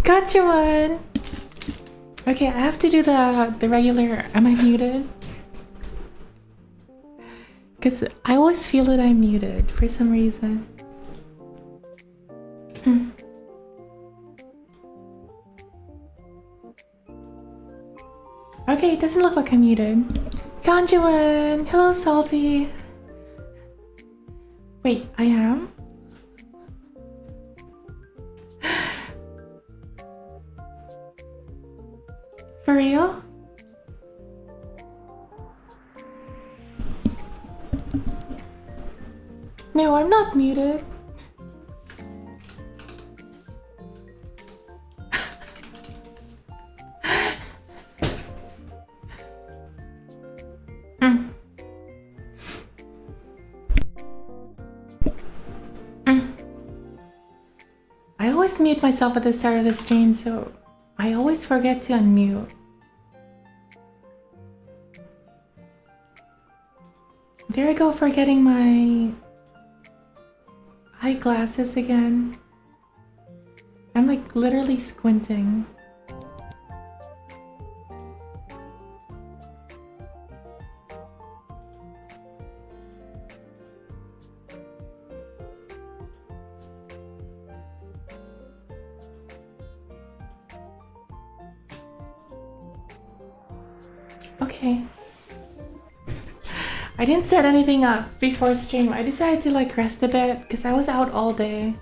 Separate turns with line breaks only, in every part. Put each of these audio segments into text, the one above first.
𝓡𝓾𝓵. Okay, I have to do the regular. Am I muted? Because I always feel that I'm muted for some reason. Okay, it doesn't look like I'm muted. Kon-Juwun! Hello, Salty! Wait, I am? For real? No, I'm not muted. I always mute myself at the start of the stream, so I always forget to unmute. There I go, forgetting my eyeglasses again. I'm like literally squinting. Okay. I didn't set anything up before stream. I decided to like rest a bit because I was out all day.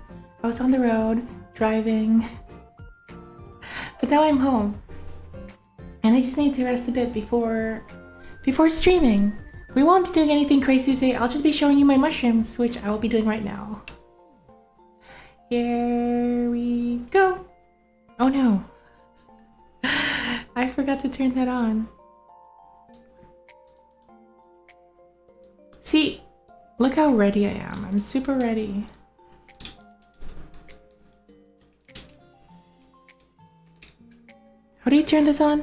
I was on the road, driving. But now I'm home. And I just need to rest a bit before streaming. We won't be doing anything crazy today. I'll just be showing you my mushrooms, which I will be doing right now. Here we go. Oh no. I forgot to turn that on. See, look how ready I am. I'm super ready. How do you turn this on?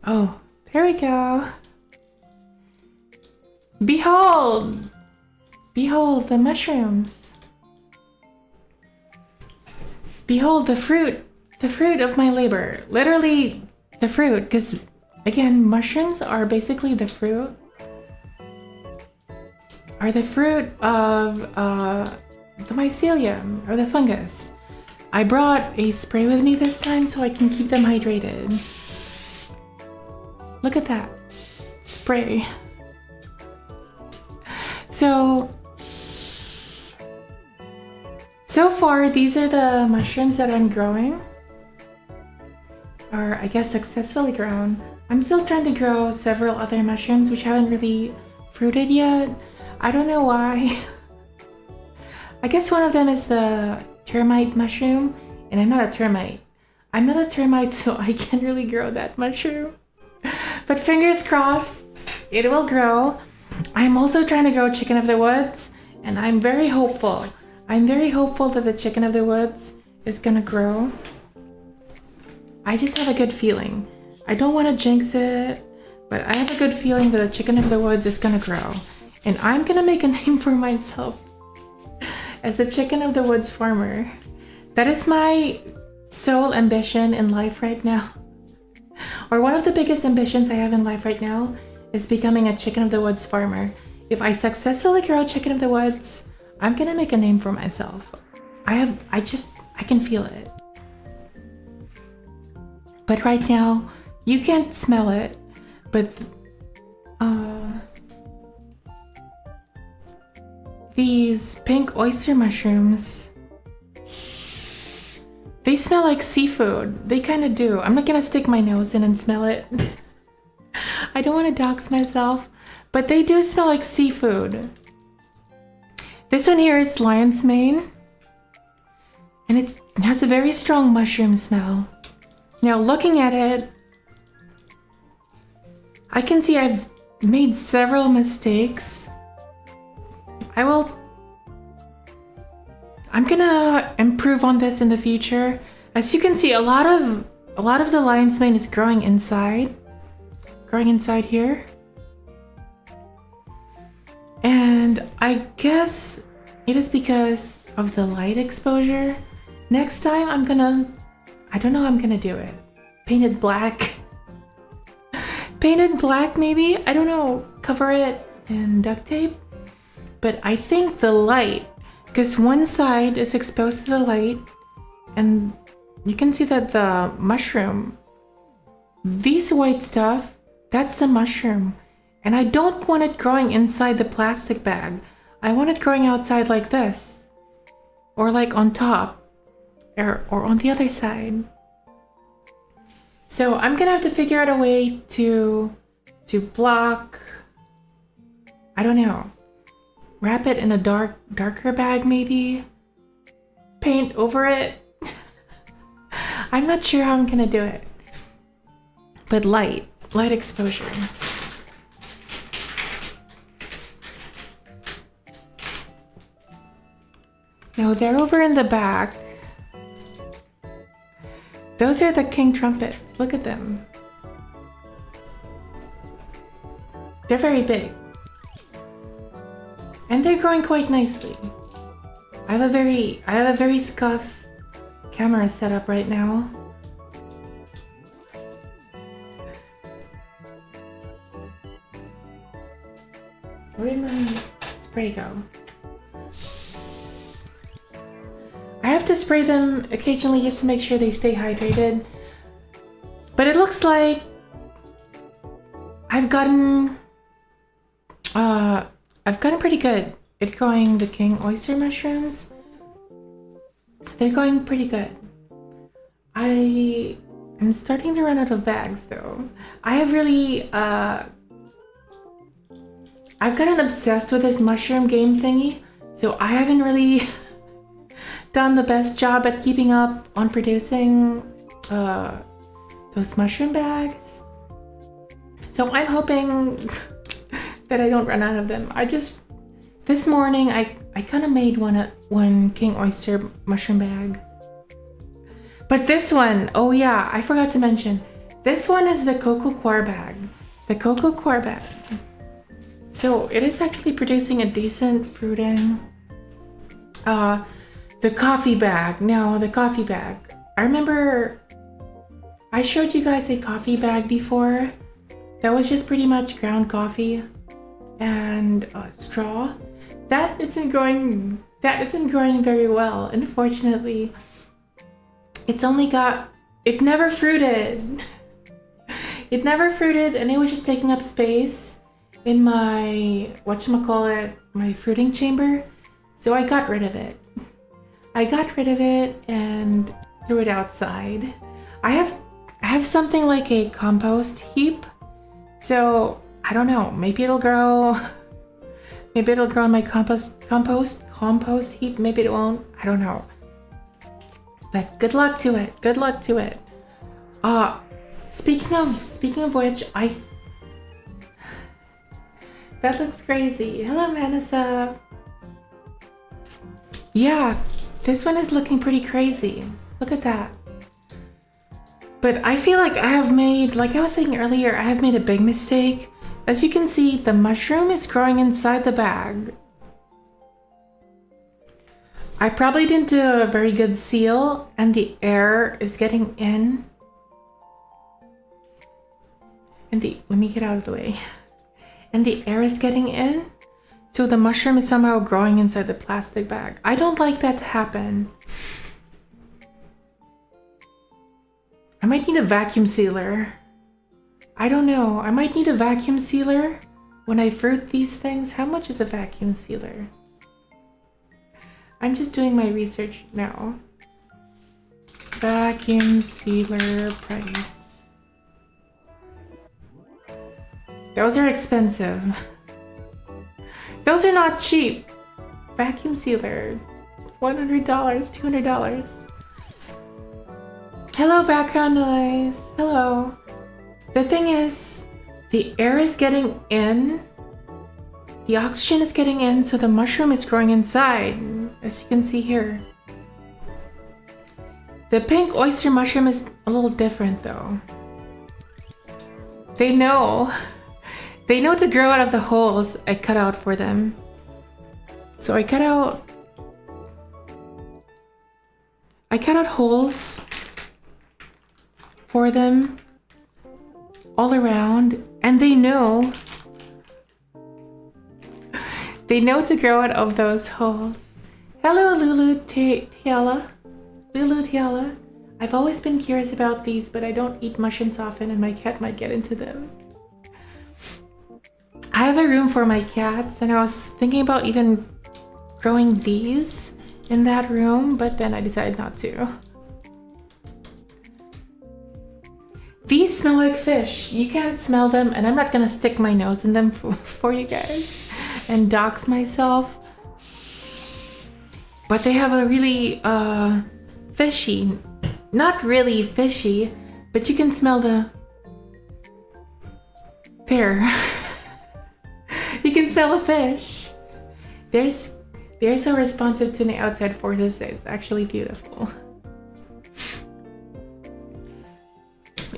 Oh, there we go. Behold! Behold the mushrooms. Behold the fruit of my labor. Literally the fruit, because again, mushrooms are basically the fruit. Are the fruit of the mycelium, or the fungus. I brought a spray with me this time so I can keep them hydrated. Look at that spray. So far, these are the mushrooms that I'm growing. Or I guess successfully grown. I'm still trying to grow several other mushrooms which haven't really fruited yet. I don't know why. I guess one of them is the termite mushroom, and I'm not a termite. I'm not a termite, so I can't really grow that mushroom. But fingers crossed, it will grow. I'm also trying to grow chicken of the woods, and I'm very hopeful. I'm very hopeful that the chicken of the woods is gonna grow. I just have a good feeling. I don't want to jinx it, but I have a good feeling that the chicken of the woods is gonna grow. And I'm gonna make a name for myself as the chicken of the woods farmer. That is my sole ambition in life right now. Or one of the biggest ambitions I have in life right now is becoming a chicken of the woods farmer. If I successfully grow chicken of the woods, I'm gonna make a name for myself. I can feel it. But right now, you can't smell it, but these pink oyster mushrooms, they smell like seafood. They kind of do. I'm not gonna stick my nose in and smell it. I don't want to dox myself, but they do smell like seafood. This one here is lion's mane, and it has a very strong mushroom smell. Now looking at it, I can see I've made several mistakes. I'm gonna improve on this in the future. As you can see, a lot of the lion's mane is growing inside here. And I guess it is because of the light exposure. Next time I'm gonna I don't know how I'm gonna do it. Painted black. Painted black maybe? I don't know. Cover it in duct tape. But I think the light, because one side is exposed to the light, and you can see that the mushroom, these white stuff, that's the mushroom. And I don't want it growing inside the plastic bag. I want it growing outside like this. Or like on top. Or on the other side. So I'm gonna have to figure out a way to block, I don't know. Wrap it in a darker bag maybe. Paint over it. I'm not sure how I'm gonna do it. But light exposure. No, they're over in the back. Those are the king trumpets. Look at them. They're very big. And they're growing quite nicely. I have a very scuff camera set up right now. Where did my spray go? I have to spray them occasionally just to make sure they stay hydrated. But it looks like I've gotten pretty good at growing the king oyster mushrooms. They're going pretty good. I am starting to run out of bags though. I have really I've gotten obsessed with this mushroom game thingy, so I haven't really done the best job at keeping up on producing those mushroom bags. So I'm hoping that I don't run out of them. This morning I kind of made one king oyster mushroom bag. But this one, oh yeah, I forgot to mention, this one is the 𝓡𝓾𝓵𝓮𝓼 bag. The 𝓡𝓾𝓵 bag. So it is actually producing a decent fruiting. The coffee bag. No, the coffee bag. I remember I showed you guys a coffee bag before. That was just pretty much ground coffee and straw. That isn't growing very well, unfortunately. It never fruited. It never fruited, and it was just taking up space in my, my fruiting chamber. So I got rid of it. And threw it outside. I have something like a compost heap. So I don't know, maybe it'll grow. Maybe it'll grow in my compost heap. Maybe it won't. I don't know. But good luck to it. Good luck to it. Speaking of which, that looks crazy. Hello, Manasa. Yeah, this one is looking pretty crazy. Look at that. But I feel like I have made, like I was saying earlier, I have made a big mistake. As you can see, the mushroom is growing inside the bag. I probably didn't do a very good seal, and the air is getting in. Let me get out of the way. And the air is getting in, so the mushroom is somehow growing inside the plastic bag. I don't like that to happen. I might need a vacuum sealer. I don't know. I might need a vacuum sealer when I fruit these things. How much is a vacuum sealer? I'm just doing my research now. Vacuum sealer price. Those are expensive. Those are not cheap. Vacuum sealer. $100, $200. Hello, background noise. Hello. The thing is, the air is getting in. The oxygen is getting in, so the mushroom is growing inside, as you can see here. The pink oyster mushroom is a little different though. They know to grow out of the holes I cut out for them. So I cut out holes for them all around, and they know to grow out of those holes. Hello, 𝓡𝓾𝓵𝓮𝓼. 𝓡𝓾𝓵𝓵. I've always been curious about these, but I don't eat mushrooms often and my cat might get into them. I have a room for my cats and I was thinking about even growing these in that room, but then I decided not to. These smell like fish. You can't smell them and I'm not gonna stick my nose in them for you guys and dox myself. But they have a really fishy, not really fishy, but you can smell the, there. You can smell a fish. They're so responsive to the outside forces. It's actually beautiful.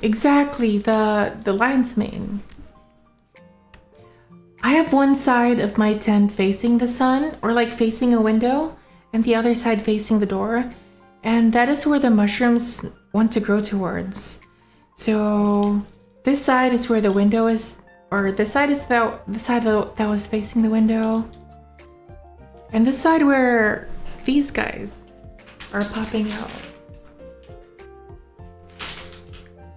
Exactly, the lion's mane. I have one side of my tent facing the sun, or like facing a window, and the other side facing the door, and that is where the mushrooms want to grow towards. So this side is where the window is, or this side is the side that was facing the window, and this side where these guys are popping out.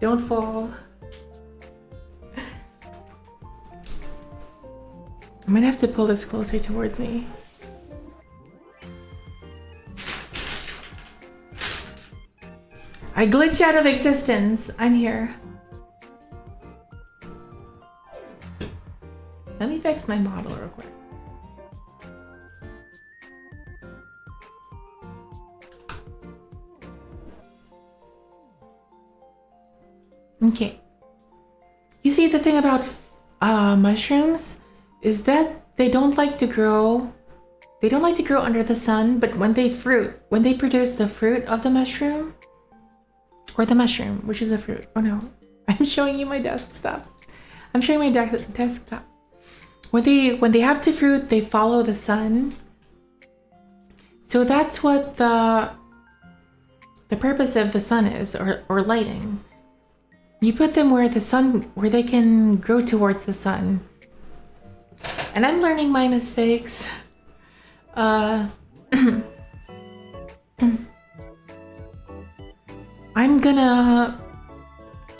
Don't fall. I'm gonna have to pull this closer towards me. I glitched out of existence. I'm here. Let me fix my model real quick. Okay. You see, the thing about mushrooms is that they don't like to grow under the sun, but when they produce the fruit of the mushroom, or the mushroom, which is the fruit. Oh no, I'm showing you my desktop. I'm showing my desktop. When they have the fruit, they follow the sun. So that's what the purpose of the sun is, or lighting. You put them where they can grow towards the sun. And I'm learning my mistakes. I'm gonna,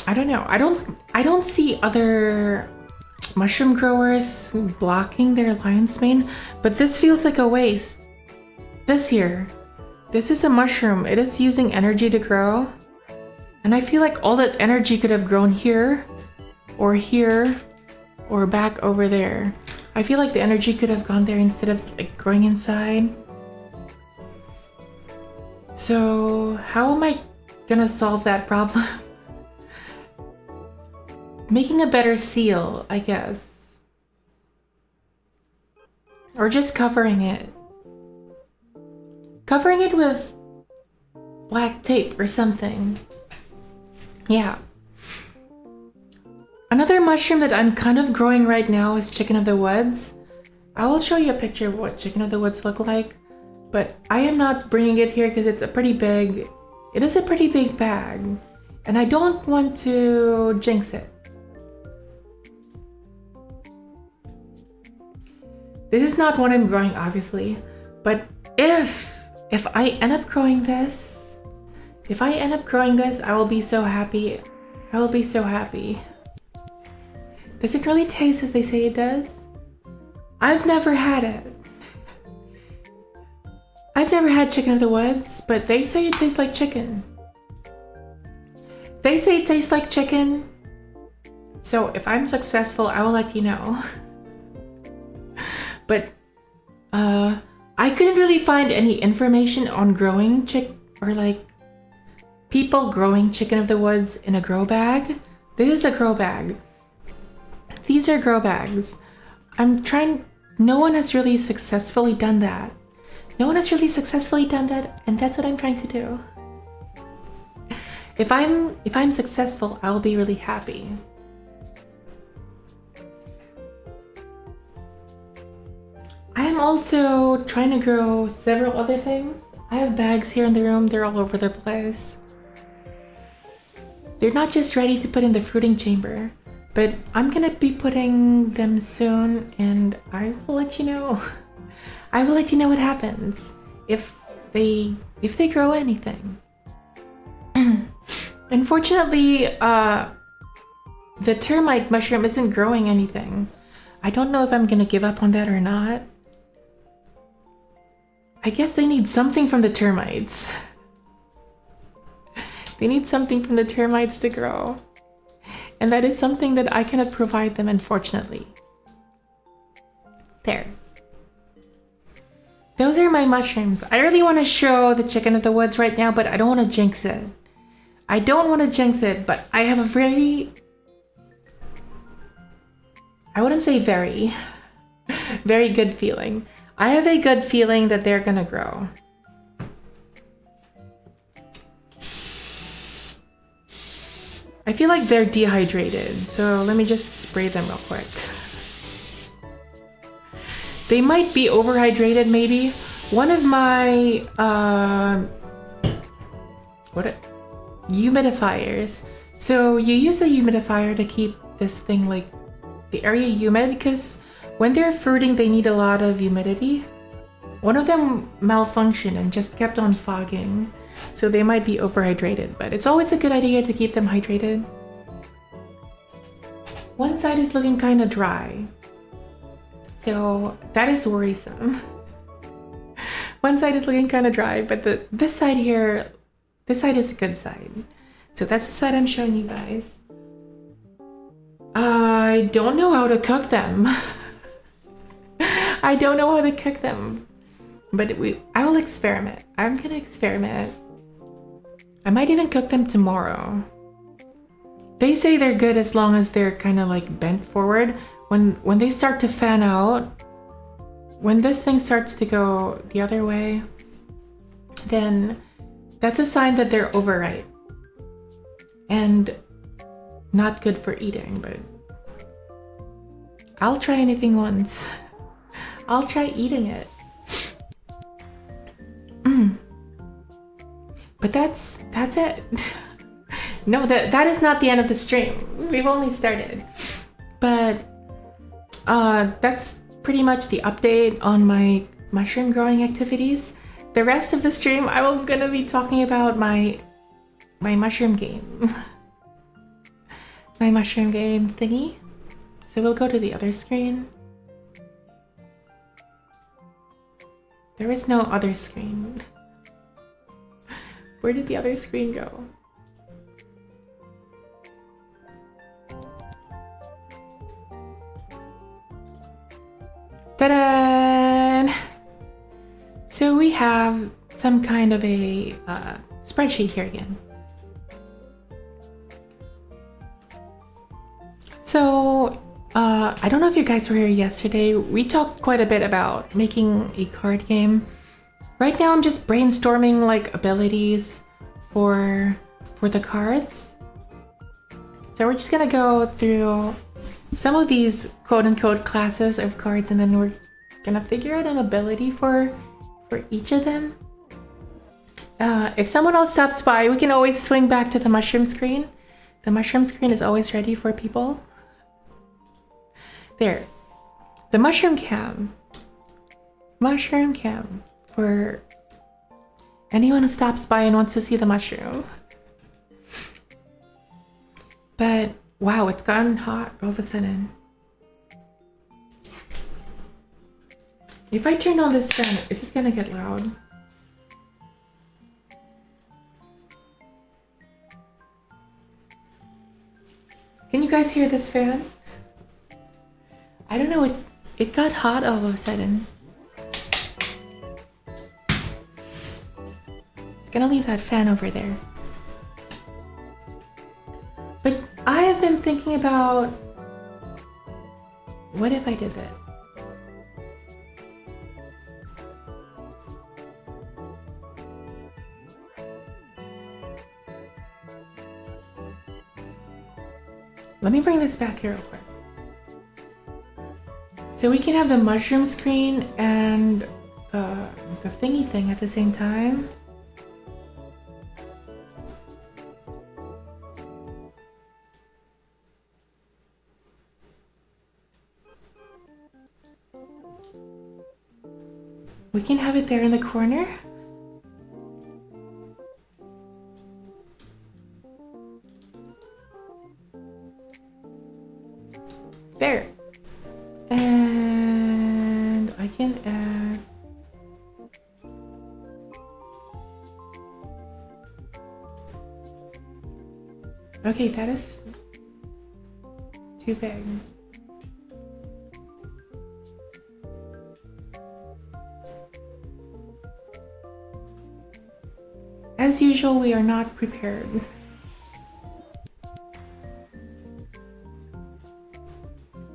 I don't know. I don't see other mushroom growers blocking their lion's mane, but this feels like a waste. This is a mushroom. It is using energy to grow. And I feel like all that energy could have grown here, or back over there. I feel like the energy could have gone there instead of like growing inside. So how am I gonna solve that problem? Making a better seal, I guess. Or just covering it. Covering it with black tape or something. Yeah. Another mushroom that I'm kind of growing right now is chicken of the woods. I will show you a picture of what chicken of the woods look like, but I am not bringing it here because it is a pretty big bag, and I don't want to jinx it. This is not what I'm growing, obviously, but if I end up growing this, I will be so happy. I will be so happy. Does it really taste as they say it does? I've never had it. I've never had chicken of the woods, but they say it tastes like chicken. They say it tastes like chicken. So if I'm successful, I will let you know. But I couldn't really find any information on growing or like people growing chicken of the woods in a grow bag. This is a grow bag. These are grow bags. No one has really successfully done that. And that's what I'm trying to do. If I'm successful, I'll be really happy. I am also trying to grow several other things. I have bags here in the room, they're all over the place. They're not just ready to put in the fruiting chamber, but I'm gonna be putting them soon, and I will let you know. I will let you know what happens if they grow anything. Unfortunately, the termite mushroom isn't growing anything. I don't know if I'm gonna give up on that or not. I guess they need something from the termites. They need something from the termites to grow. And that is something that I cannot provide them, unfortunately. There. Those are my mushrooms. I really want to show the chicken of the woods right now, but I don't want to jinx it. I don't want to jinx it, but I have a very... I wouldn't say very good feeling. I have a good feeling that they're gonna grow. I feel like they're dehydrated, so let me just spray them real quick. They might be overhydrated, maybe. One of my humidifiers. So you use a humidifier to keep this thing, like, the area humid, because when they're fruiting, they need a lot of humidity. One of them malfunctioned and just kept on fogging. So they might be overhydrated, but it's always a good idea to keep them hydrated. One side is looking kind of dry, so that is worrisome. One side is looking kind of dry, but this side here, this side is the good side. So that's the side I'm showing you guys. I don't know how to cook them. I don't know how to cook them, but I will experiment. I'm gonna experiment. I might even cook them tomorrow. They say they're good as long as they're kind of like bent forward. When they start to fan out, when this thing starts to go the other way, then that's a sign that they're overripe and not good for eating. But I'll try anything once. I'll try eating it. But that's it. No, that is not the end of the stream. We've only started. But that's pretty much the update on my mushroom growing activities. The rest of the stream, I'm gonna be talking about my mushroom game. My mushroom game thingy. So we'll go to the other screen. There is no other screen. Where did the other screen go? Ta-da! So we have some kind of a spreadsheet here again. So I don't know if you guys were here yesterday. We talked quite a bit about making a card game. Right now I'm just brainstorming like abilities for the cards. So we're just gonna go through some of these quote-unquote classes of cards, and then we're gonna figure out an ability for each of them. If someone else stops by, we can always swing back to the mushroom screen. The mushroom screen is always ready for people. There. The mushroom cam. Mushroom cam. For anyone who stops by and wants to see the mushroom. But wow, it's gotten hot all of a sudden. If I turn on this fan, is it gonna get loud? Can you guys hear this fan? I don't know, it got hot all of a sudden. Gonna leave that fan over there. But I have been thinking about, what if I did this? Let me bring this back here real quick. So we can have the mushroom screen and the thingy thing at the same time. We can have it there in the corner. There. And I can add... Okay, that is too big. As usual, we are not prepared.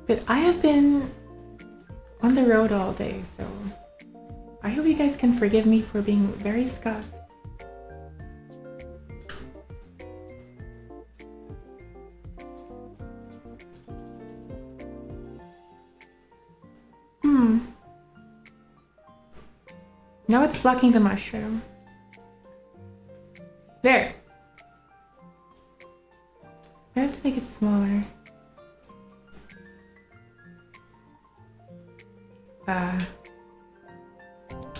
But I have been on the road all day, so I hope you guys can forgive me for being very scuffed. Now it's blocking the mushroom. There! I have to make it smaller.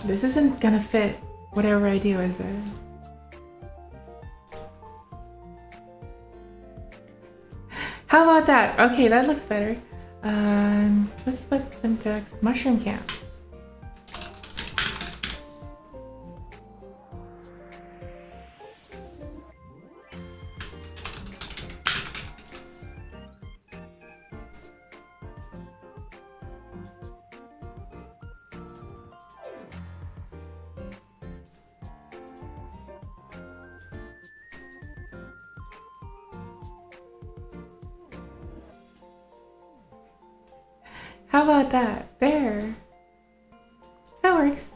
This isn't gonna fit whatever I do, is it? How about that? Okay, that looks better. Let's put some text. Mushroom camp. How about that? There. That works.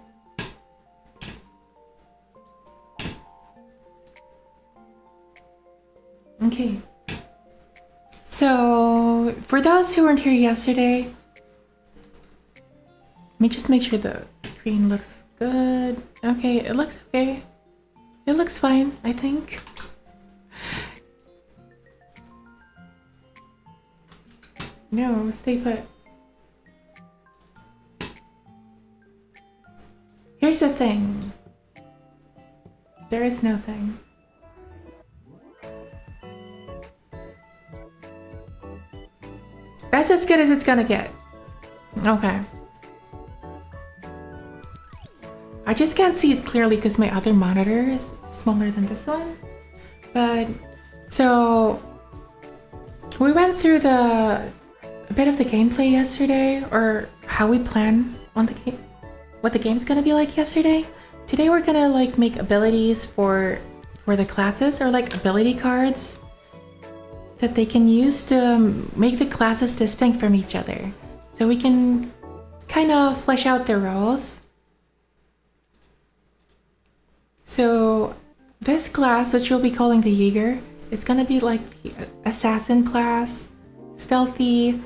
Okay. So, for those who weren't here yesterday, let me just make sure the screen looks good. Okay, it looks okay. It looks fine, I think. No, stay put. Here's the thing. There is no thing. That's as good as it's gonna get. Okay. I just can't see it clearly because my other monitor is smaller than this one. But, so, we went through a bit of the gameplay yesterday, or how we plan on the game. What the game's gonna be like yesterday. Today we're gonna like make abilities for the classes, or like ability cards that they can use to make the classes distinct from each other. So we can kind of flesh out their roles. So this class, which we'll be calling the Jaeger, is gonna be like the assassin class, stealthy,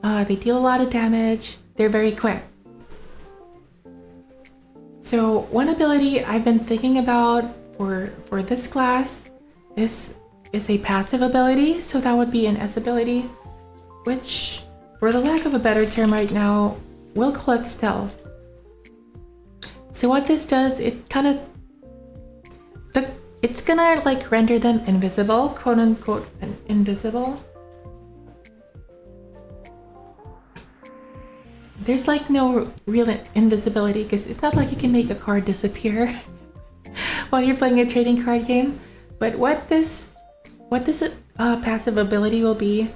they deal a lot of damage, they're very quick. So one ability I've been thinking about for this class is a passive ability, so that would be an S ability, which, for the lack of a better term right now, we'll call it stealth. So what this does, it kind of, it's gonna like render them invisible, quote unquote invisible. There's like no real invisibility because it's not like you can make a card disappear while you're playing a trading card game. But what this passive ability will be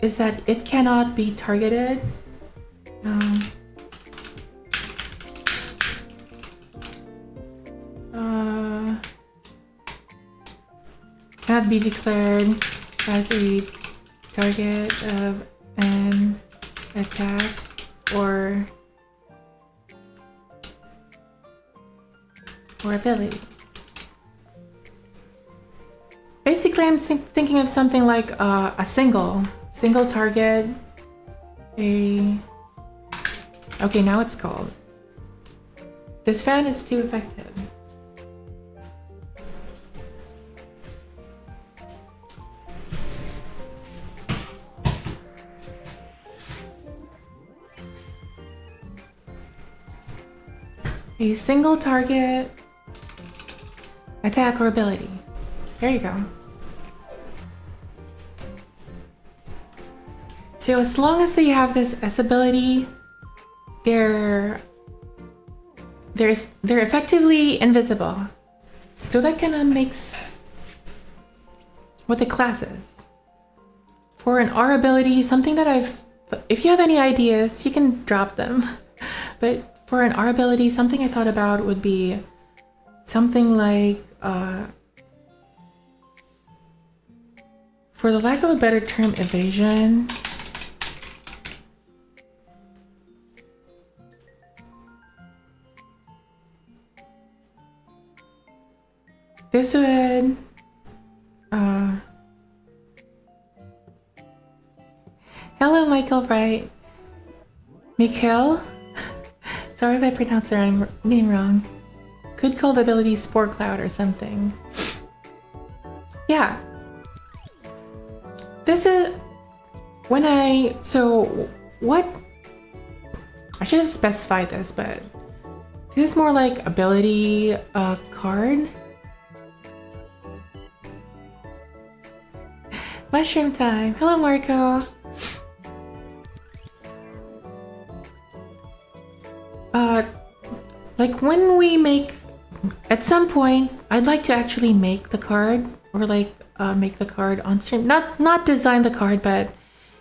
is that it cannot be targeted. Cannot be declared as a target of an attack or ability. Basically, I'm thinking of something like a single target. Okay, now it's called. This fan is too effective. A single target attack or ability. There you go. So as long as they have this S ability, they're effectively invisible. So that kind of makes what the class is. For an R ability, something that if you have any ideas, you can drop them. But for an R ability, something I thought about would be something like, for the lack of a better term, evasion. This would, hello, Michael Bright. Mikhail? Sorry if I pronounced their name wrong. Could call the ability Spore Cloud or something. Yeah. This is when I should have specified this, but this is more like ability card. Mushroom time. Hello, Marco. Like when we make, at some point, I'd like to actually make the card, or like make the card on stream. Not design the card, but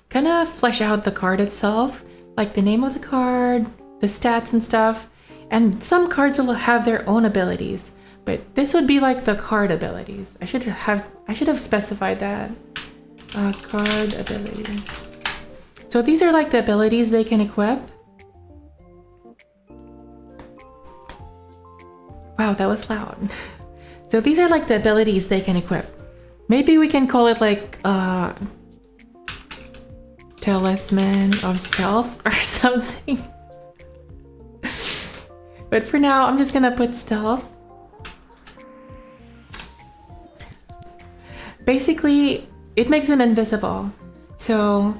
kind of flesh out the card itself, like the name of the card, the stats and stuff. And some cards will have their own abilities, but this would be like the card abilities. I should have specified that. Card ability. So these are like the abilities they can equip. Wow, that was loud. So these are like the abilities they can equip. Maybe we can call it like Talisman of Stealth or something. But for now, I'm just gonna put Stealth. Basically, it makes them invisible. So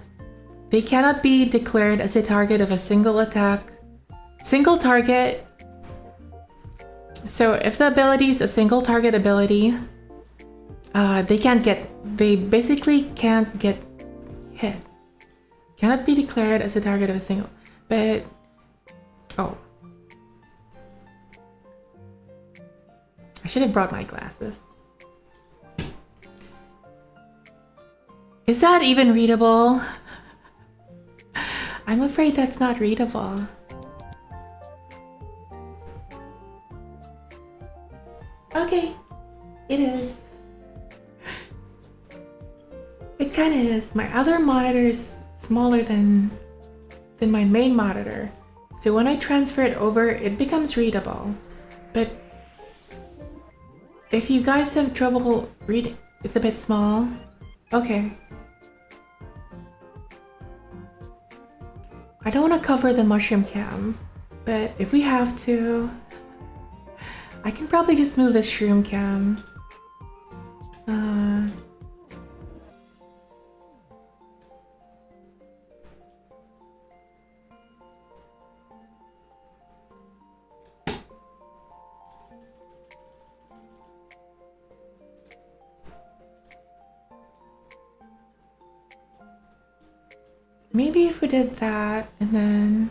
they cannot be declared as a target of a single attack. Single target. So if the ability is a single target ability, they basically can't get hit. Cannot be declared as a target of a single, but, oh. I should have brought my glasses. Is that even readable? I'm afraid that's not readable. Okay, it is. It kind of is. My other monitor is smaller than my main monitor. So when I transfer it over, it becomes readable. But if you guys have trouble reading, it's a bit small. Okay. I don't want to cover the mushroom cam, but if we have to, I can probably just move the shroom cam. Maybe if we did that and then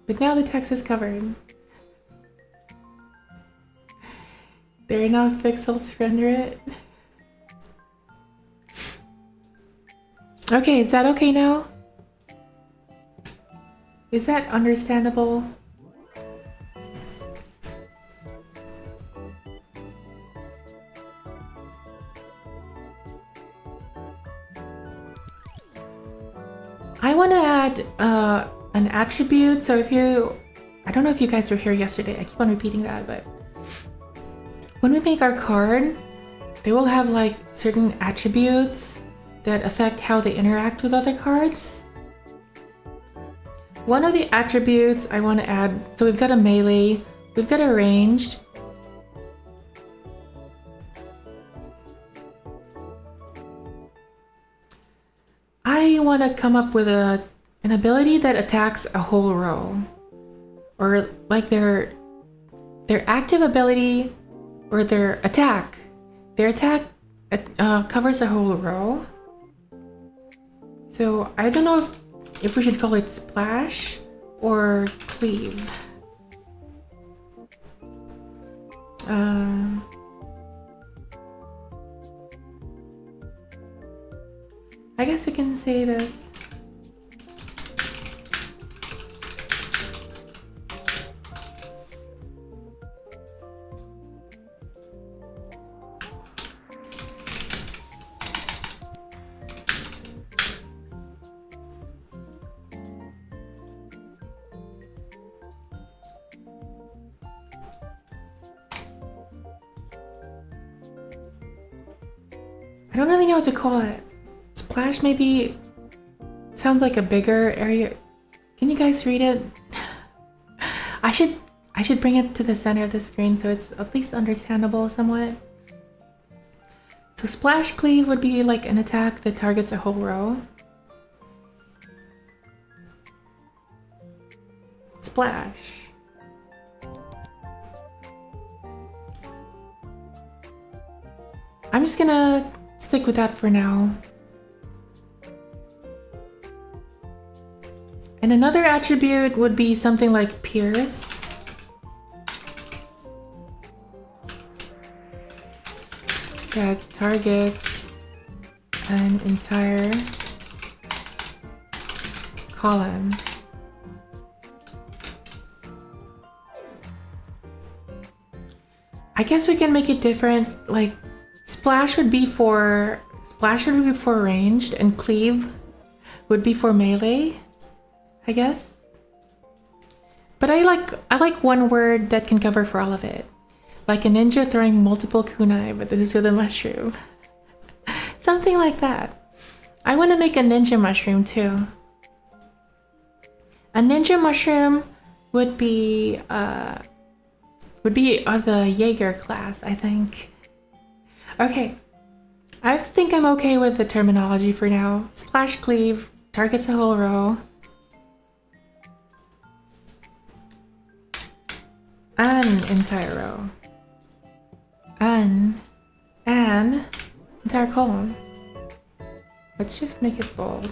but now the text is covered. There are enough pixels to render it. Okay, is that okay now? Is that understandable? I want to add an attribute. So if you, I don't know if you guys were here yesterday, I keep on repeating that, but when we make our card, they will have like certain attributes that affect how they interact with other cards. One of the attributes I want to add, so we've got a melee, we've got a ranged, I want to come up with a An ability that attacks a whole row. Or like their active ability or their attack. Their attack covers a whole row. So I don't know if we should call it splash or cleave. I guess we can say this. I don't really know what to call it. Splash maybe sounds like a bigger area. Can you guys read it? I should bring it to the center of the screen so it's at least understandable somewhat. So splash cleave would be like an attack that targets a whole row. Splash. I'm just gonna stick with that for now. And another attribute would be something like pierce. That targets an entire column. I guess we can make it different, like splash would be for ranged, and cleave would be for melee, I guess. But I like one word that can cover for all of it. Like a ninja throwing multiple kunai, but this is with a mushroom. Something like that. I want to make a ninja mushroom too. A ninja mushroom would be of the Jaeger class, I think. Okay, I think I'm okay with the terminology for now. Splash cleave targets a whole row. An entire row. An entire column. Let's just make it bold.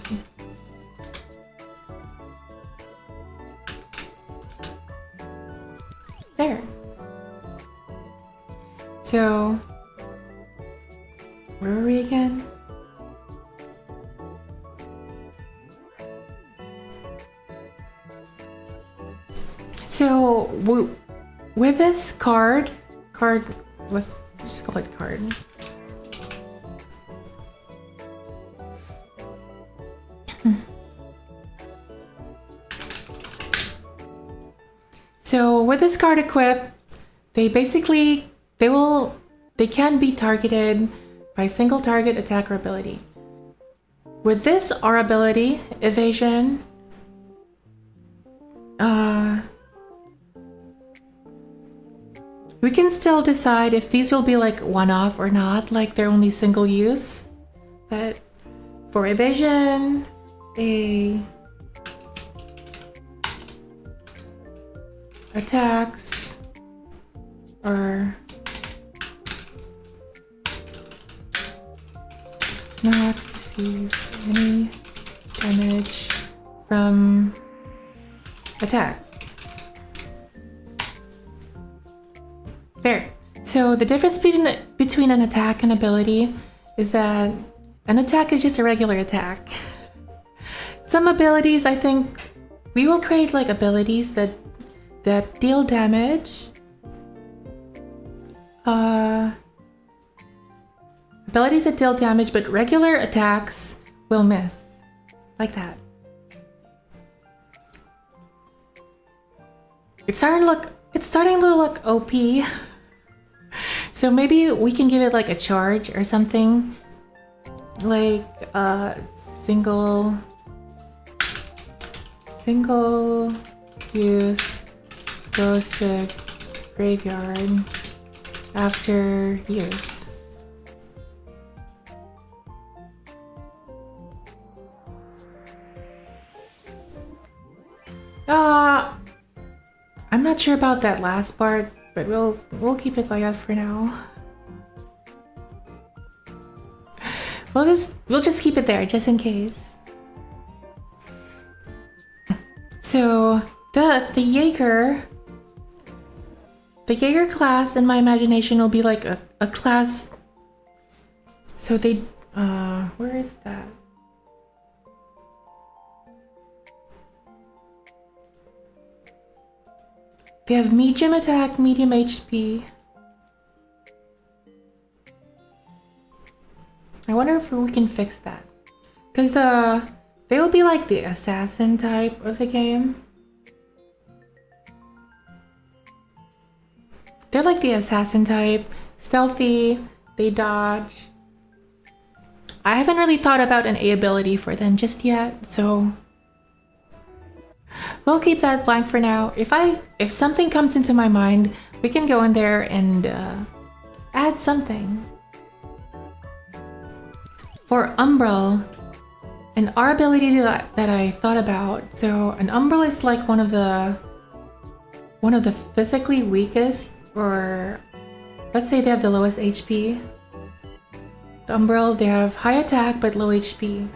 There. So, where were we again? So, with this card, let's just call it card. So with this card equipped, they can be targeted by a single target attack or ability. With this R ability, evasion, we can still decide if these will be like one-off or not, like they're only single use. But for evasion, attacks are not receive any damage from attacks. There. So the difference between an attack and ability is that an attack is just a regular attack. Some abilities, I think, we will create like abilities that deal damage. Abilities that deal damage, but regular attacks will miss. Like that. It's starting to look OP. So maybe we can give it like a charge or something. Like single use goes to graveyard after use. sure about that last part, but we'll keep it like that for now. We'll just keep it there just in case. So the Jaeger class in my imagination will be like a class. So they where is that? They have medium attack, medium HP. I wonder if we can fix that. Because they will be like the assassin type of the game. They're like the assassin type. Stealthy, they dodge. I haven't really thought about an A ability for them just yet, so we'll keep that blank for now. If something comes into my mind, we can go in there and add something. For Umbral, an R ability that I thought about. So an Umbral is like one of the physically weakest, or let's say they have the lowest HP. The Umbral, they have high attack but low HP.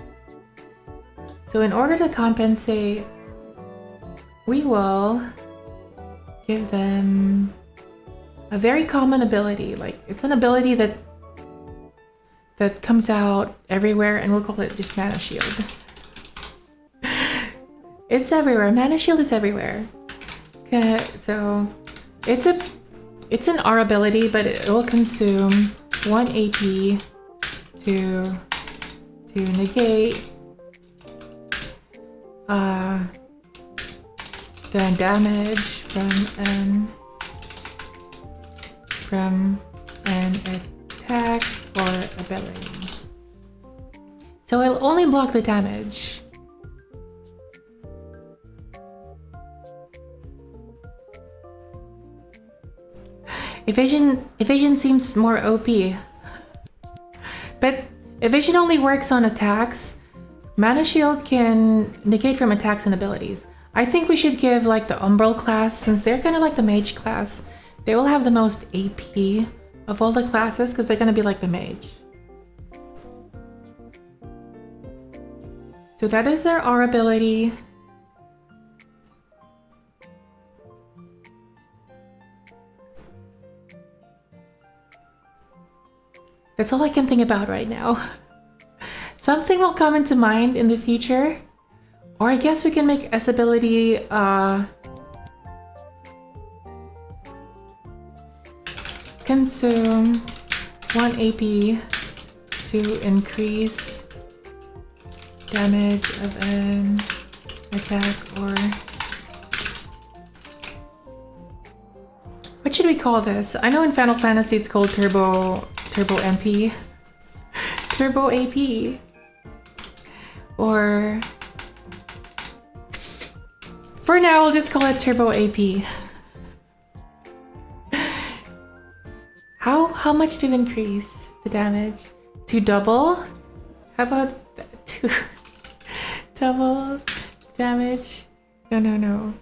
So in order to compensate, we will give them a very common ability. Like, it's an ability that comes out everywhere, and we'll call it just Mana Shield. It's everywhere. Mana Shield is everywhere. Okay, so it's an R ability, but it will consume 1 AP to negate the damage from an attack or ability. So it'll only block the damage. Evasion seems more OP. But evasion only works on attacks. Mana Shield can negate from attacks and abilities. I think we should give like the Umbral class, since they're kind of like the mage class. They will have the most AP of all the classes because they're going to be like the mage. So that is their R ability. That's all I can think about right now. Something will come into mind in the future. Or I guess we can make S ability consume 1 AP to increase damage of an attack, or what should we call this? I know in Final Fantasy it's called Turbo MP. Turbo AP. Or for now we'll just call it Turbo AP. How much to increase the damage? To double? How about to double damage? No.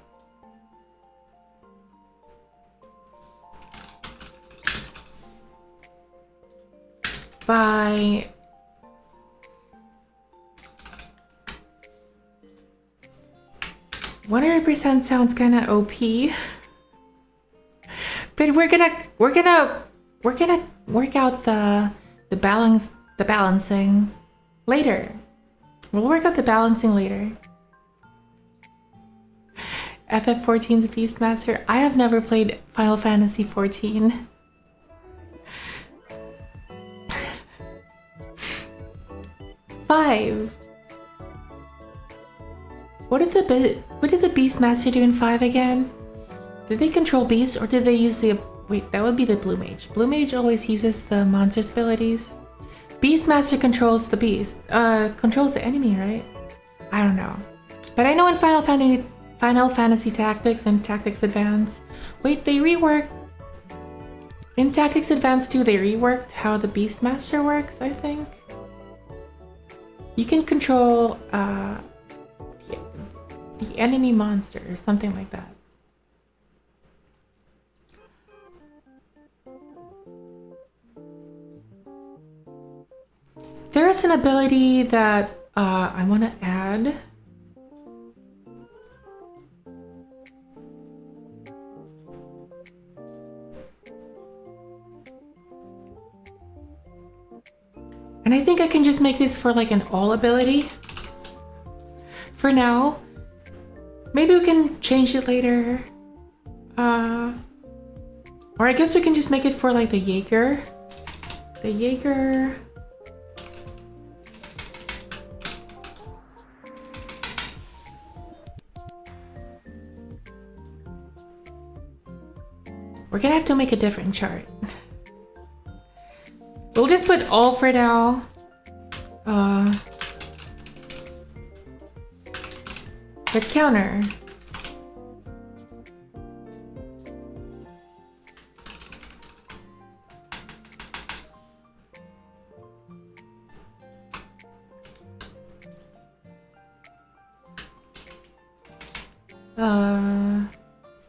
By 100% sounds kind of OP, but we're gonna work out the balancing later. We'll work out the balancing later. FF14's Beastmaster. I have never played Final Fantasy 14. Five. What did the Beastmaster do in 5 again? Did they control beasts, or did they use the... Wait, that would be the Blue Mage. Blue Mage always uses the monster's abilities. Beastmaster controls the beast. Controls the enemy, right? I don't know. But I know in Final Fantasy Tactics and Tactics Advance... Wait, they reworked... In Tactics Advance 2, they reworked how the Beastmaster works, I think. You can control the enemy monster or something like that. There is an ability that I want to add. And I think I can just make this for like an all ability. For now. Maybe we can change it later. Or I guess we can just make it for like the Jaeger. The Jaeger. We're gonna have to make a different chart. We'll just put all for now. But counter.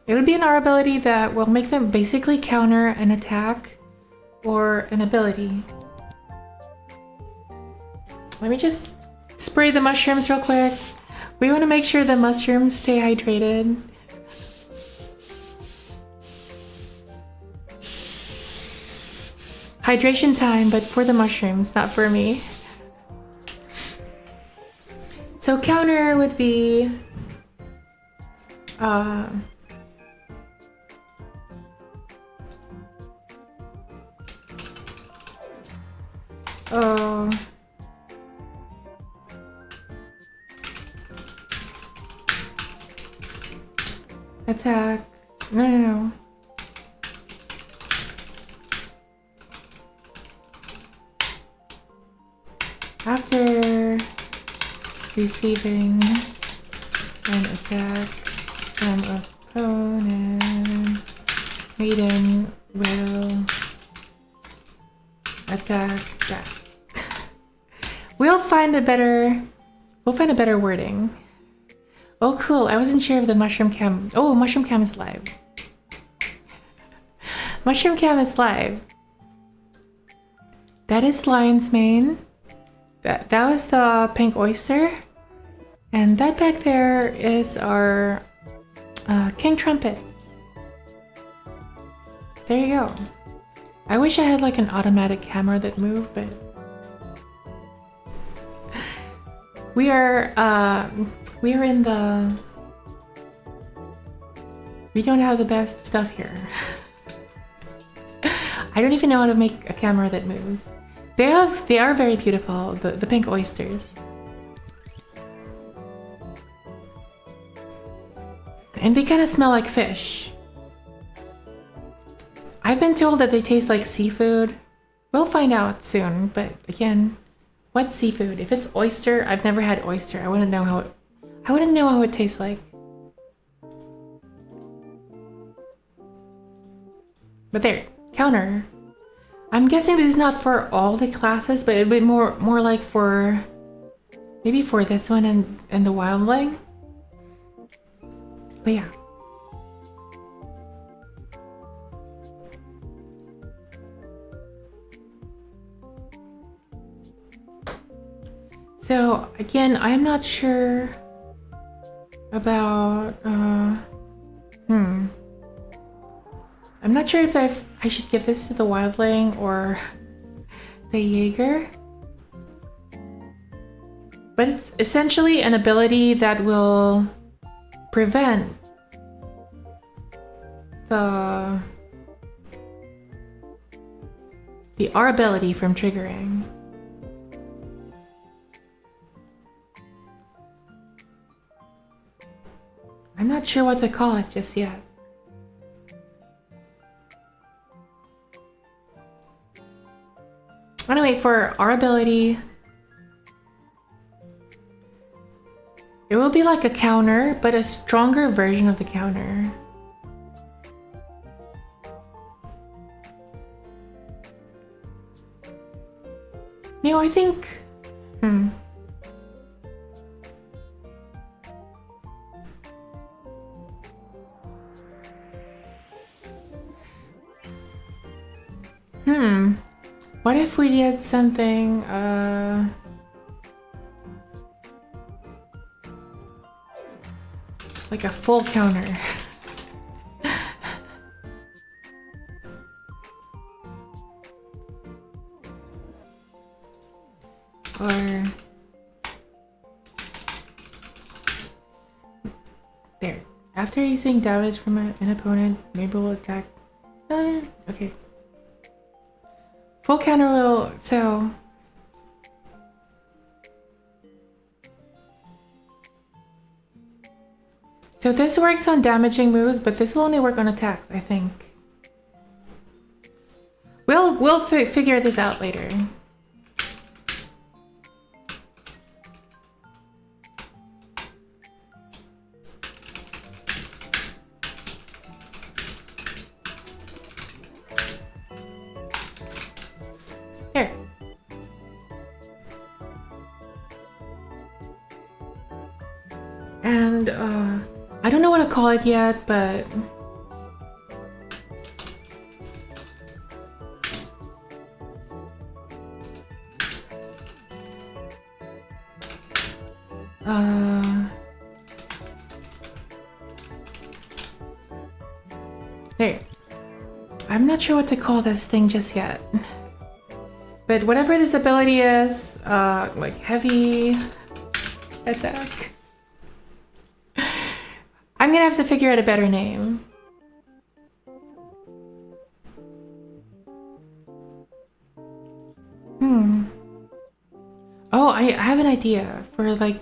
It would be an R ability that will make them basically counter an attack or an ability. Let me just spray the mushrooms real quick. We want to make sure the mushrooms stay hydrated. Hydration time, but for the mushrooms, not for me. So counter would be attack. No. After receiving an attack from opponent, Maiden will attack back. We'll find a better wording. Oh cool, I wasn't sure if the mushroom cam. Oh, mushroom cam is live. Mushroom cam is live. That is Lion's Mane. That was the pink oyster. And that back there is our King Trumpet. There you go. I wish I had like an automatic camera that moved, but we are in the. We don't have the best stuff here. I don't even know how to make a camera that moves. They are very beautiful, the pink oysters. And they kind of smell like fish. I've been told that they taste like seafood. We'll find out soon, but again, what's seafood? If it's oyster, I've never had oyster. I wouldn't know how it tastes like. But there, counter. I'm guessing this is not for all the classes, but it'd be more like for maybe for this one and the wildling. But yeah. So again, I'm not sure about I'm not sure if I should give this to the wildling or the Jaeger. But it's essentially an ability that will prevent the R ability from triggering. I'm not sure what to call it just yet. Anyway, for our ability, it will be like a counter, but a stronger version of the counter. No, I think... What if we did something, like a full counter? Or... there. After using damage from an opponent, maybe we'll attack... okay. Full counter will... so... so this works on damaging moves, but this will only work on attacks, I think. We'll figure this out later. Here. And I don't know what to call it yet, but there. I'm not sure what to call this thing just yet. But whatever this ability is, like heavy attack. I'm gonna have to figure out a better name. Oh, I have an idea for like...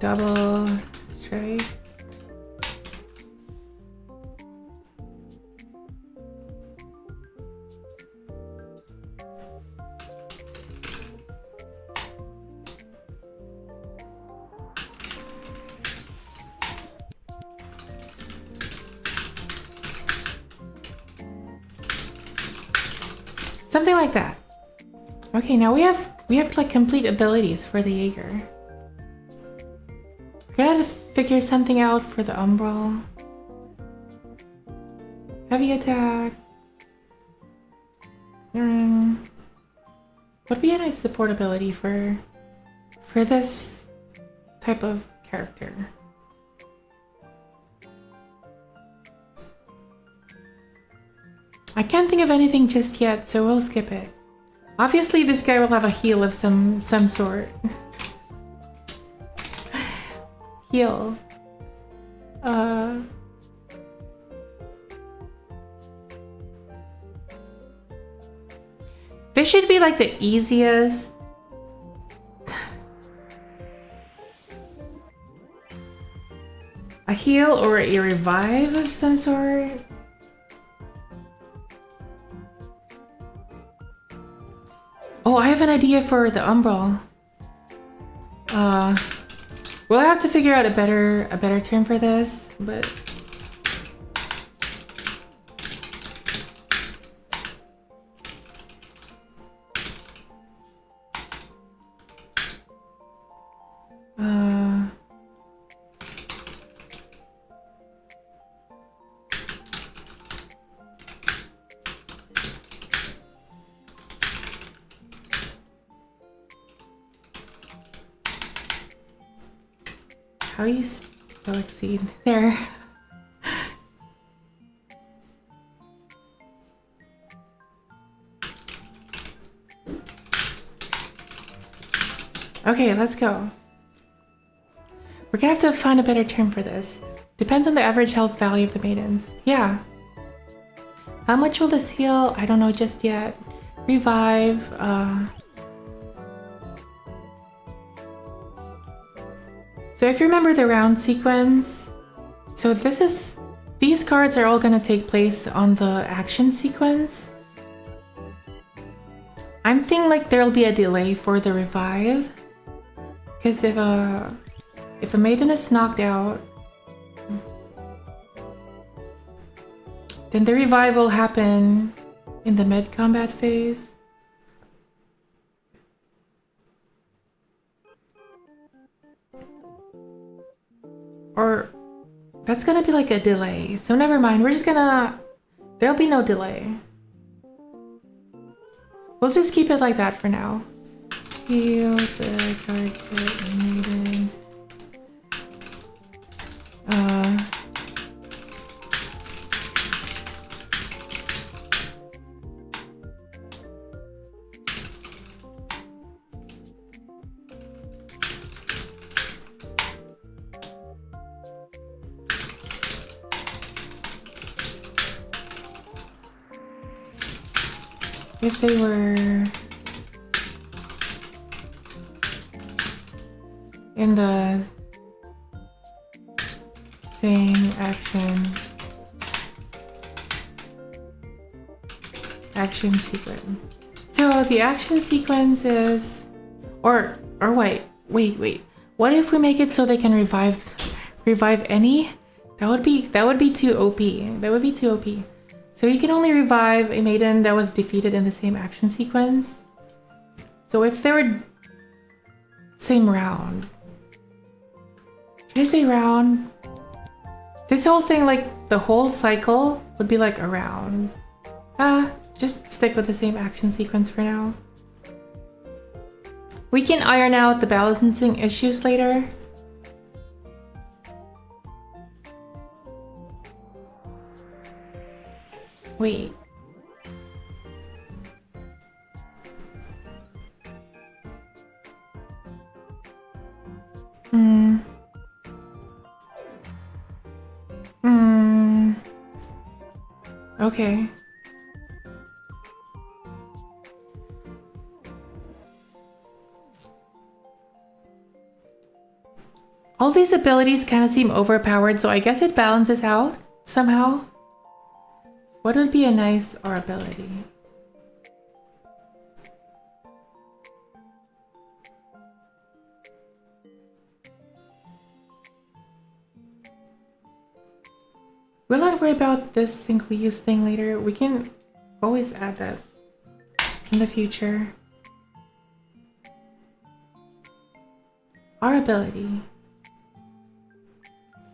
double strike. Something like that. Okay, now we have like complete abilities for the Jaeger. We're gonna have to figure something out for the Umbral. Heavy attack. Would be a nice support ability for this type of character. I can't think of anything just yet, so we'll skip it. Obviously, this guy will have a heal of some sort. Heal. This should be like the easiest. A heal or a revive of some sort. Oh, I have an idea for the Umbral. We'll have to figure out a better term for this, but how do you spell exceed? There. Okay, let's go. We're gonna have to find a better term for this. Depends on the average health value of the maidens. Yeah. How much will this heal? I don't know just yet. Revive, so if you remember the round sequence, so these cards are all gonna take place on the action sequence. I'm thinking like there'll be a delay for the revive, because if a maiden is knocked out, then the revive will happen in the mid-combat phase. Or that's gonna be like a delay. So never mind. We're just gonna... There'll be no delay. We'll just keep it like that for now. Heal the target maiden. If they were in the same action sequence. So the action sequence is, or wait. What if we make it so they can revive any? That would be too OP. That would be too OP. So you can only revive a maiden that was defeated in the same action sequence. So if they were same round, should I say round? This whole thing, like the whole cycle, would be like a round. Just stick with the same action sequence for now. We can iron out the balancing issues later. Wait. Okay. All these abilities kind of seem overpowered, so I guess it balances out somehow. What would be a nice R ability? We'll not worry about this single use thing later. We can always add that in the future. R ability.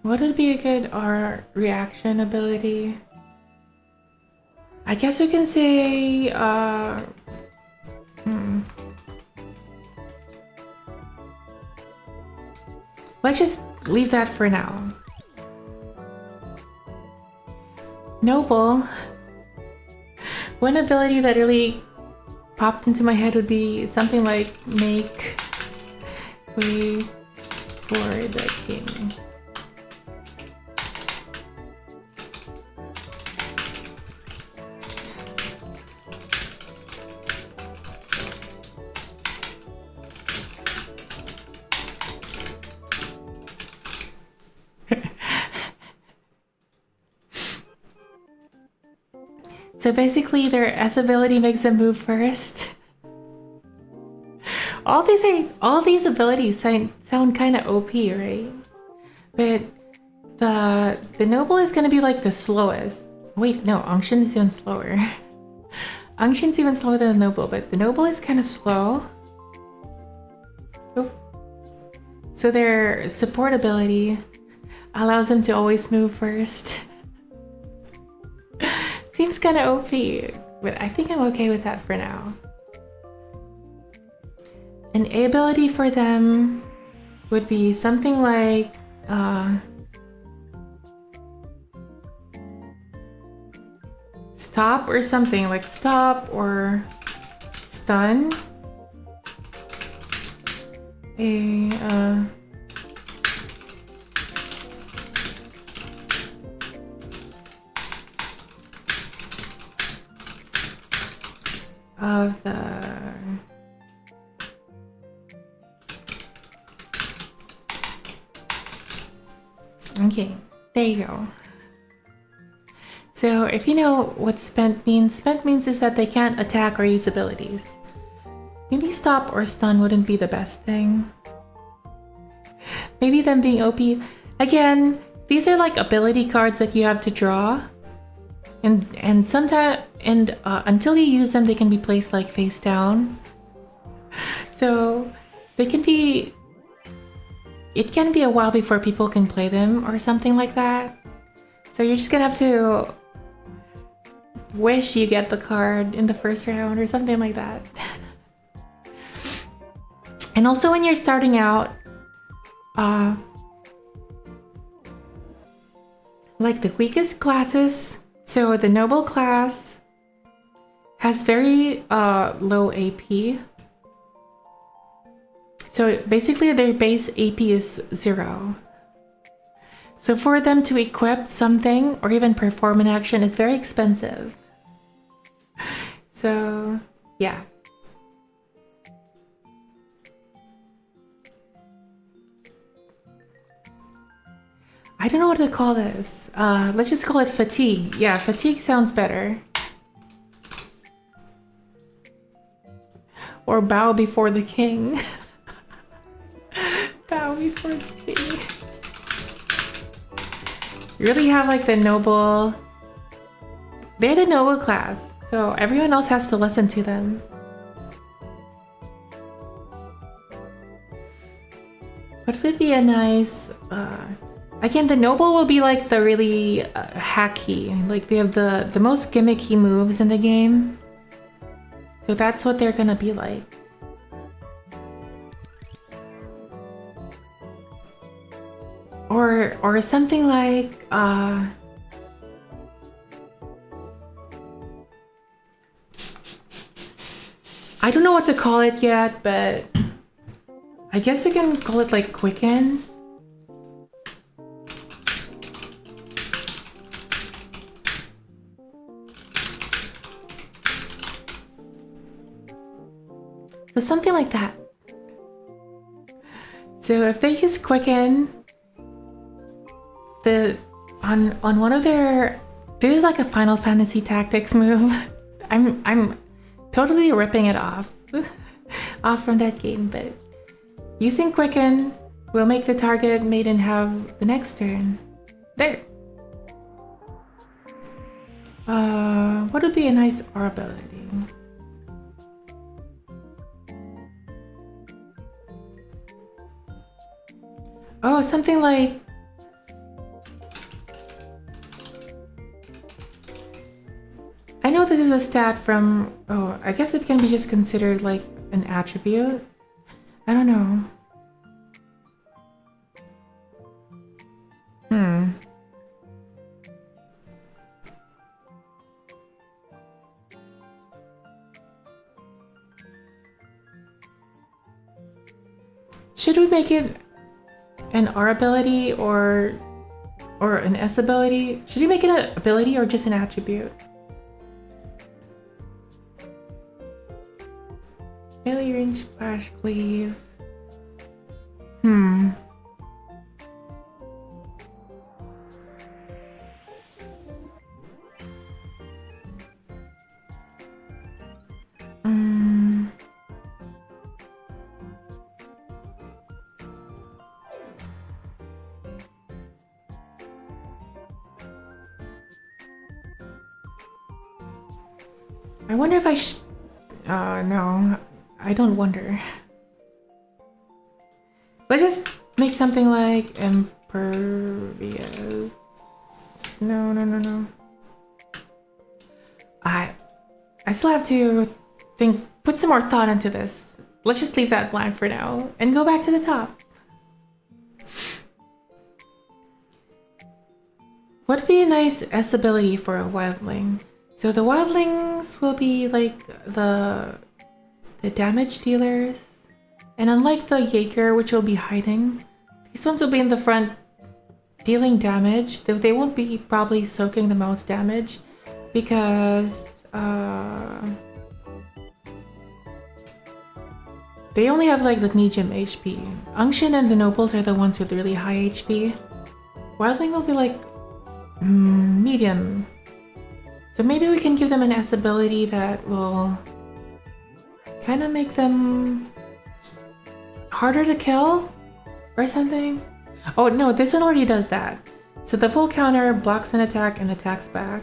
What would be a good R reaction ability? I guess we can say, let's just leave that for now. Noble. One ability that really popped into my head would be something like make way for the king. So basically their S ability makes them move first. All these abilities sound kind of OP, right? But the noble is gonna be like the slowest. Wait, no, Unction is even slower. Unction's even slower than the noble, but the noble is kind of slow. So their support ability allows them to always move first. Seems kind of OP, but I think I'm okay with that for now. An A ability for them would be something like stop or something, like stop or stun. Of the okay, there you go. So if you know what spent means is that they can't attack or use abilities. Maybe stop or stun wouldn't be the best thing. Maybe them being OP. Again, these are like ability cards that you have to draw. And sometimes, until you use them, they can be placed like face down. So they can be it can be a while before people can play them or something like that. So you're just gonna have to wish you get the card in the first round or something like that. And also when you're starting out, like the weakest classes, so the noble class has very low AP. So basically their base AP is 0. So for them to equip something or even perform an action, it's very expensive. So yeah. I don't know what to call this. Let's just call it fatigue. Yeah, fatigue sounds better. Or bow before the king. Bow before the king. You really have like the noble. They're the noble class, so everyone else has to listen to them. What would be a nice again, the noble will be like the really hacky, like they have the most gimmicky moves in the game. So that's what they're gonna be like. Or something like I don't know what to call it yet, but I guess we can call it like Quicken. So something like that. So if they use Quicken, on one of their, this is like a Final Fantasy Tactics move. I'm totally ripping it off from that game, but using Quicken will make the target maiden have the next turn. There. What would be a nice R ability? Oh, something like I know this is a stat from, oh, I guess it can be just considered like an attribute. I don't know. Should we make it an R ability or an S ability? Should we make it an ability or just an attribute? Melee range splash cleave. I wonder if I should. No, I don't wonder. Let's just make something like impervious. No. I still have to think, put some more thought into this. Let's just leave that blank for now and go back to the top. What would be a nice S ability for a wildling? So the wildlings will be like the damage dealers. And unlike the Jaeger, which will be hiding, these ones will be in the front dealing damage, though they won't be probably soaking the most damage because they only have like the medium HP. Unction and the nobles are the ones with really high HP. Wildling will be like medium. So maybe we can give them an S ability that will kind of make them harder to kill or something. Oh no, this one already does that. So the full counter blocks an attack and attacks back.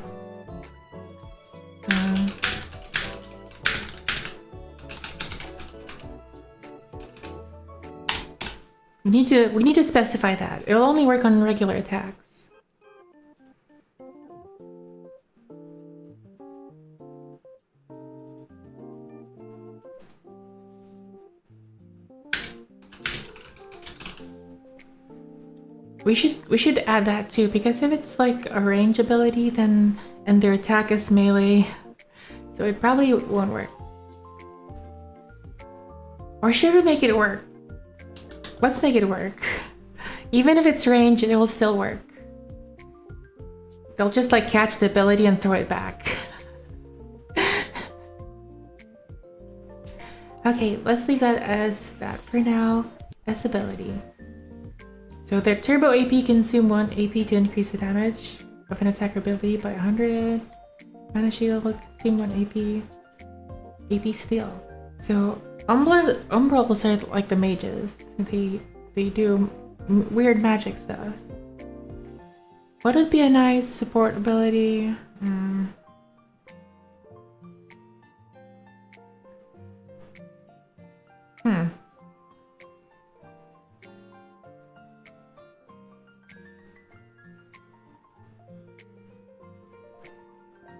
We need to specify that. It'll only work on regular attacks. We should add that too, because if it's like a range ability, then and their attack is melee, so it probably won't work. Or should we make it work? Let's make it work. Even if it's range, it will still work. They'll just like catch the ability and throw it back. Okay, let's leave that as that for now, as ability. So their turbo AP consume 1 AP to increase the damage of an attacker ability by 100. Mana shield consume 1 AP. AP steal. So umbrals are like the mages. They do weird magic stuff. What would be a nice support ability?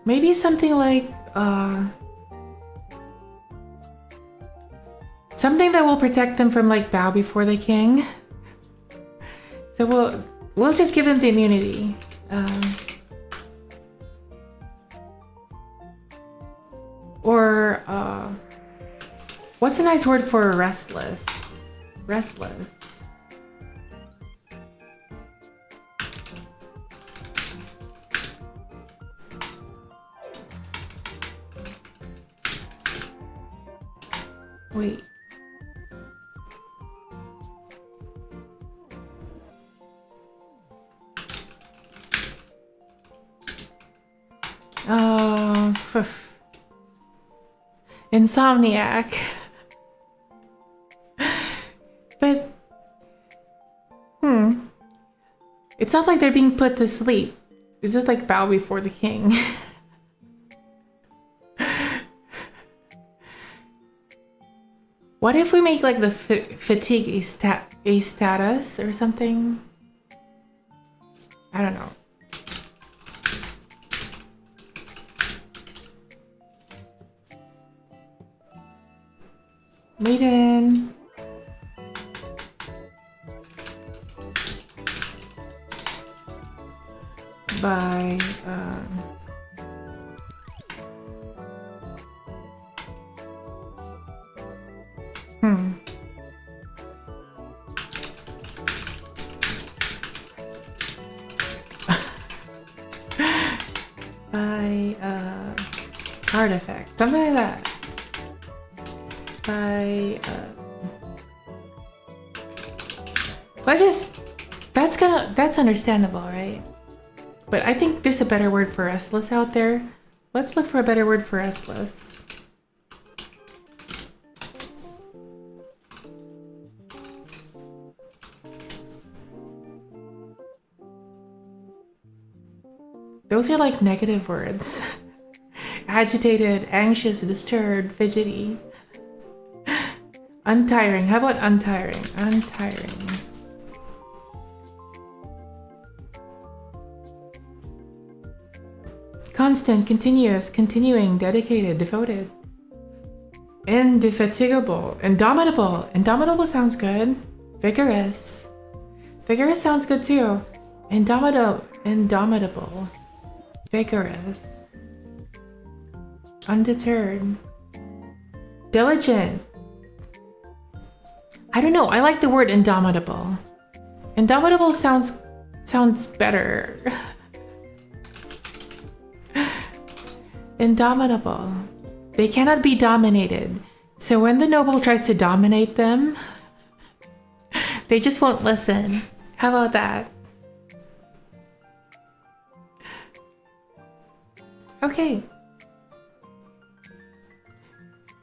Maybe something like something that will protect them from like bow before the king. So we'll just give them the immunity. Or what's a nice word for restless? Restless. Wait. Insomniac. But it's not like they're being put to sleep. It's just like bow before the king. What if we make like the fatigue a status or something? I don't know. Maiden. By by artifact, something like that. By that's understandable, right? But I think there's a better word for restless out there. Let's look for a better word for restless. Those are like negative words. Agitated, anxious, disturbed, fidgety. Untiring. How about untiring? Untiring. Constant, continuous, continuing, dedicated, devoted. Indefatigable, indomitable. Indomitable sounds good. Vigorous. Vigorous sounds good too. Indomitable. Vigorous. Undeterred. Diligent. I don't know. I like the word indomitable. Indomitable sounds better. Indomitable. They cannot be dominated. So when the noble tries to dominate them, they just won't listen. How about that? Okay.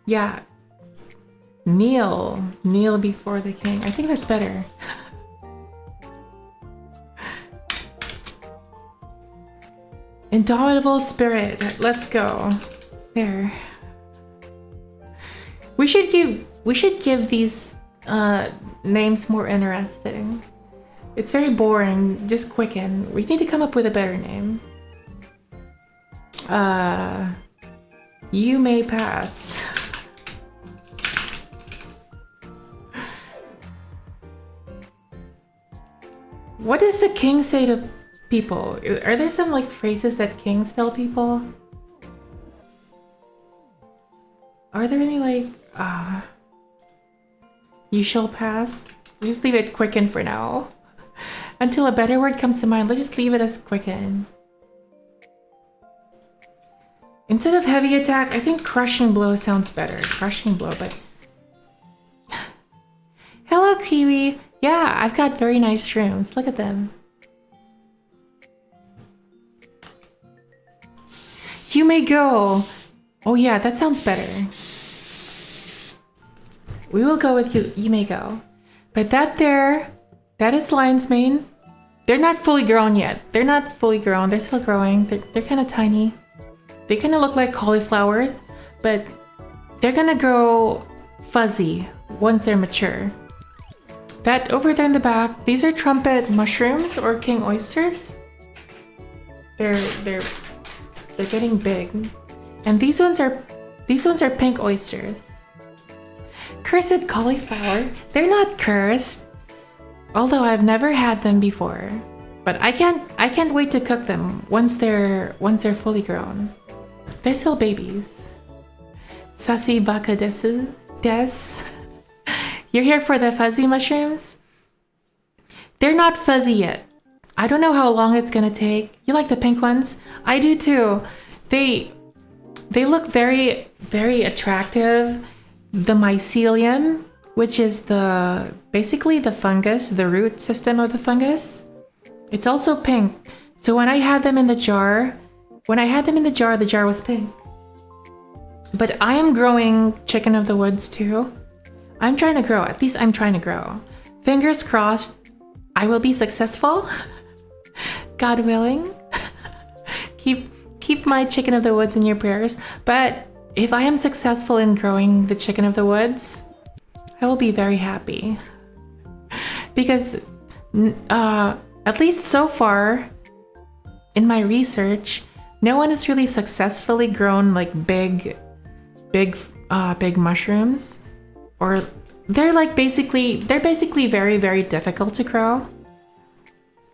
Yeah. Kneel. Kneel before the king. I think that's better. Indomitable spirit. Let's go. There. We should give these names more interesting. It's very boring. Just quicken. We need to come up with a better name. You may pass. What does the king say to people? Are there some like phrases that kings tell people? Are there any like, you shall pass? Just leave it quicken for now. Until a better word comes to mind, let's just leave it as quicken. Instead of heavy attack, I think crushing blow sounds better. Crushing blow, but... Hello, Kiwi! Yeah, I've got very nice shrooms. Look at them. You may go! Oh yeah, that sounds better. We will go with you may go. But that is lion's mane. They're not fully grown yet. They're not fully grown. They're still growing. They're kind of tiny. They kind of look like cauliflower, but they're gonna grow fuzzy once they're mature. That over there in the back, these are trumpet mushrooms or king oysters. They're getting big. And these ones are pink oysters. Cursed cauliflower. They're not cursed. Although I've never had them before. But I can't wait to cook them once they're fully grown. They're still babies. Sassy baka desu. Des. You're here for the fuzzy mushrooms? They're not fuzzy yet. I don't know how long it's gonna take. You like the pink ones? I do too. They look very, very attractive. The mycelium, which is basically the fungus, the root system of the fungus. It's also pink. So when I had them in the jar, the jar was pink. But I am growing chicken of the woods too. I'm trying to grow. At least I'm trying to grow. Fingers crossed, I will be successful. God willing. Keep my chicken of the woods in your prayers. But if I am successful in growing the chicken of the woods, I will be very happy. Because at least so far in my research, no one has really successfully grown like big mushrooms. Or they're basically very, very difficult to grow.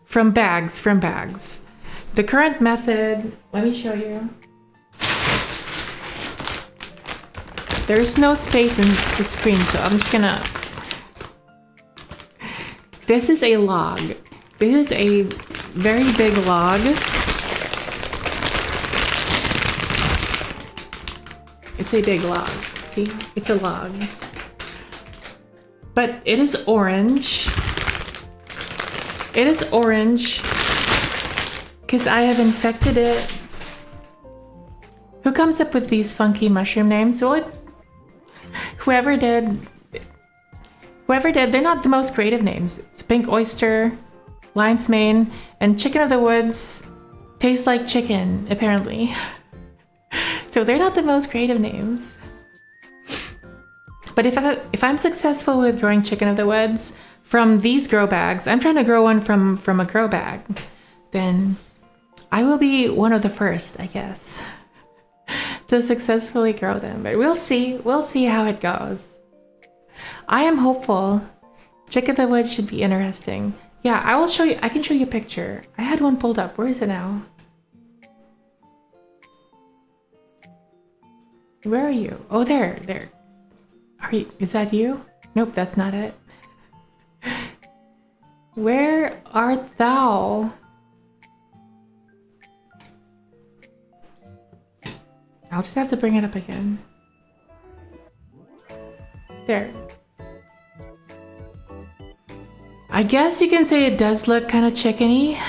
From bags. The current method, let me show you. There's no space in the screen, so I'm just gonna... This is a log. This is a very big log. It's a big log. See? It's a log. But it is orange. It is orange because I have infected it. Who comes up with these funky mushroom names? Well, whoever did, they're not the most creative names. It's pink oyster, lion's mane, and chicken of the woods tastes like chicken, apparently. So they're not the most creative names. But if I'm successful with growing chicken of the woods from these grow bags, I'm trying to grow one from a grow bag, then I will be one of the first, I guess, to successfully grow them. But we'll see how it goes. I am hopeful. Chicken of the woods should be interesting. Yeah, I will show you. I can show you a picture. I had one pulled up. Where is it now? Where are you? Oh, there. Is that you? Nope, that's not it. Where art thou? I'll just have to bring it up again. There. I guess you can say it does look kind of chickeny.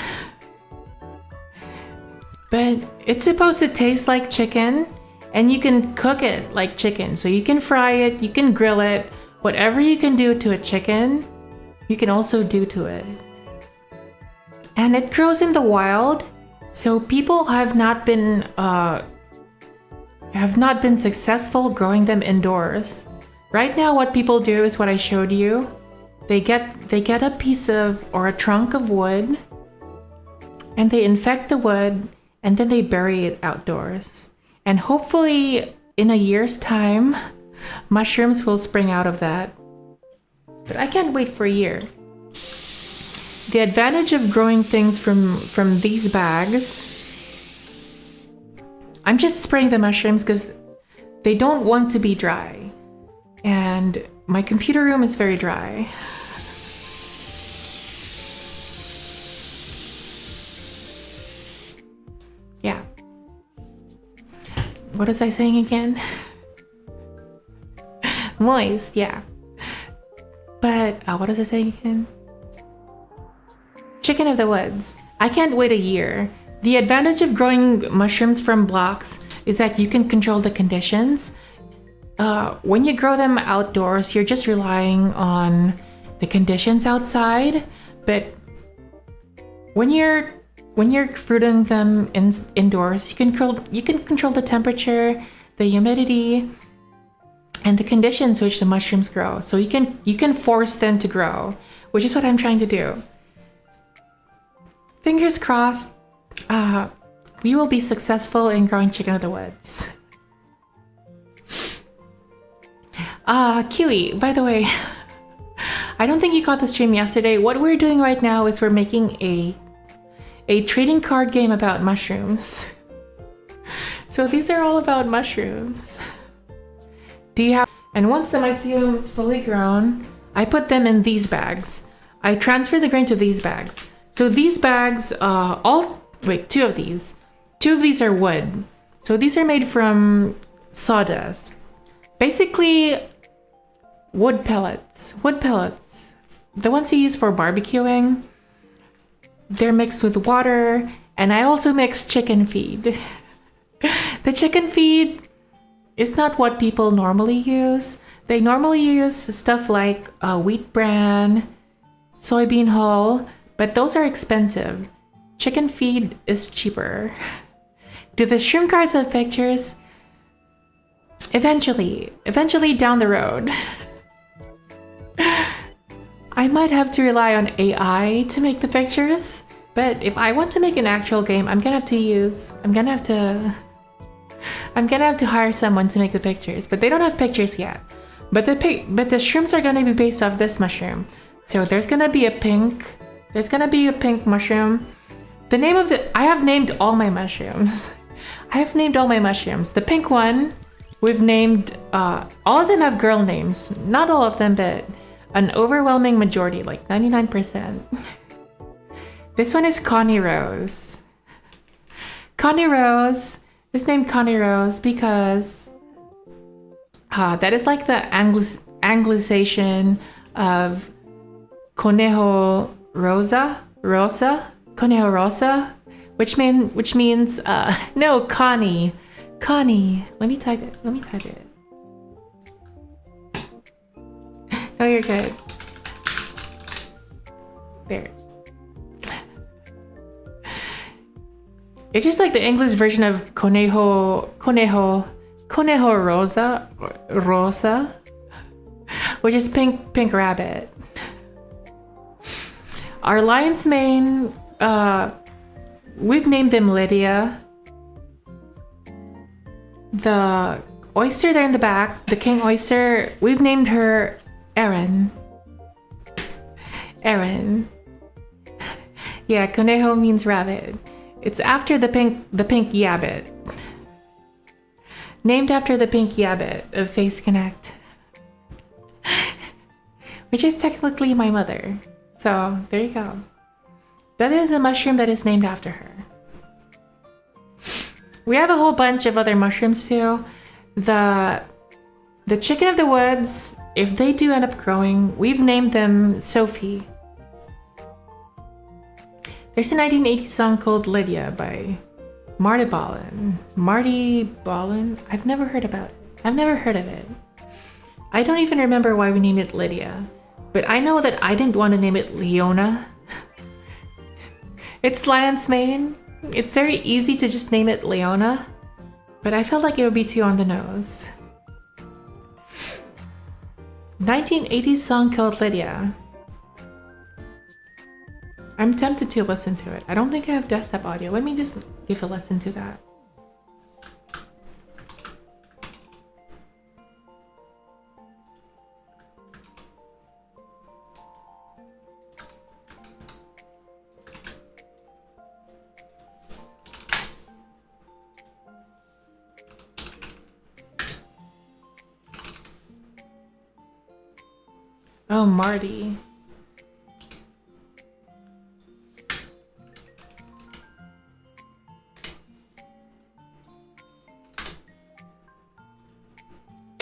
But it's supposed to taste like chicken. And you can cook it like chicken. So you can fry it, you can grill it. Whatever you can do to a chicken, you can also do to it. And it grows in the wild. So people have not been successful growing them indoors. Right now what people do is what I showed you. They get a piece of or a trunk of wood, and they infect the wood, and then they bury it outdoors. And hopefully in a year's time, mushrooms will spring out of that. But I can't wait for a year. The advantage of growing things from these bags, I'm just spraying the mushrooms because they don't want to be dry. And my computer room is very dry. Yeah. What was I saying again? Moist, yeah. But what was I saying again? Chicken of the woods. I can't wait a year. The advantage of growing mushrooms from blocks is that you can control the conditions. When you grow them outdoors, you're just relying on the conditions outside. But when you're fruiting them indoors, you can control the temperature, the humidity, and the conditions which the mushrooms grow. So you can force them to grow, which is what I'm trying to do. Fingers crossed, we will be successful in growing chicken of the woods. Kiwi, by the way, I don't think you caught the stream yesterday. What we're doing right now is we're making a trading card game about mushrooms. So these are all about mushrooms. And once the mycelium is fully grown, I put them in these bags. I transfer the grain to these bags. So these bags, two of these. Two of these are wood. So these are made from sawdust. Basically, wood pellets. Wood pellets. The ones you use for barbecuing. They're mixed with water. And I also mix chicken feed. The chicken feed is not what people normally use. They normally use stuff like wheat bran, soybean hull, but those are expensive. Chicken feed is cheaper. Do the shroom cards have pictures? Eventually down the road. I might have to rely on AI to make the pictures, but if I want to make an actual game, I'm gonna have to hire someone to make the pictures, but they don't have pictures yet. But the shrooms are gonna be based off this mushroom. So there's gonna be a pink mushroom. I have named all my mushrooms. The pink one, we've named, all of them have girl names. Not all of them, but an overwhelming majority, like 99%. This one is Connie Rose. Connie Rose is named Connie Rose because that is like the Anglicization of Conejo Conejo Rosa, which means no, Connie. Let me type it. Oh, you're good. There. It's just like the English version of Conejo Rosa, which is pink rabbit. Our lion's mane, we've named him Lydia. The oyster there in the back, the king oyster, we've named her Erin. Yeah, conejo means rabbit. It's after the pink yabbit. Named after the pink yabbit of Face Connect. Which is technically my mother. So, there you go. That is a mushroom that is named after her. We have a whole bunch of other mushrooms too. The chicken of the woods, if they do end up growing, we've named them Sophie. There's a 1980s song called Lydia by Marty Ballin. I've never heard of it. I don't even remember why we named it Lydia. But I know that I didn't want to name it Leona. It's lion's mane. It's very easy to just name it Leona. But I felt like it would be too on the nose. 1980s song called Lydia. I'm tempted to listen to it. I don't think I have desktop audio. Let me just give a listen to that. Oh, Marty.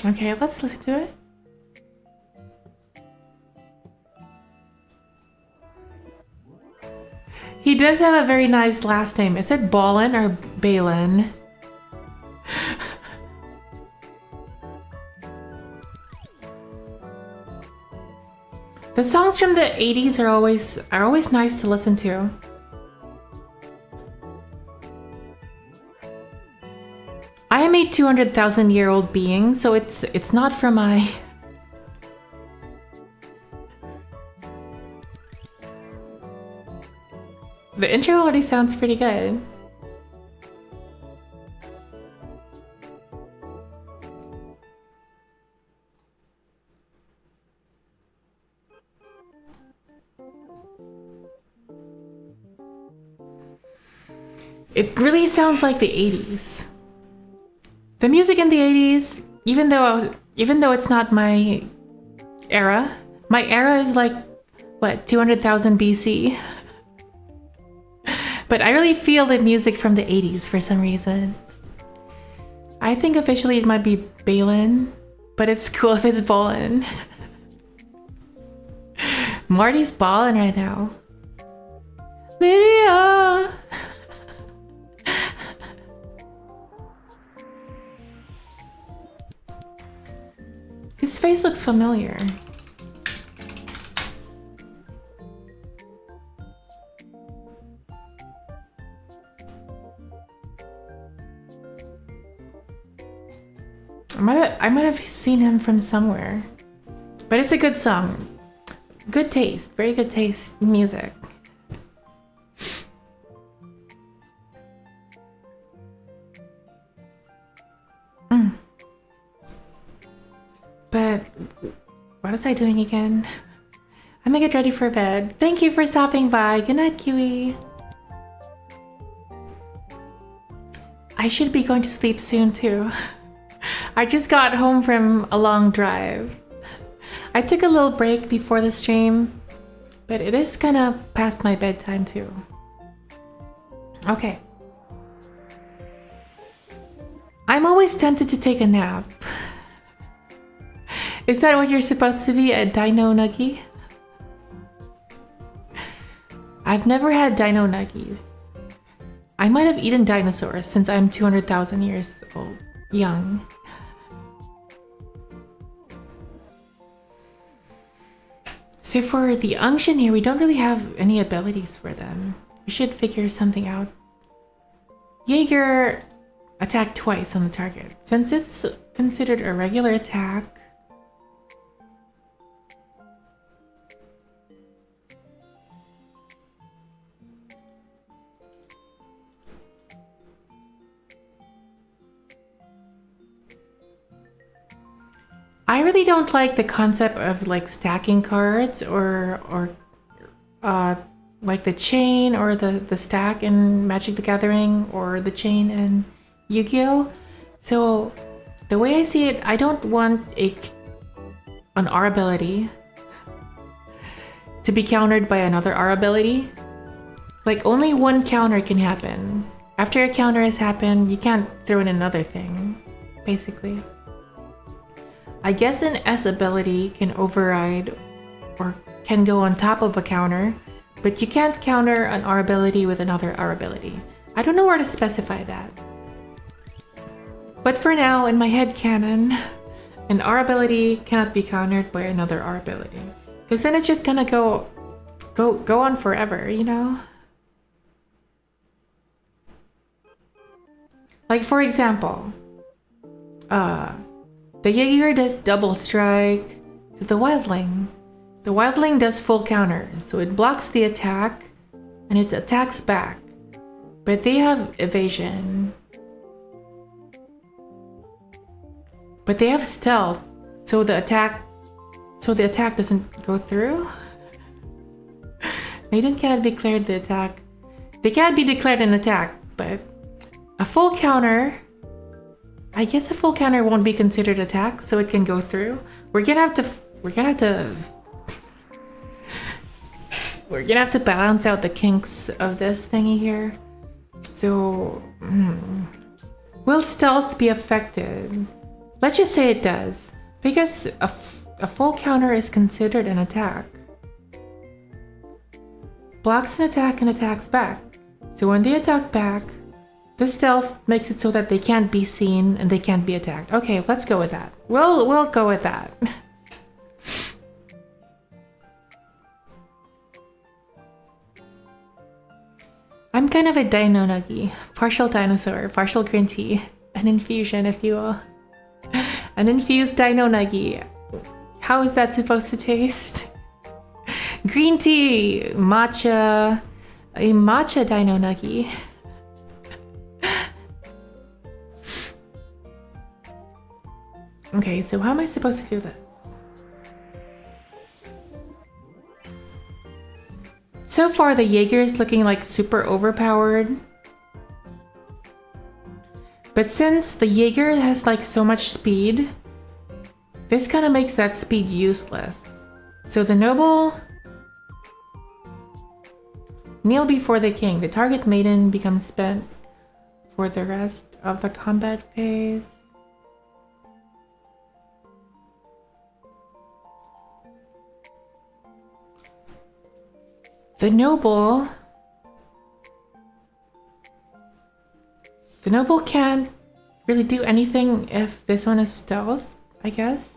Okay, let's listen to it. He does have a very nice last name. Is it Ballin or Balin? The songs from the 80s are always nice to listen to. I am a 200,000-year-old being, so it's not from my... The intro already sounds pretty good. It really sounds like the 80s. The music in the 80s, even though it's not my era is like, what, 200,000 BC? But I really feel the music from the 80s for some reason. I think officially it might be Balin, but it's cool if it's Ballin. Marty's ballin' right now. Lydia! His face looks familiar. I might have seen him from somewhere. But it's a good song. Good taste. Very good taste in music. But what was I doing again? I'm gonna get ready for bed. Thank you for stopping by. Good night, Kiwi. I should be going to sleep soon too. I just got home from a long drive. I took a little break before the stream, but it is kind of past my bedtime too. Okay. I'm always tempted to take a nap. Is that what you're supposed to be, a dino nuggie? I've never had dino nuggies. I might have eaten dinosaurs since I'm 200,000 years old, young. So for the Unction here, we don't really have any abilities for them. We should figure something out. Jaeger attack twice on the target. Since it's considered a regular attack, I really don't like the concept of like stacking cards or like the chain or the stack in Magic the Gathering or the chain in Yu-Gi-Oh! So the way I see it, I don't want an R ability to be countered by another R ability. Like only one counter can happen. After a counter has happened, you can't throw in another thing, basically. I guess an S ability can override or can go on top of a counter, but you can't counter an R ability with another R ability. I don't know where to specify that. But for now, in my head canon, an R ability cannot be countered by another R ability. Because then it's just gonna go on forever, you know? Like for example, the Jaeger does double strike to the Wildling. The Wildling does full counter, so it blocks the attack, and it attacks back. But they have evasion. But they have stealth, so the attack doesn't go through. Maiden cannot declare the attack. They can't be declared an attack, but a full counter. I guess a full counter won't be considered attack, so it can go through. We're gonna have to balance out the kinks of this thingy here. So, will stealth be affected? Let's just say it does, because a full counter is considered an attack. Blocks an attack and attacks back. So when they attack back, the stealth makes it so that they can't be seen and they can't be attacked. Okay, let's go with that. We'll go with that. I'm kind of a dino nuggie, partial dinosaur, partial green tea, an infusion, if you will. An infused dino nuggie. How is that supposed to taste? Green tea, matcha, a matcha dino nuggie. Okay, so how am I supposed to do this? So far, the Jaeger is looking like super overpowered. But since the Jaeger has like so much speed, this kind of makes that speed useless. So the noble kneel before the king. The target maiden becomes spent for the rest of the combat phase. The noble can't really do anything if this one is stealth, I guess.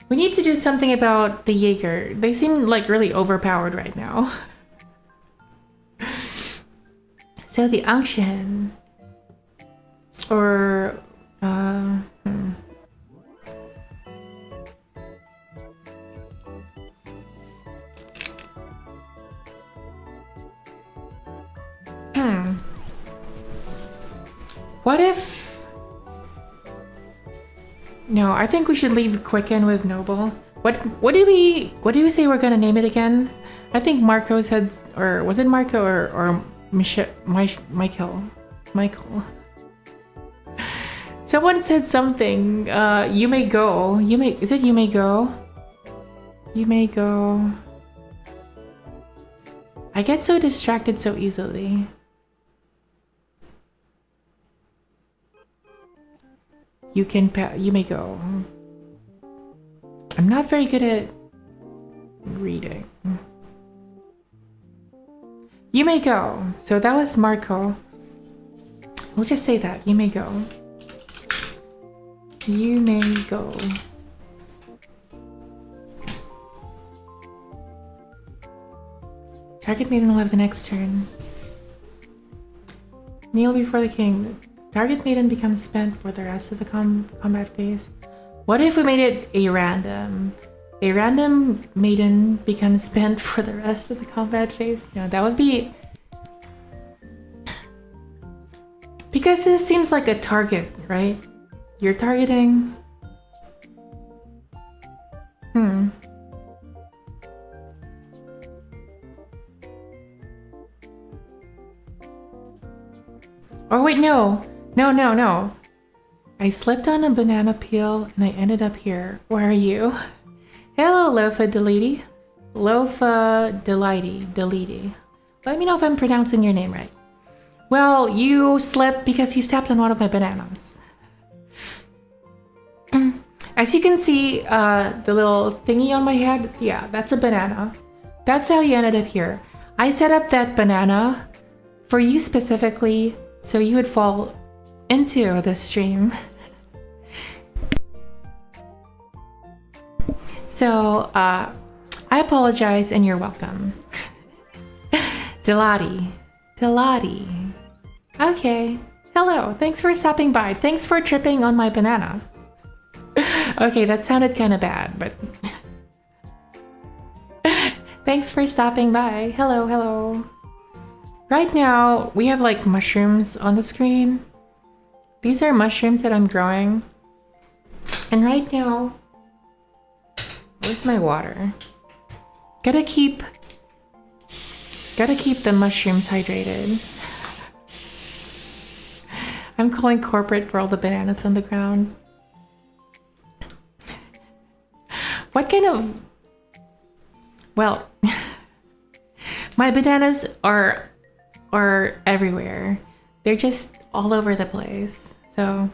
We need to do something about the Jaeger. They seem like really overpowered right now. So the unction or What if... No, I think we should leave Quicken with Noble. What do we say we're gonna name it again? I think Marco said, or was it Marco or Michael? Someone said something. You may go. Is it you may go? You may go. I get so distracted so easily. You may go. I'm not very good at reading. You may go. So that was Marco. We'll just say that. You may go. You may go. Target maiden will have the next turn. Kneel before the king. Target maiden becomes spent for the rest of the combat phase. What if we made it a random? A random maiden becomes spent for the rest of the combat phase? No, that would be... Because this seems like a target, right? You're targeting... Oh wait, no! No. I slipped on a banana peel and I ended up here. Where are you? Hello, 𝓡𝓾𝓵𝓮𝓼. 𝓡𝓾𝓵𝓮𝓼. Let me know if I'm pronouncing your name right. Well, you slipped because you stepped on one of my bananas. As you can see, the little thingy on my head, yeah, that's a banana. That's how you ended up here. I set up that banana for you specifically so you would fall into the stream. So, I apologize and you're welcome. 𝓡𝓾𝓵𝓚𝓚. Okay. Hello. Thanks for stopping by. Thanks for tripping on my banana. Okay, that sounded kind of bad, but Thanks for stopping by. Hello, hello. Right now, we have like mushrooms on the screen. These are mushrooms that I'm growing. And right now, where's my water? Gotta keep the mushrooms hydrated. I'm calling corporate for all the bananas on the ground. What kind of... Well, my bananas are everywhere. They're just all over the place. So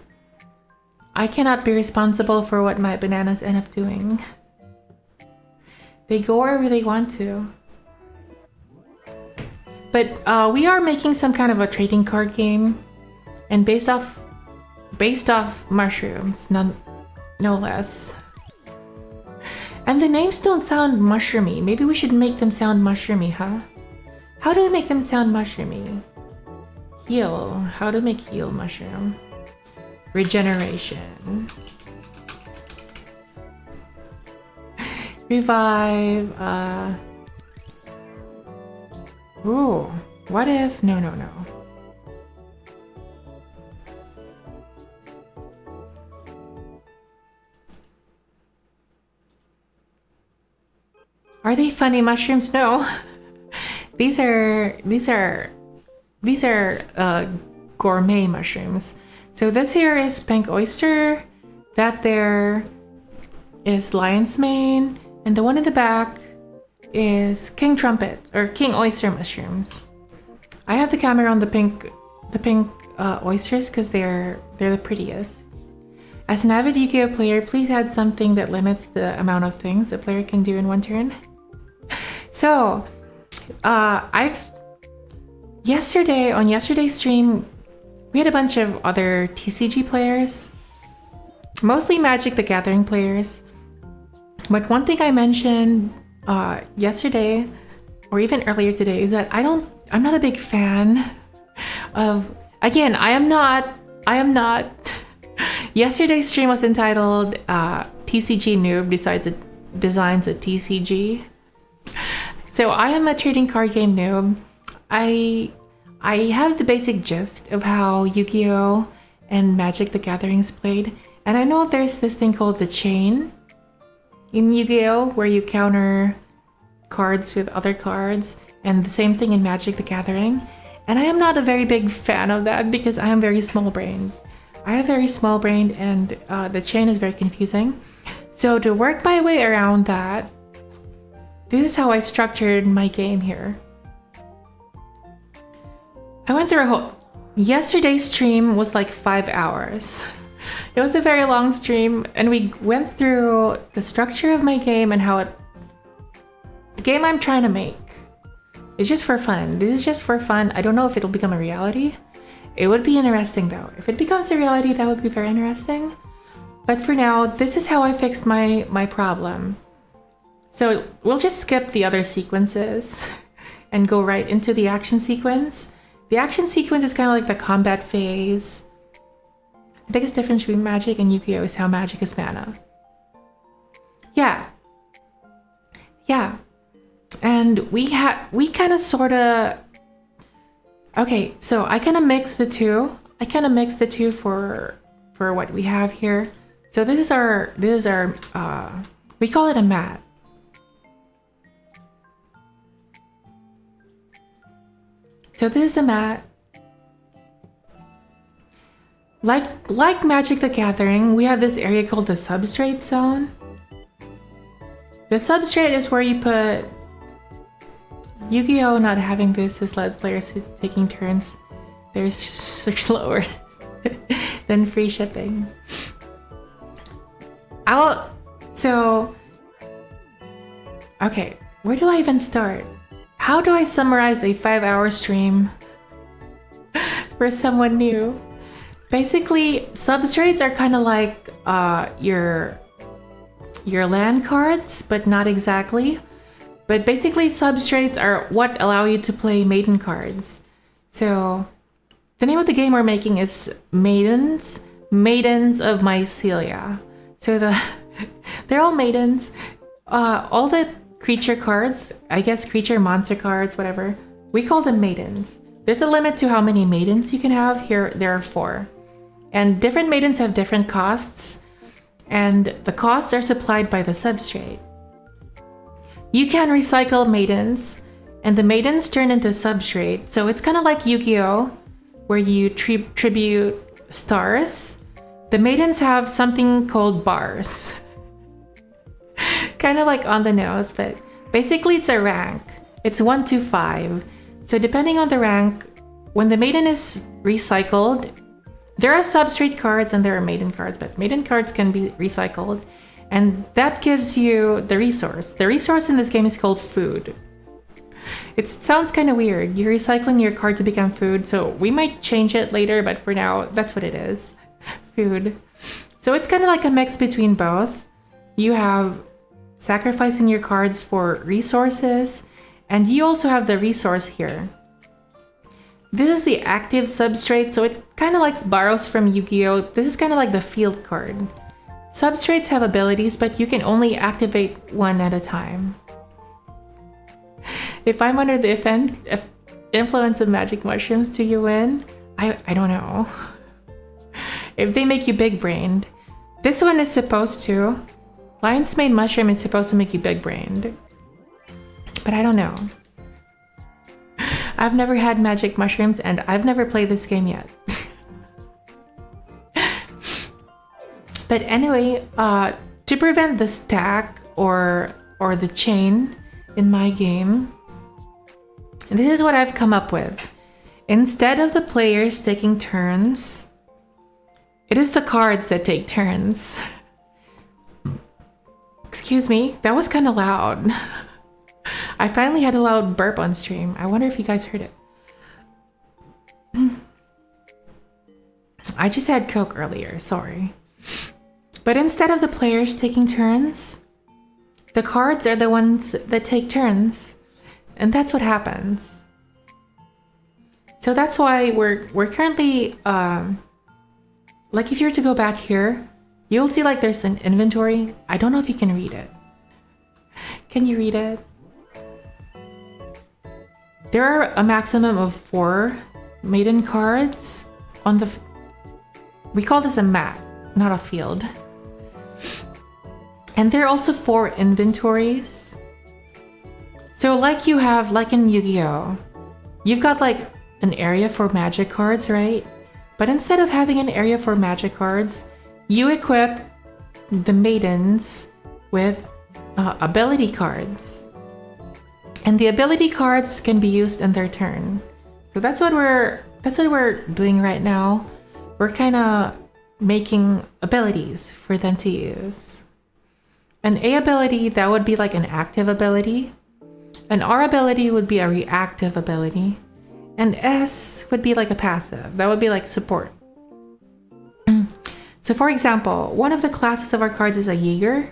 I cannot be responsible for what my bananas end up doing. They go wherever they want to. But we are making some kind of a trading card game, and based off mushrooms, no less. And the names don't sound mushroomy. Maybe we should make them sound mushroomy, huh? How do we make them sound mushroomy? Heal. How to make heal mushroom? Regeneration. Revive. Ooh. What if? No. Are they funny mushrooms? No. These are gourmet mushrooms. So this here is pink oyster, that there is lion's mane, and the one in the back is king trumpet or king oyster mushrooms. I have the camera on the pink oysters because they're the prettiest. As an avid Yu-Gi-Oh player, please add something that limits the amount of things a player can do in one turn. So, on yesterday's stream, we had a bunch of other TCG players, mostly Magic the Gathering players. But one thing I mentioned yesterday, or even earlier today, is that I'm not a big fan of. Again, I am not. Yesterday's stream was entitled "TCG Noob Designs a TCG." So I am a trading card game noob. I have the basic gist of how Yu-Gi-Oh! And Magic the Gathering is played. And I know there's this thing called the chain in Yu-Gi-Oh! Where you counter cards with other cards. And the same thing in Magic the Gathering. And I am not a very big fan of that because I am very small-brained. I have very small-brained and the chain is very confusing. So to work my way around that, this is how I structured my game here. I went through a whole... Yesterday's stream was like 5 hours. It was a very long stream, and we went through the structure of my game and how the game I'm trying to make. It's just for fun. This is just for fun. I don't know if it'll become a reality. It would be interesting though. If it becomes a reality, that would be very interesting. But for now, this is how I fixed my problem. So we'll just skip the other sequences and go right into the action sequence. The action sequence is kind of like the combat phase. The biggest difference between Magic and Yu-Gi-Oh! Is how Magic is mana. Yeah. And we kind of sort of... Okay, so I kind of mix the two. For what we have here. So this is our we call it a mat. So this is the mat. Like Magic the Gathering, we have this area called the substrate zone. The substrate is where you put... Yu-Gi-Oh! Not having this has led players to taking turns. They're slower than free shipping. Okay, where do I even start? How do I summarize a 5-hour stream for someone new? Basically, substrates are kind of like your land cards, but not exactly. But basically, substrates are what allow you to play maiden cards. So, the name of the game we're making is Maidens of Mycelia. So they're all maidens. All the creature cards. I guess creature, monster cards, whatever. We call them maidens. There's a limit to how many maidens you can have. Here, there are 4. And different maidens have different costs. And the costs are supplied by the substrate. You can recycle maidens. And the maidens turn into substrate. So it's kind of like Yu-Gi-Oh! Where you tribute stars. The maidens have something called bars. Kind of like on the nose, but basically it's a rank. It's 1 to 5. So depending on the rank, when the maiden is recycled, there are substrate cards and there are maiden cards, but maiden cards can be recycled. And that gives you the resource. The resource in this game is called food. It sounds kind of weird. You're recycling your card to become food, so we might change it later, but for now, that's what it is. Food. So it's kind of like a mix between both. You have sacrificing your cards for resources, and you also have the resource here. This is the active substrate, so it kind of like borrows from Yu-Gi-Oh! This is kind of like the field card. Substrates have abilities, but you can only activate one at a time. If I'm under the influence of magic mushrooms, do you win? I don't know. If they make you big-brained. This one is supposed to. Lion's Mane Mushroom is supposed to make you big-brained. But I don't know. I've never had magic mushrooms and I've never played this game yet. But anyway, to prevent the stack or the chain in my game, this is what I've come up with. Instead of the players taking turns, it is the cards that take turns. Excuse me, that was kind of loud. I finally had a loud burp on stream. I wonder if you guys heard it. I just had Coke earlier, sorry. But instead of the players taking turns, the cards are the ones that take turns. And that's what happens. So that's why we're currently, like if you were to go back here, you'll see like there's an inventory. I don't know if you can read it. Can you read it? There are a maximum of 4 maiden cards on the... We call this a map, not a field. And there are also 4 inventories. So like you have, like in Yu-Gi-Oh! You've got like an area for magic cards, right? But instead of having an area for magic cards, you equip the maidens with ability cards. And the ability cards can be used in their turn. So that's what we're doing right now. We're kind of making abilities for them to use. An A ability, that would be like an active ability. An R ability would be a reactive ability. And S would be like a passive. That would be like support. So for example, one of the classes of our cards is a Jaeger.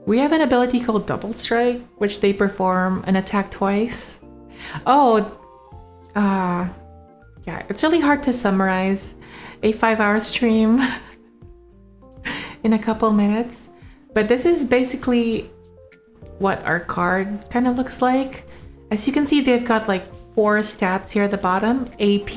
We have an ability called Double Strike, which they perform an attack twice. Oh, yeah, it's really hard to summarize a 5-hour stream in a couple minutes. But this is basically what our card kind of looks like. As you can see, they've got like 4 stats here at the bottom. AP,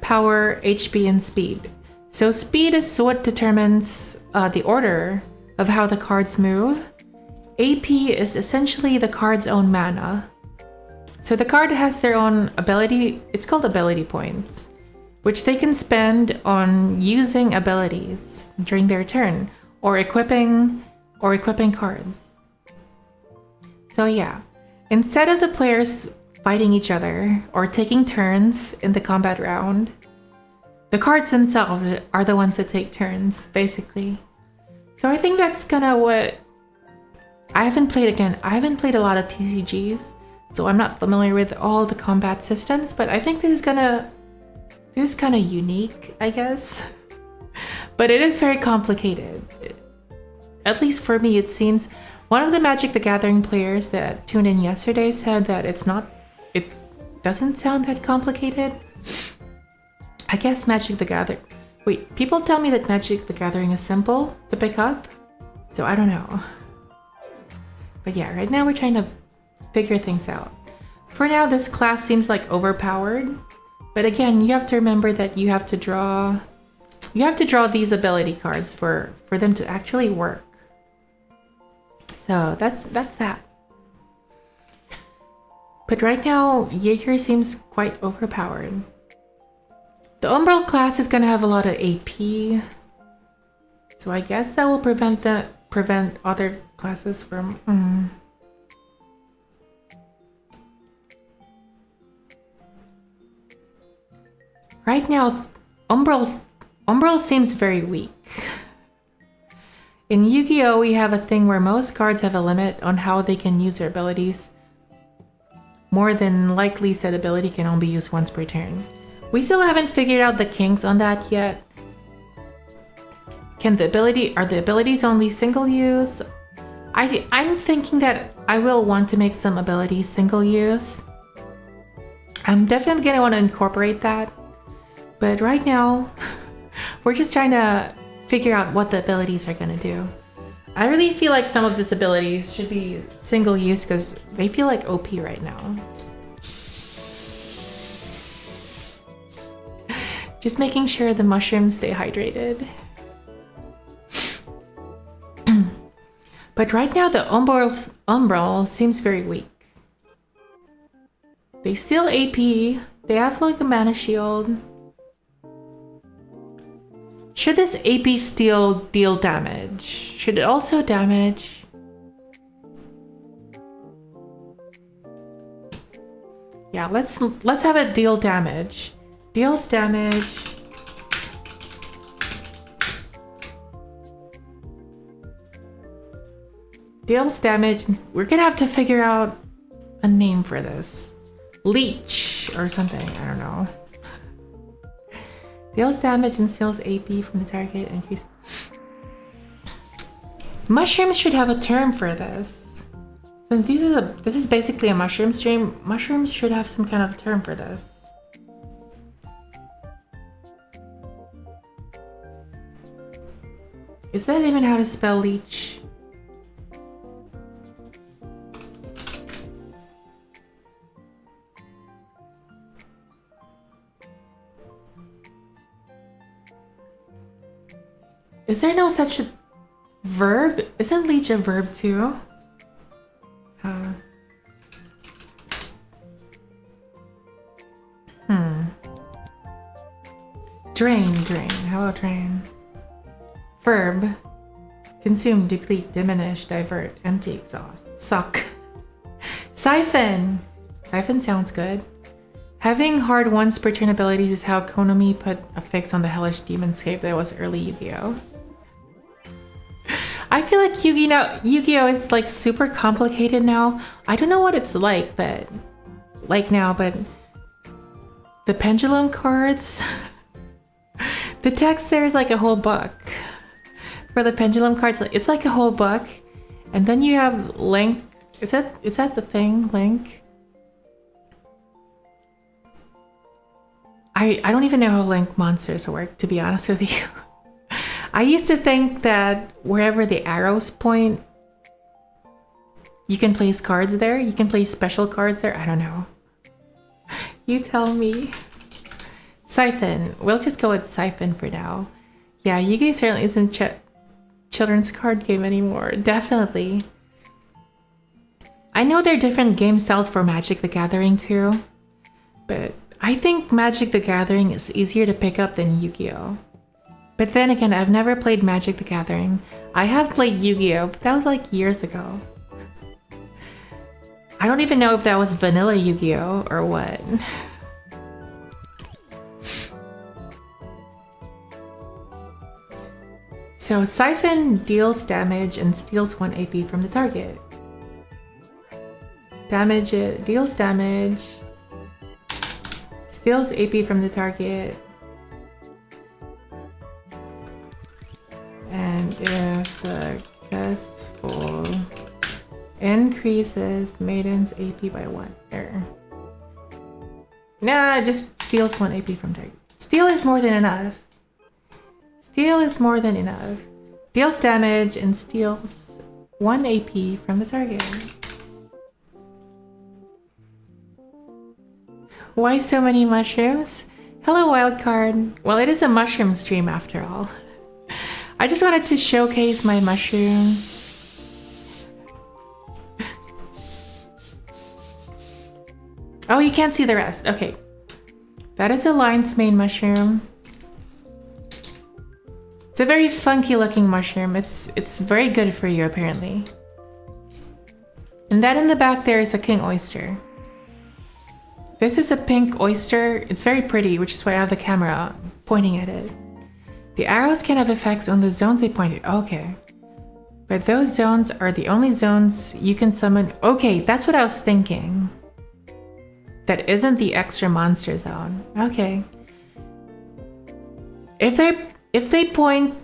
power, HP, and speed. So speed is what determines the order of how the cards move. AP is essentially the card's own mana. So the card has their own ability, it's called ability points, which they can spend on using abilities during their turn, or equipping cards. So yeah, instead of the players fighting each other or taking turns in the combat round, the cards themselves are the ones that take turns, basically. So I think that's kind of what... I haven't played a lot of TCGs, so I'm not familiar with all the combat systems, but I think this is kind of unique, I guess. But it is very complicated. At least for me, it seems. One of the Magic the Gathering players that tuned in yesterday said that it doesn't sound that complicated. I guess Magic the Gathering... Wait, people tell me that Magic the Gathering is simple to pick up. So I don't know. But yeah, right now we're trying to figure things out. For now, this class seems like overpowered. But again, you have to remember that you have to draw these ability cards for them to actually work. So that's that. But right now, Jaeger seems quite overpowered. The Umbral class is gonna have a lot of AP. So I guess that will prevent other classes from... Right now, Umbral seems very weak. In Yu-Gi-Oh! We have a thing where most cards have a limit on how they can use their abilities. More than likely, said ability can only be used once per turn. We still haven't figured out the kinks on that yet. Are the abilities only single use? I'm thinking that I will want to make some abilities single use. I'm definitely gonna want to incorporate that. But right now, we're just trying to figure out what the abilities are gonna do. I really feel like some of these abilities should be single use because they feel like OP right now. Just making sure the mushrooms stay hydrated. But right now the Umbral seems very weak. They steal AP, they have like a mana shield. Should this AP steal deal damage? Should it also damage? Yeah, let's have it deal damage. Deals damage. Deals damage. We're gonna have to figure out a name for this. Leech or something, I don't know. Deals damage and steals AP from the target. Increase. Mushrooms should have a term for this. Since this is basically a mushroom stream, mushrooms should have some kind of term for this. Is that even how to spell leech? Is there no such verb? Isn't leech a verb too? Drain. How about drain? Verb. Consume, deplete, diminish, divert, empty, exhaust. Suck. Siphon. Siphon sounds good. Having hard once per turn abilities is how Konami put a fix on the hellish demonscape that was early Yu-Gi-Oh! I feel like Yu-Gi-Oh! Is like super complicated now. I don't know what it's like, but the pendulum cards, the text there is like a whole book. For the pendulum cards, it's like a whole book. And then you have Link. Is that the thing? Link? I don't even know how Link monsters work, to be honest with you. I used to think that wherever the arrows point, you can place cards there. You can place special cards there. I don't know. You tell me. Siphon. We'll just go with Siphon for now. Yeah, Yu-Gi-Oh! Certainly isn't children's card game anymore. Definitely. I know there are different game styles for Magic the Gathering too, but I think Magic the Gathering is easier to pick up than Yu-Gi-Oh! But then again, I've never played Magic the Gathering. I have played Yu-Gi-Oh! But that was like years ago. I don't even know if that was vanilla Yu-Gi-Oh! Or what. So Siphon deals damage and steals 1 AP from the target. Deals damage. Steals AP from the target. And if successful, increases Maiden's AP by 1. There. Nah, just steals 1 AP from target. Steal is more than enough. Steal is more than enough. Deals damage and steals 1 AP from the target. Why so many mushrooms? Hello, wildcard. Well, it is a mushroom stream after all. I just wanted to showcase my mushrooms. Oh, you can't see the rest. Okay. That is a lion's mane mushroom. It's a very funky looking mushroom. It's very good for you, apparently. And that in the back there is a king oyster. This is a pink oyster. It's very pretty, which is why I have the camera pointing at it. The arrows can have effects on the zones they point at. Okay. But those zones are the only zones you can summon. Okay, that's what I was thinking. That isn't the extra monster zone. Okay. If they point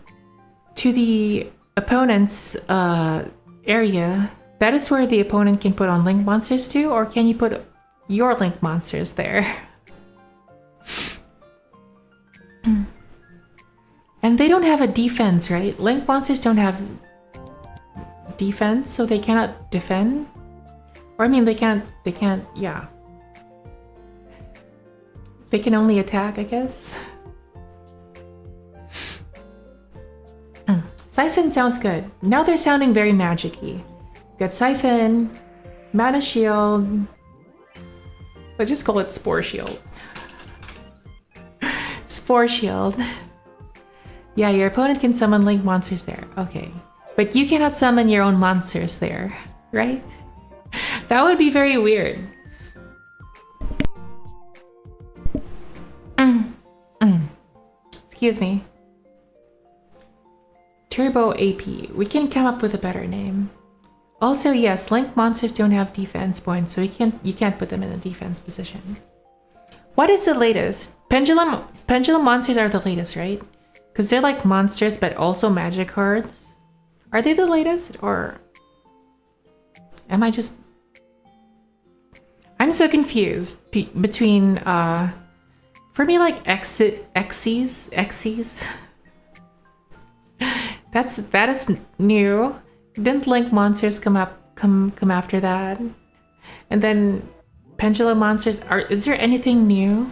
to the opponent's area, that is where the opponent can put on link monsters too, or can you put your link monsters there? And they don't have a defense, right? Link monsters don't have defense, so they cannot defend. Or I mean, they can't, yeah. They can only attack, I guess. Siphon sounds good. Now they're sounding very magic-y. Got Siphon, Mana Shield. Let's just call it Spore Shield. Spore Shield. Yeah, your opponent can summon link monsters there. Okay. But you cannot summon your own monsters there, right? That would be very weird. Excuse me. Turbo AP. We can come up with a better name. Also, yes, link monsters don't have defense points, so you can't put them in a defense position. What is the latest? Pendulum monsters are the latest, right? Because they're like monsters, but also magic cards. Are they the latest, or am I just... I'm so confused between, for me, like, Xyz. That is new. Didn't link monsters come after that? And then pendulum monsters is there anything new?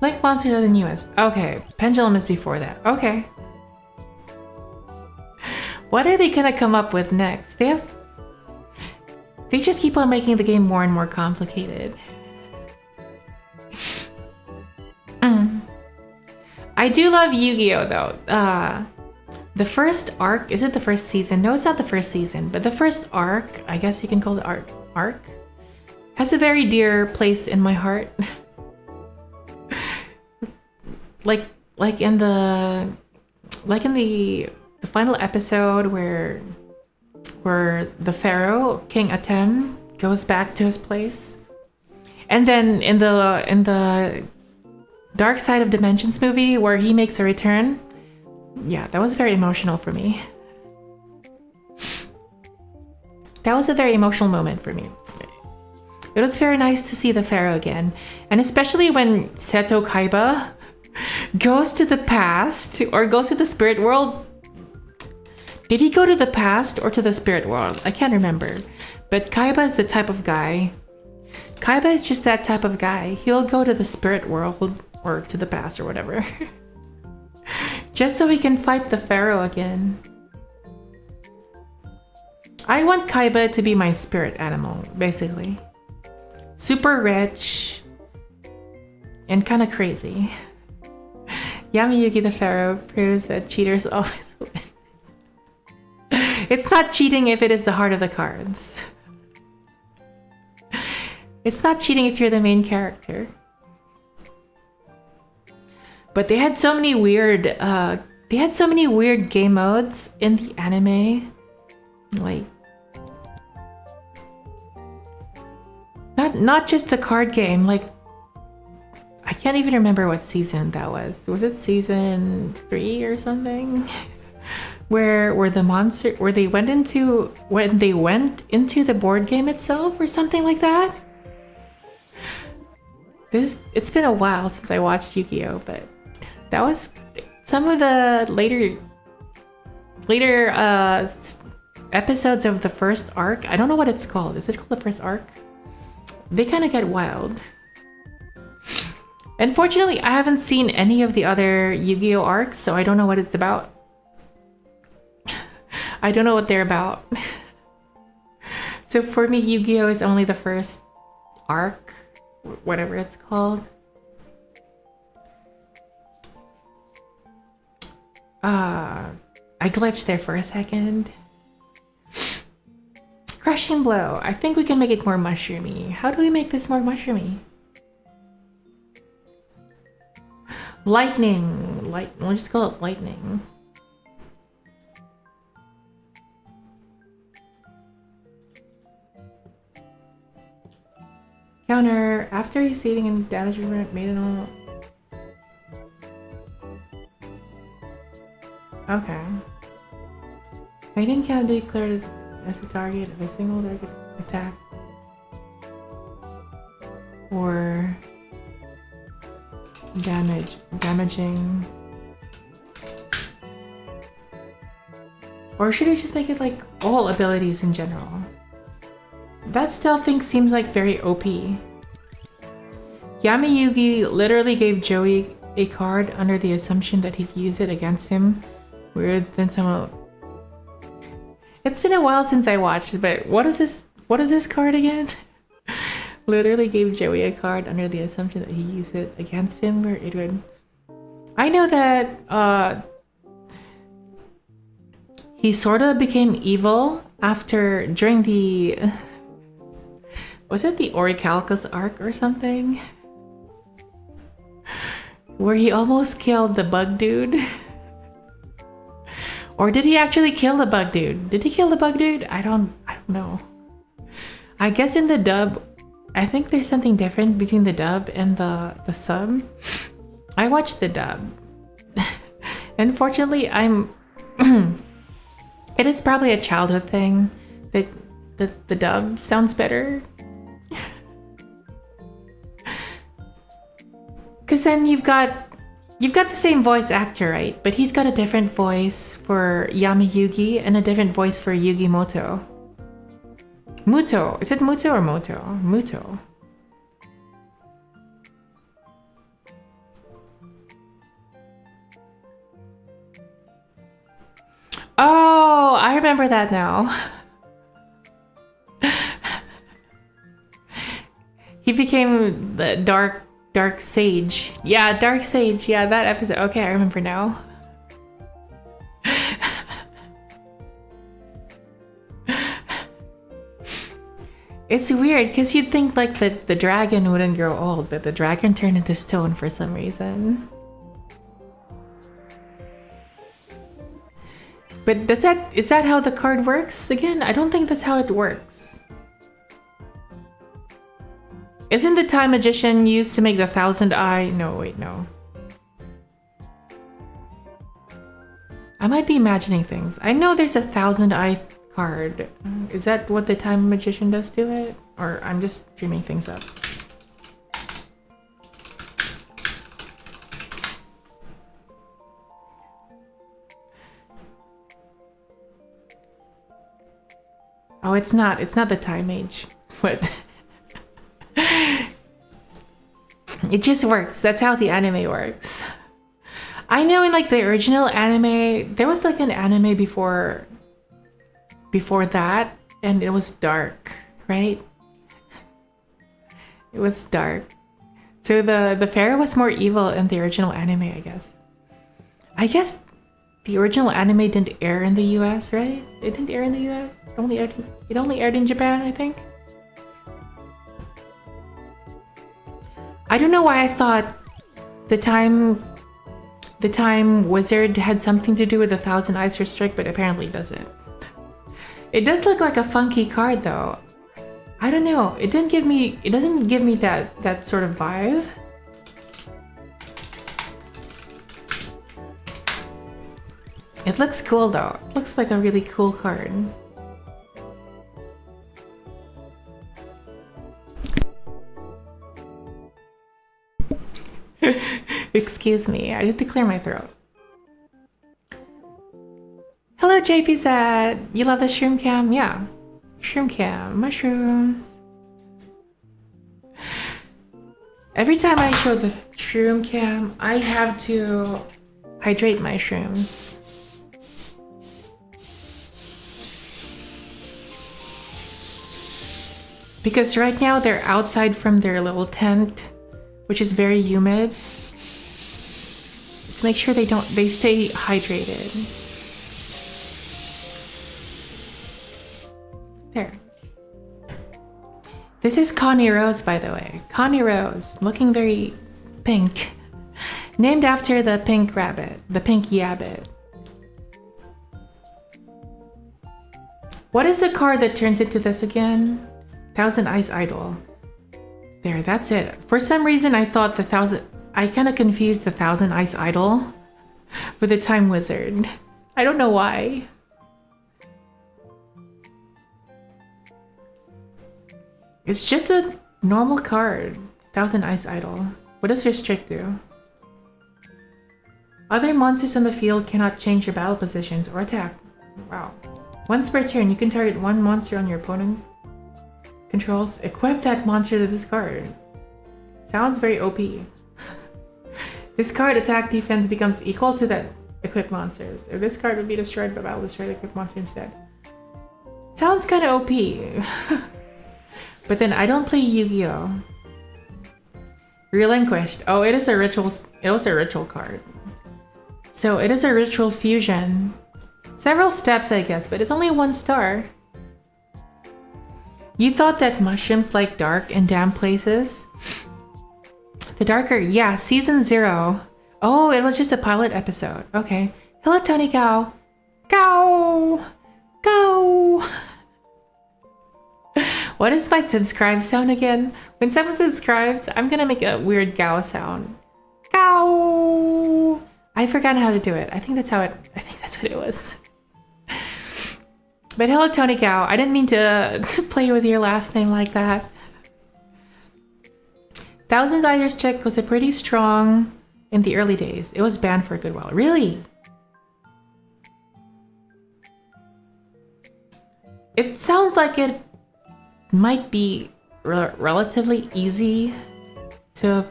Link monsters are the newest. Okay, pendulum is before that. Okay. What are they gonna come up with next? They just keep on making the game more and more complicated. I do love Yu-Gi-Oh though. The first arc, is it the first season? No, it's not the first season, but the first arc, I guess you can call it arc, has a very dear place in my heart. like in the final episode where the pharaoh King Atem goes back to his place, and then in the Dark Side of Dimensions movie where he makes a return. Yeah, that was very emotional for me. That was a very emotional moment for me. It was very nice to see the pharaoh again, and especially when 𝓡𝓾𝓵𝓮𝓼 goes to the past or goes to the spirit world. Did he go to the past or to the spirit world? I can't remember. But Kaiba is the type of guy. Kaiba is just that type of guy. He'll go to the spirit world or to the past or whatever. Just so he can fight the pharaoh again. I want Kaiba to be my spirit animal, basically. Super rich and kind of crazy. Yami-Yugi the Pharaoh proves that cheaters always win. It's not cheating if it is the heart of the cards. It's not cheating if you're the main character. But they had so many weird game modes in the anime. Like not just the card game, like I can't even remember what season that was. Was it season 3 or something? where they went into the board game itself or something like that? It's been a while since I watched Yu-Gi-Oh, but that was some of the later episodes of the first arc. I don't know what it's called. Is it called the first arc? They kind of get wild. Unfortunately, I haven't seen any of the other Yu-Gi-Oh arcs, so I don't know what it's about. I don't know what they're about. So for me, Yu-Gi-Oh is only the first arc, whatever it's called. I glitched there for a second. Crushing blow. I think we can make it more mushroomy. How do we make this more mushroomy? Lightning. We'll just call it lightning. Counter. After receiving and damage Maiden. Okay. Maiden can be declared as a target of a single target attack. Or damaging. Or should we just make it like all abilities in general? That still seems like very OP. Yami Yugi literally gave Joey a card under the assumption that he'd use it against him. Weird, then somehow. It's been a while since I watched it, but what is this card again? Literally gave Joey a card under the assumption that he used it against him, where it would. I know that he sort of became evil during the. Was it the Orichalcos arc or something? Where he almost killed the bug dude? Or did he actually kill the bug dude? Did he kill the bug dude? I don't know. I guess in the dub, I think there's something different between the dub and the sub. I watched the dub. Unfortunately, it is probably a childhood thing that the dub sounds better. Cause then you've got the same voice actor, right? But he's got a different voice for Yami Yugi and a different voice for Yugi Muto. Muto. Is it Muto or Moto? Muto. Oh, I remember that now. He became the dark sage. Yeah, dark sage. Yeah, that episode. Okay, I remember now. It's weird because you'd think like the dragon wouldn't grow old, but the dragon turned into stone for some reason. But is that how the card works again? I don't think that's how it works. Isn't the Time Magician used to make the 1000-eye? No, wait, no. I might be imagining things. I know there's a 1000-eye card. Is that what the Time Magician does to it? Or I'm just dreaming things up. Oh, it's not the Time Mage. But it just works. That's how the anime works. I know in like the original anime, there was like an anime before that, and it was dark, right? It was dark. So the fairy was more evil in the original anime, I guess. I guess the original anime didn't air in the US, right? It didn't air in the US. It only aired in Japan, I think. I don't know why I thought the time wizard had something to do with 1,000 Eyes for Strike, but apparently it doesn't. It does look like a funky card though. I don't know. It doesn't give me that sort of vibe. It looks cool though. It looks like a really cool card. Excuse me, I need to clear my throat. Hello JPZ! You love the shroom cam? Yeah. Shroom cam, mushrooms. Every time I show the shroom cam, I have to hydrate my shrooms. Because right now they're outside from their little tent, which is very humid. To make sure they stay hydrated. There. This is Connie Rose, by the way. Connie Rose, looking very pink. Named after the pink rabbit, the pink yabbit. What is the card that turns into this again? Thousand Eyes Idol. There, that's it. For some reason, I thought I kind of confused the Thousand Eyes Idol with the Time Wizard. I don't know why. It's just a normal card. Thousand Eyes Idol. What does restrict do? Other monsters on the field cannot change your battle positions or attack. Wow. Once per turn, you can target one monster on your opponent controls. Equip that monster to this card. Sounds very OP. This card attack defense becomes equal to that equipped monsters. If this card would be destroyed by battle, destroy the equipped monster instead. Sounds kind of OP. But then I don't play Yu-Gi-Oh! Relinquished. Oh, it is a ritual. It was a ritual card. So it is a ritual fusion. Several steps, I guess, but it's only 1 star. You thought that mushrooms like dark and damp places? The darker, yeah, season 0. Oh, it was just a pilot episode. Okay. Hello, Tony Cow. Cow! Go! What is my subscribe sound again? When someone subscribes, I'm gonna make a weird Gao sound. Gao! I forgot how to do it. I think that's what it was. But hello, Tony Cow. I didn't mean to play with your last name like that. Thousand Eyes Restrict was a pretty strong in the early days. It was banned for a good while. Really? It sounds like it might be relatively easy to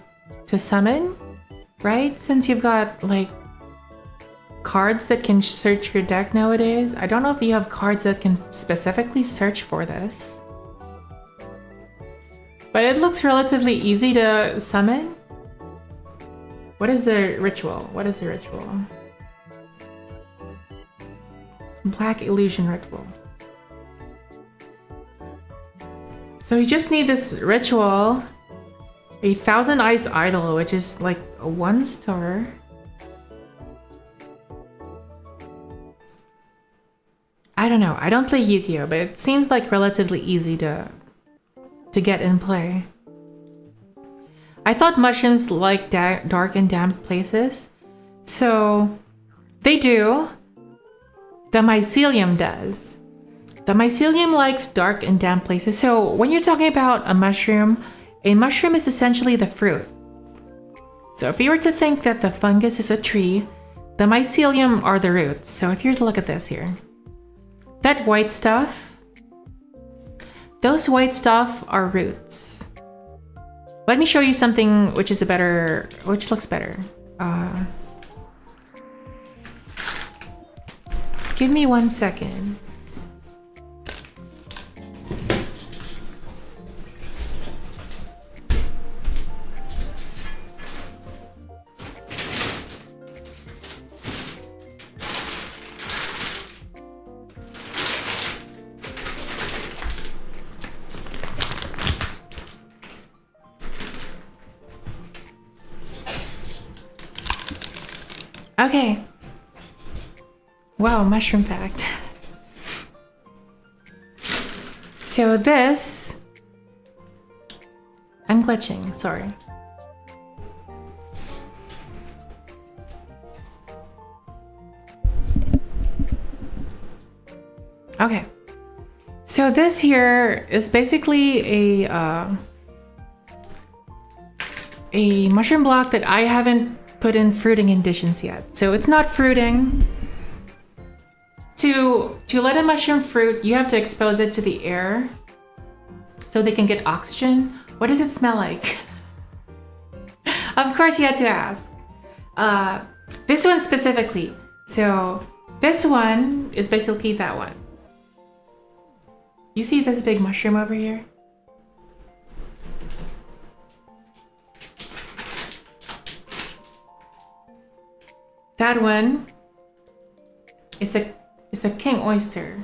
summon, right? Since you've got like cards that can search your deck nowadays. I don't know if you have cards that can specifically search for this. But it looks relatively easy to summon. What is the ritual? What is the ritual? Black Illusion Ritual. So you just need this ritual, a Thousand Eyes Idol, which is like a 1 star. I don't know. I don't play Yu-Gi-Oh, but it seems like relatively easy to get in play. I thought mushrooms like dark and damp places, so they do. The Mycelium does. The Mycelium likes dark and damp places. So when you're talking about a mushroom is essentially the fruit. So if you were to think that the fungus is a tree, the Mycelium are the roots. So if you were to look at this here, that white stuff, those white stuff are roots. Let me show you something which looks better. Give me 1 second. Okay. Wow, mushroom fact. So this... I'm glitching, sorry. Okay. So this here is basically a mushroom block that I haven't put in fruiting conditions yet. So it's not fruiting. To let a mushroom fruit, you have to expose it to the air so they can get oxygen. What does it smell like? Of course you had to ask. This one specifically. So this one is basically that one. You see this big mushroom over here? That one is a king oyster.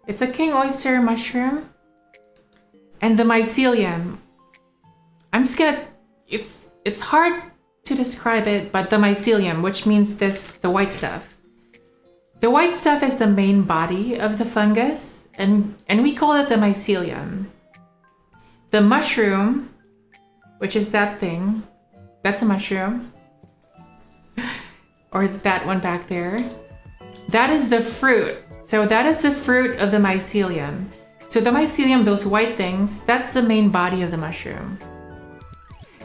It's a king oyster mushroom. And the mycelium. I'm just gonna, it's hard to describe it, but the mycelium, which means the white stuff. The white stuff is the main body of the fungus, and we call it the mycelium. The mushroom, which is that thing, that's a mushroom. Or that one back there. That is the fruit. So that is the fruit of the mycelium. So the mycelium, those white things, that's the main body of the mushroom.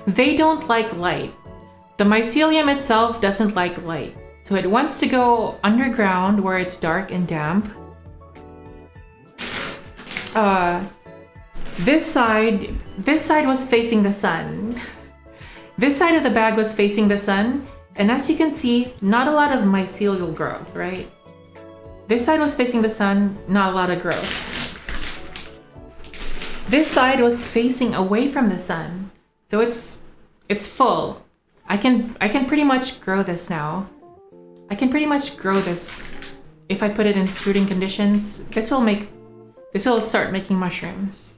They don't like light. The mycelium itself doesn't like light. So it wants to go underground where it's dark and damp. This side was facing the sun. This side of the bag was facing the sun. And as you can see, not a lot of mycelial growth, right? This side was facing the sun, not a lot of growth. This side was facing away from the sun. So it's full. I can pretty much grow this now. I can pretty much grow this if I put it in fruiting conditions. This will start making mushrooms.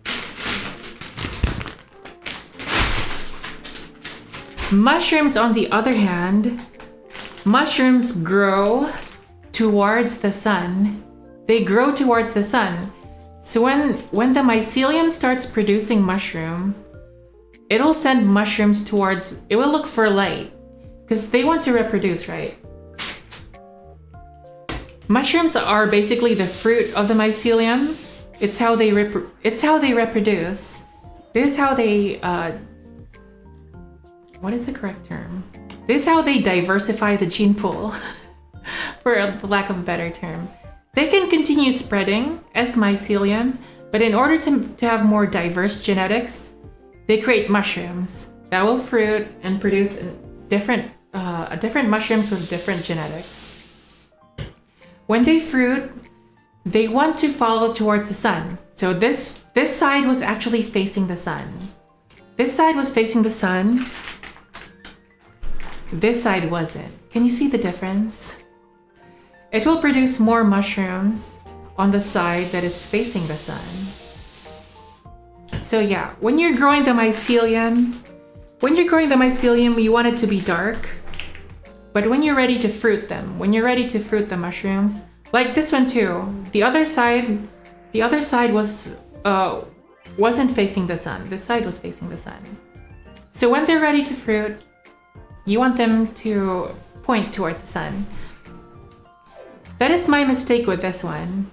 Mushrooms, on the other hand, mushrooms grow towards the sun. They grow towards the sun. So when the mycelium starts producing mushroom, it'll send mushrooms towards, it will look for light because they want to reproduce, right? Mushrooms are basically the fruit of the mycelium. It's how they reproduce. This is how they what is the correct term? This is how they diversify the gene pool, for lack of a better term. They can continue spreading as mycelium, but in order to have more diverse genetics, they create mushrooms that will fruit and produce different mushrooms with different genetics. When they fruit, they want to follow towards the sun. So this side was actually facing the sun. This side was facing the sun. This side wasn't. Can you see the difference? It will produce more mushrooms on the side that is facing the sun. So yeah, when you're growing the mycelium, you want it to be dark. But when you're ready to fruit them, when you're ready to fruit the mushrooms, like this one too, the other side wasn't facing the sun. This side was facing the sun. So when they're ready to fruit, you want them to point towards the sun. That is my mistake with this one.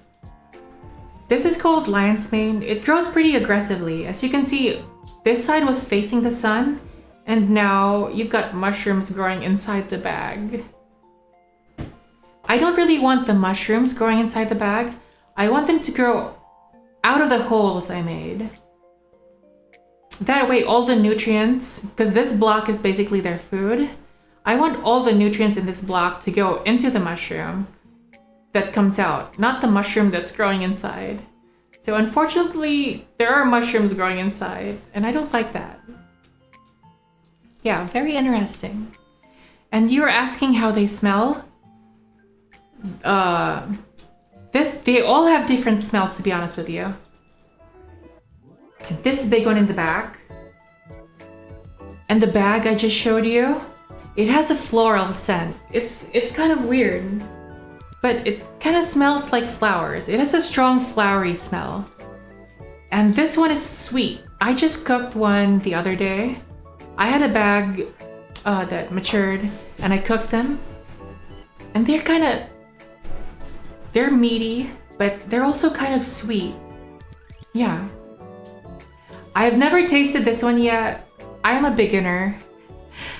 This is called lion's mane. It grows pretty aggressively. As you can see, this side was facing the sun, and now you've got mushrooms growing inside the bag. I don't really want the mushrooms growing inside the bag. I want them to grow out of the holes I made. That way all the nutrients, because this block is basically their food, I want all the nutrients in this block to go into the mushroom that comes out, not the mushroom that's growing inside. So unfortunately, there are mushrooms growing inside, and I don't like that. Yeah, very interesting. And you were asking how they smell? They all have different smells, to be honest with you. This big one in the back, and the bag I just showed you, it has a floral scent. It's kind of weird, but it kind of smells like flowers. It has a strong flowery smell. And this one is sweet. I just cooked one the other day. I had a bag that matured, and I cooked them, and they're meaty, but they're also kind of sweet. Yeah. I have never tasted this one yet. I am a beginner.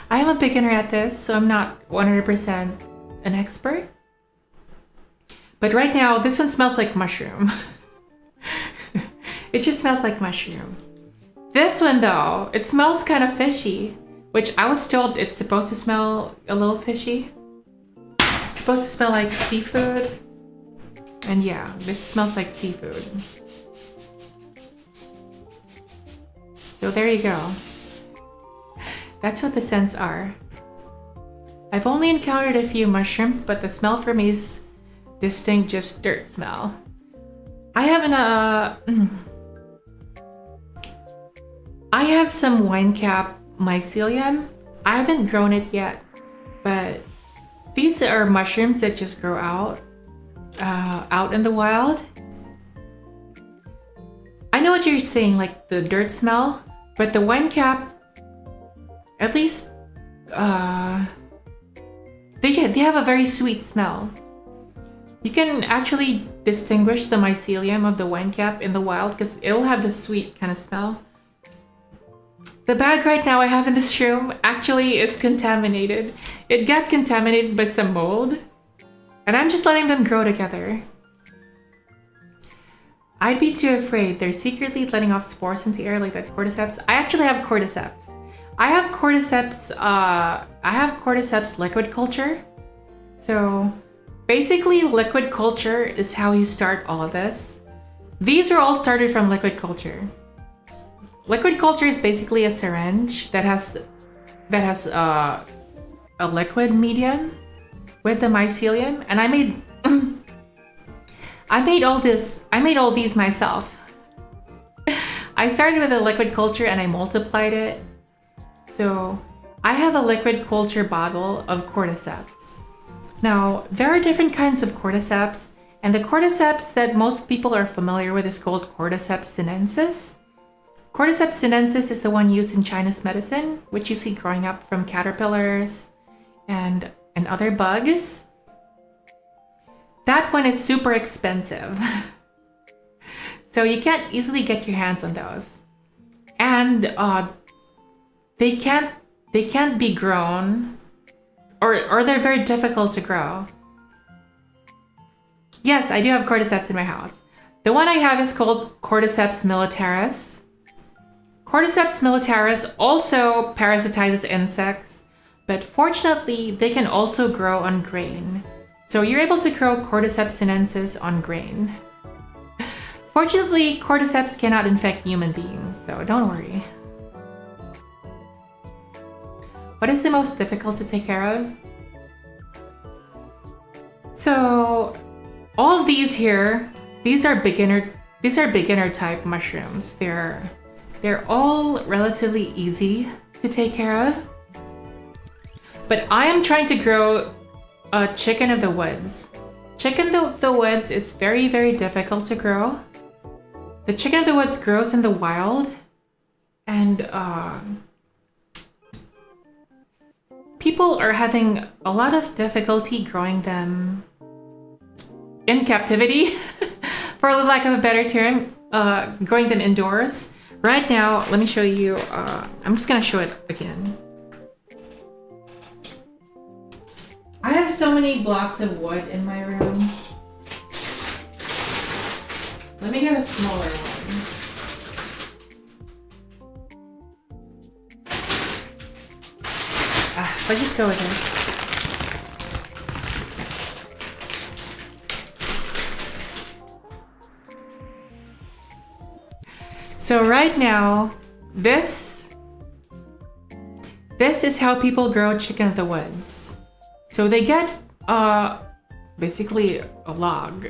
I am a beginner at this, so I'm not 100% an expert. But right now, this one smells like mushroom. It just smells like mushroom. This one though, it smells kind of fishy, which I was told it's supposed to smell a little fishy. It's supposed to smell like seafood. And yeah, this smells like seafood. So there you go. That's what the scents are. I've only encountered a few mushrooms, but the smell for me is distinct, just dirt smell. I have some wine cap mycelium. I haven't grown it yet, but these are mushrooms that just grow out in the wild. I know what you're saying, like the dirt smell, but the wine cap, at least, they have a very sweet smell. You can actually distinguish the mycelium of the wine cap in the wild because it'll have the sweet kind of smell. The bag right now I have in this room actually is contaminated. It got contaminated by some mold, and I'm just letting them grow together. I'd be too afraid. They're secretly letting off spores into the air like that cordyceps. I actually have cordyceps. I have cordyceps liquid culture. So basically liquid culture is how you start all of this. These are all started from liquid culture. Liquid culture is basically a syringe that has a liquid medium with the mycelium, and I made all these myself. I started with a liquid culture and I multiplied it. So I have a liquid culture bottle of cordyceps. Now, there are different kinds of cordyceps, and the cordyceps that most people are familiar with is called Cordyceps sinensis. Cordyceps sinensis is the one used in Chinese medicine, which you see growing up from caterpillars and other bugs. That one is super expensive. So you can't easily get your hands on those. And they can't be grown, or they're very difficult to grow. Yes, I do have cordyceps in my house. The one I have is called Cordyceps militaris. Cordyceps militaris also parasitizes insects, but fortunately they can also grow on grain. So you're able to grow Cordyceps sinensis on grain. Fortunately, cordyceps cannot infect human beings, so don't worry. What is the most difficult to take care of? So all of these here, these are beginner type mushrooms. They're all relatively easy to take care of. But I am trying to grow a chicken of the woods. Chicken of the woods is very, very difficult to grow. The chicken of the woods grows in the wild, and people are having a lot of difficulty growing them in captivity, for the lack of a better term, growing them indoors. Right now, let me show you, I'm just gonna show it again. I have so many blocks of wood in my room. Let me get a smaller one. Let's just go with this. So right now, this is how people grow chicken of the woods. So they get basically a log.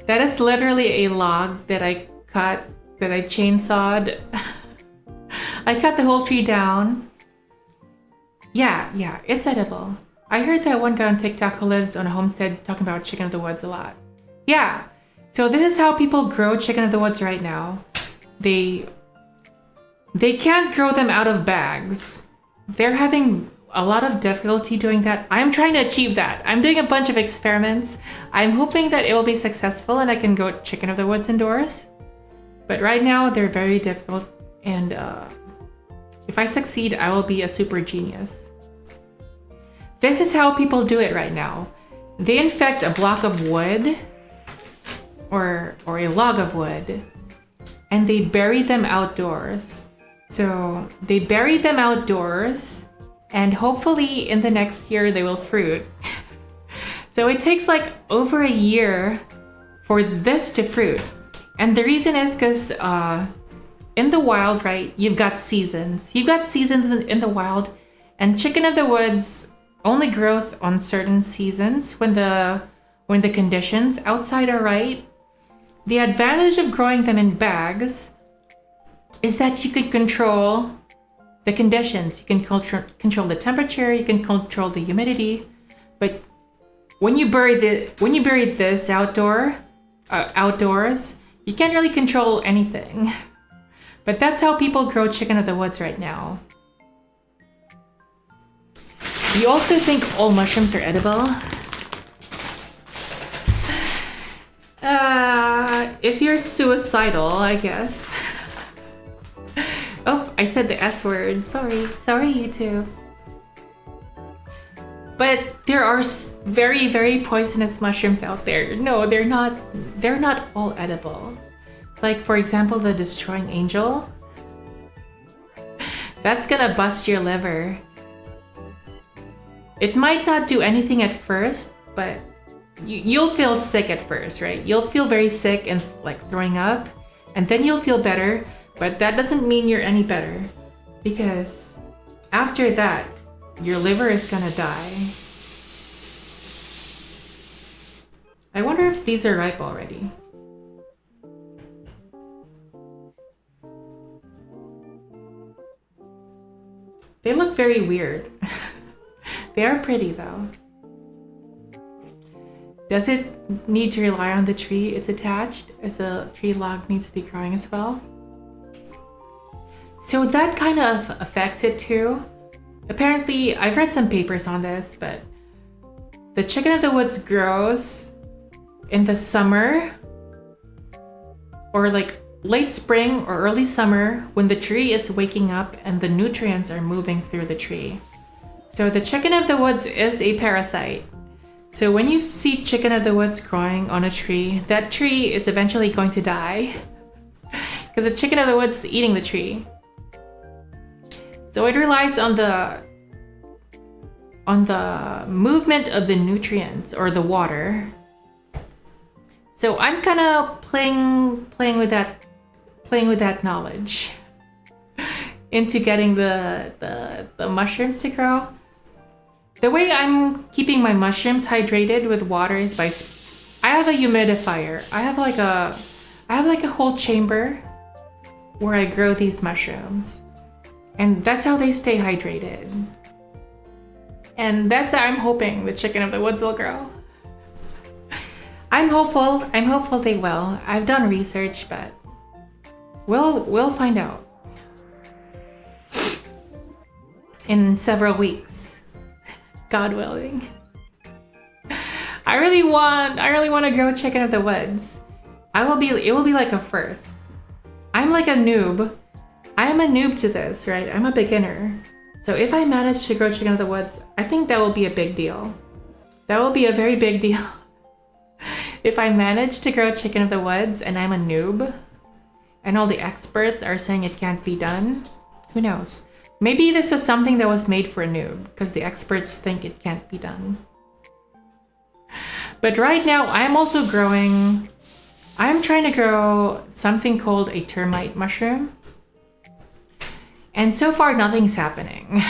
That is literally a log that I cut, that I chainsawed. I cut the whole tree down. Yeah, it's edible. I heard that one guy on TikTok who lives on a homestead talking about chicken of the woods a lot. Yeah, so this is how people grow chicken of the woods right now. They can't grow them out of bags. They're having a lot of difficulty doing that. I'm trying to achieve that. I'm doing a bunch of experiments. I'm hoping that it will be successful and I can grow chicken of the woods indoors. But right now they're very difficult, and If I succeed, I will be a super genius. This is how people do it right now. They infect a block of wood or a log of wood, and they bury them outdoors. So they bury them outdoors, and hopefully in the next year they will fruit. So it takes like over a year for this to fruit. And the reason is because in the wild, right, you've got seasons. You've got seasons in the wild, and chicken of the woods only grows on certain seasons when the conditions outside are right. The advantage of growing them in bags is that you could control the conditions. You can control the temperature, you can control the humidity. But when you bury this outdoors, you can't really control anything. But that's how people grow chicken of the woods right now. You also think all mushrooms are edible? If you're suicidal, I guess. Oh, I said the S word. Sorry, YouTube. But there are very, very poisonous mushrooms out there. No, they're not all edible. Like, for example, the destroying angel. That's gonna bust your liver. It might not do anything at first, but you'll feel sick at first, right? You'll feel very sick and like throwing up, and then you'll feel better, but that doesn't mean you're any better, because after that, your liver is gonna die. I wonder if these are ripe already. They look very weird. They are pretty though. Does it need to rely on the tree it's attached, as the tree log needs to be growing as well? So that kind of affects it too. Apparently, I've read some papers on this, but the chicken of the woods grows in the summer or like late spring or early summer when the tree is waking up and the nutrients are moving through the tree. So the chicken of the woods is a parasite. So when you see chicken of the woods growing on a tree, that tree is eventually going to die because the chicken of the woods is eating the tree. So it relies on the movement of the nutrients or the water. So I'm kind of playing with that knowledge into getting the mushrooms to grow. The way I'm keeping my mushrooms hydrated with water is by I have a humidifier. I have like a whole chamber where I grow these mushrooms. And that's how they stay hydrated. And that's how I'm hoping the chicken of the woods will grow. I'm hopeful they will. I've done research, but we'll find out in several weeks. God willing. I really want to grow chicken of the woods. It will be like a first. I'm like a noob. I am a noob to this, right? I'm a beginner. So if I manage to grow chicken of the woods, I think that will be a big deal. That will be a very big deal. If I manage to grow chicken of the woods and I'm a noob, and all the experts are saying it can't be done, who knows? Maybe this was something that was made for a noob, because the experts think it can't be done. But right now, I'm trying to grow something called a termite mushroom. And so far, nothing's happening.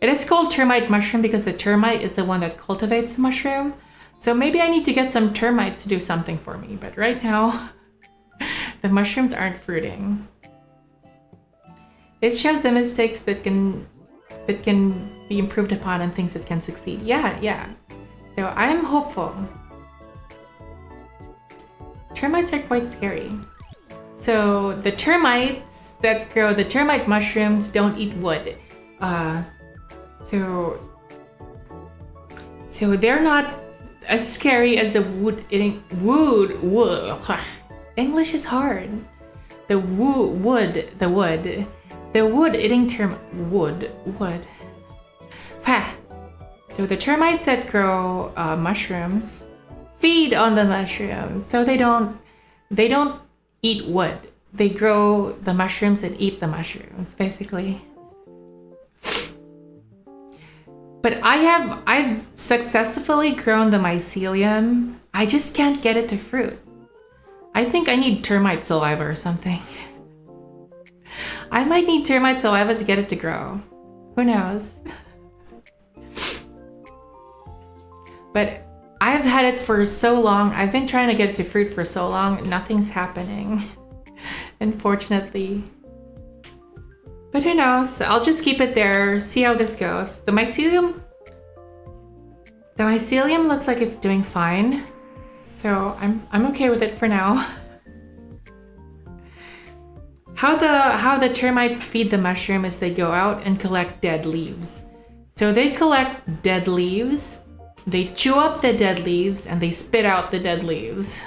It is called termite mushroom because the termite is the one that cultivates the mushroom. So maybe I need to get some termites to do something for me. But right now, the mushrooms aren't fruiting. It shows the mistakes that can be improved upon and things that can succeed. Yeah. So I'm hopeful. Termites are quite scary. So the termites that grow the termite mushrooms don't eat wood. So they're not as scary as the wood. English is hard. The wood The wood-eating wood. Ha! So the termites that grow mushrooms feed on the mushrooms. So they don't eat wood. They grow the mushrooms and eat the mushrooms, basically. But I've successfully grown the mycelium. I just can't get it to fruit. I think I need termite saliva or something. I might need termite saliva to get it to grow. Who knows? But I've had it for so long. I've been trying to get it to fruit for so long. Nothing's happening, unfortunately. But who knows? I'll just keep it there, see how this goes. The mycelium looks like it's doing fine. So I'm okay with it for now. How the termites feed the mushroom is they go out and collect dead leaves. So they collect dead leaves, they chew up the dead leaves, and they spit out the dead leaves.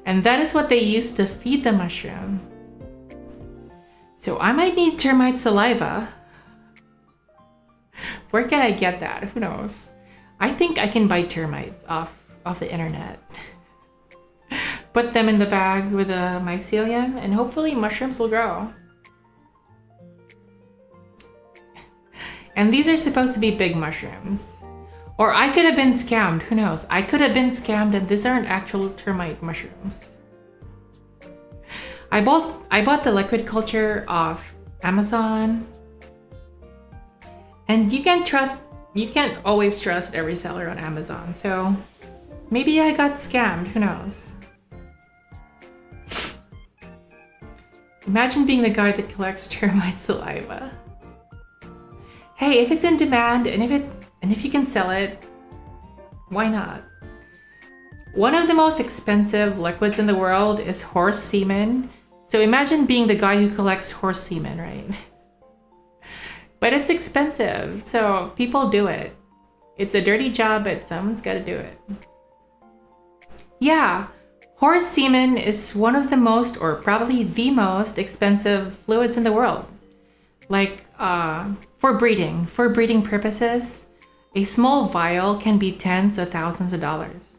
And that is what they use to feed the mushroom. So I might need termite saliva. Where can I get that? Who knows? I think I can buy termites off the internet. Put them in the bag with a mycelium and hopefully mushrooms will grow. And these are supposed to be big mushrooms. Or I could have been scammed, who knows? I could have been scammed and these aren't actual termite mushrooms. I bought the liquid culture off Amazon. And you can't always trust every seller on Amazon. So maybe I got scammed, who knows? Imagine being the guy that collects termite saliva. Hey, if it's in demand and if you can sell it, why not? One of the most expensive liquids in the world is horse semen. So imagine being the guy who collects horse semen, right? But it's expensive, so people do it. It's a dirty job, but someone's got to do it. Yeah. Horse semen is one of the most, or probably the most expensive fluids in the world. Like, for breeding purposes, a small vial can be tens of thousands of dollars.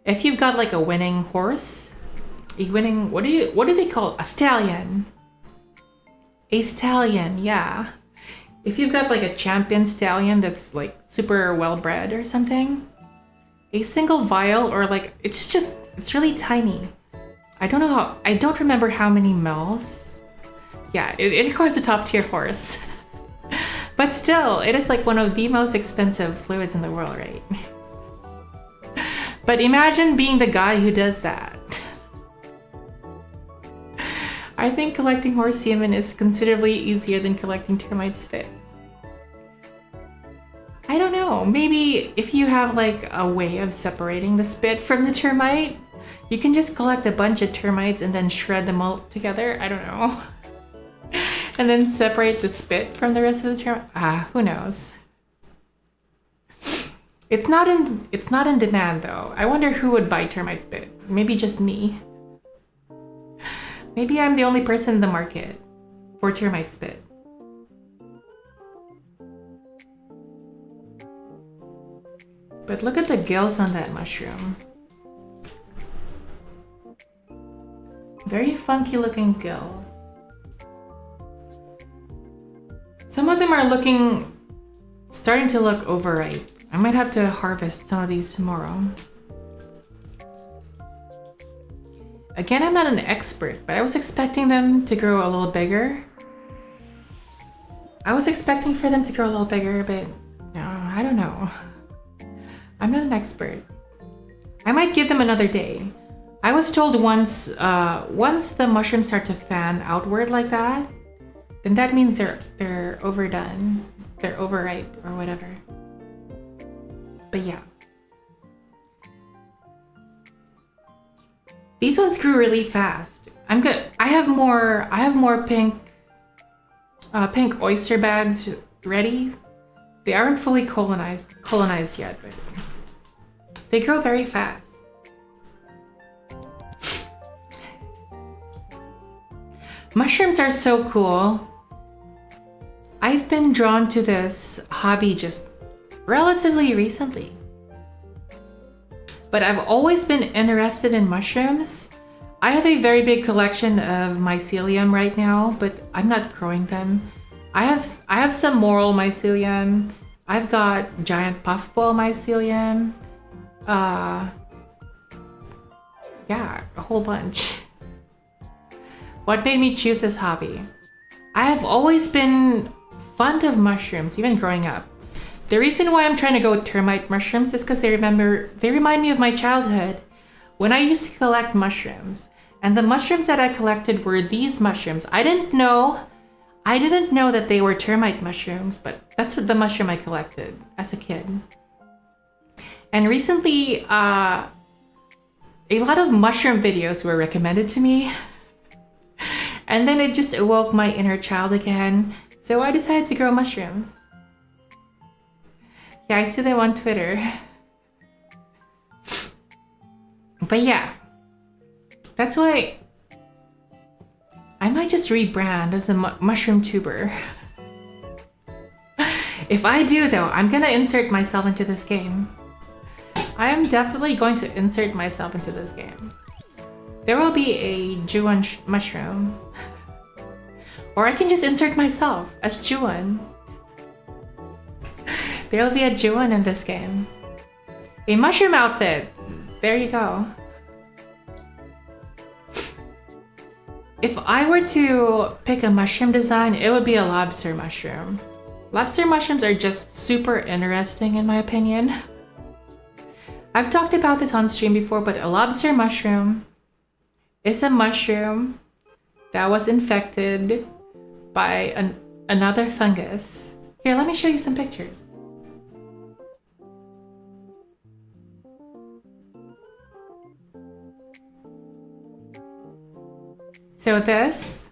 If you've got like a winning horse, what do they call it? A stallion. A stallion, yeah. If you've got like a champion stallion that's like super well bred or something, a single vial, or like, it's really tiny. I don't remember how many mils. Yeah, it requires a top tier horse. But still, it is like one of the most expensive fluids in the world, right? But imagine being the guy who does that. I think collecting horse semen is considerably easier than collecting termite spit. I don't know, maybe if you have like a way of separating the spit from the termite, you can just collect a bunch of termites and then shred them all together. I don't know. And then separate the spit from the rest of the termite. Who knows? It's not in demand though. I wonder who would buy termite spit. Maybe just me. Maybe I'm the only person in the market for termite spit. But look at the gills on that mushroom. Very funky looking gills. Some of them are starting to look overripe. I might have to harvest some of these tomorrow. Again, I'm not an expert, but I was expecting them to grow a little bigger. I was expecting for them to grow a little bigger, but no, I don't know. I'm not an expert. I might give them another day. I was told once the mushrooms start to fan outward like that, then that means they're overdone. They're overripe or whatever. But yeah. These ones grew really fast. I'm good. I have more pink oyster bags ready. They aren't fully colonized yet, but they grow very fast. Mushrooms are so cool. I've been drawn to this hobby just relatively recently. But I've always been interested in mushrooms. I have a very big collection of Mycelium right now, but I'm not growing them. I have some moral Mycelium. I've got giant puffball Mycelium. Yeah, a whole bunch. What made me choose this hobby? I have always been fond of mushrooms, even growing up. The reason why I'm trying to go with termite mushrooms is because they remind me of my childhood when I used to collect mushrooms. And the mushrooms that I collected were these mushrooms. I didn't know that they were termite mushrooms, but that's what the mushroom I collected as a kid. And recently, a lot of mushroom videos were recommended to me. And then it just awoke my inner child again. So I decided to grow mushrooms. Yeah, I see them on Twitter. But yeah, that's why I might just rebrand as a mushroom tuber. If I do though, I'm gonna insert myself into this game. I am definitely going to insert myself into this game. There will be a 𝓡𝓾𝓵𝓮 mushroom. Or I can just insert myself as 𝓡𝓾𝓵. There will be a 𝓡𝓾𝓵 in this game. A mushroom outfit. There you go. If I were to pick a mushroom design, it would be a lobster mushroom. Lobster mushrooms are just super interesting in my opinion. I've talked about this on stream before, but a lobster mushroom is a mushroom that was infected by another fungus. Here, let me show you some pictures. So this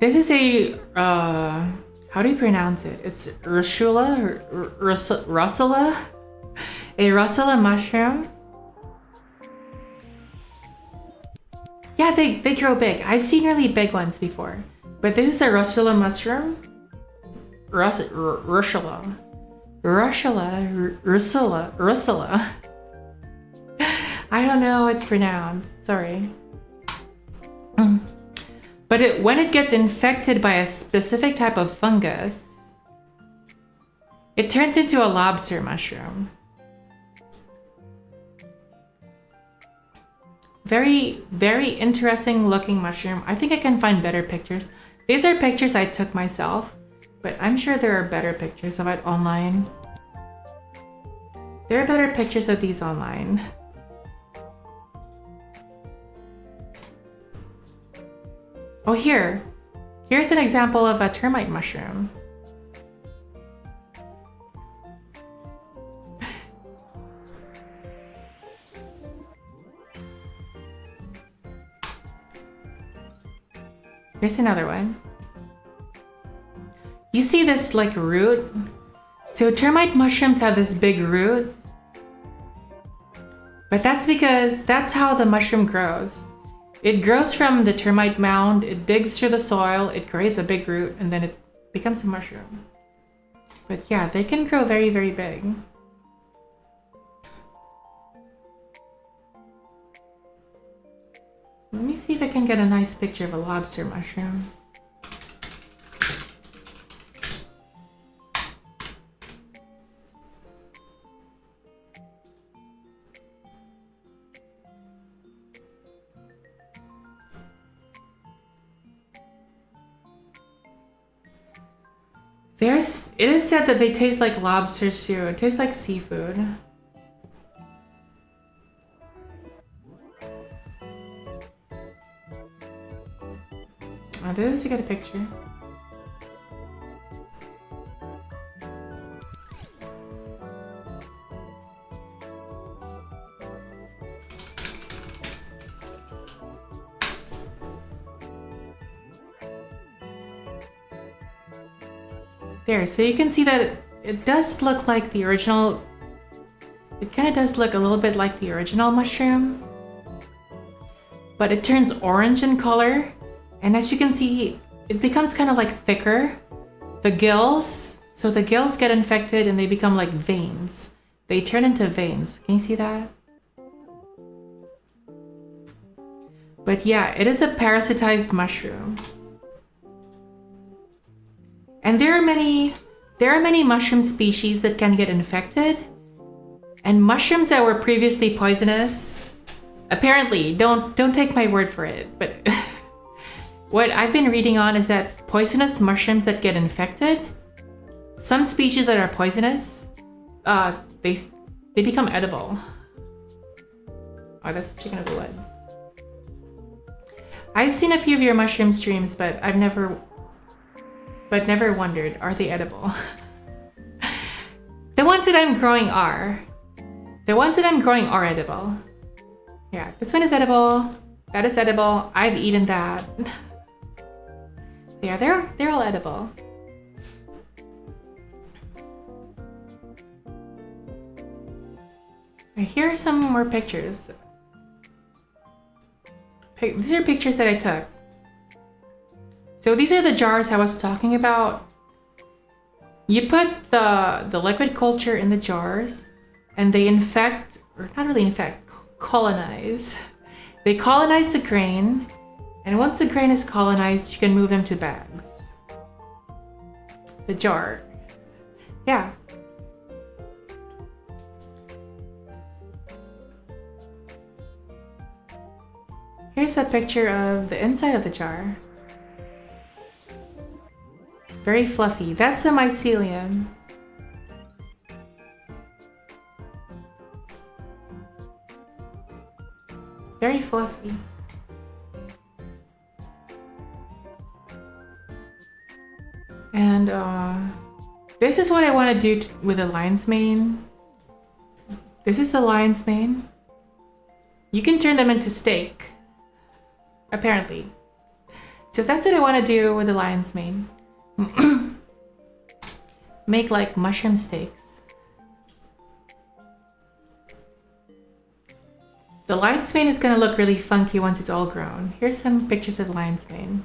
this is a how do you pronounce it? It's Russula, a Russula mushroom. Yeah, they grow big. I've seen really big ones before. But this is a Russula mushroom. Russula. I don't know how it's pronounced. Sorry. But when it gets infected by a specific type of fungus, it turns into a lobster mushroom. Very, very interesting looking mushroom. I think I can find better pictures. These are pictures I took myself, but I'm sure there are better pictures of it online. There are better pictures of these online. Oh, here's an example of a termite mushroom. Here's another one. You see this like root? So termite mushrooms have this big root. But that's because that's how the mushroom grows. It grows from the termite mound, it digs through the soil, it creates a big root, and then it becomes a mushroom. But yeah, they can grow very, very big. Let me see if I can get a nice picture of a lobster mushroom. It is said that they taste like lobsters too. It tastes like seafood. Oh, this is a good picture. There, so you can see that it does look like the original. It kind of does look a little bit like the original mushroom, but it turns orange in color, and as you can see, it becomes kind of like thicker. The gills, so the gills get infected and they become like veins. They turn into veins. Can you see that? But yeah, it is a parasitized mushroom. And there are many mushroom species that can get infected. And mushrooms that were previously poisonous, apparently, don't take my word for it, but what I've been reading on is that poisonous mushrooms that get infected, some species that are poisonous, they become edible. Oh, that's chicken of the woods. I've seen a few of your mushroom streams, but I've never wondered, are they edible? The ones that I'm growing are. The ones that I'm growing are edible. Yeah, this one is edible. That is edible. I've eaten that. Yeah, they're all edible. Here are some more pictures. These are pictures that I took. So these are the jars I was talking about. You put the liquid culture in the jars and they infect, or not really infect, colonize. They colonize the grain, and once the grain is colonized, you can move them to bags. The jar. Yeah. Here's a picture of the inside of the jar. Very fluffy. That's the mycelium. Very fluffy. And this is what I want to do with the lion's mane. This is the lion's mane. You can turn them into steak, apparently. So that's what I want to do with the lion's mane. Make like mushroom steaks. The lion's mane is gonna look really funky once it's all grown. Here's some pictures of the lion's mane.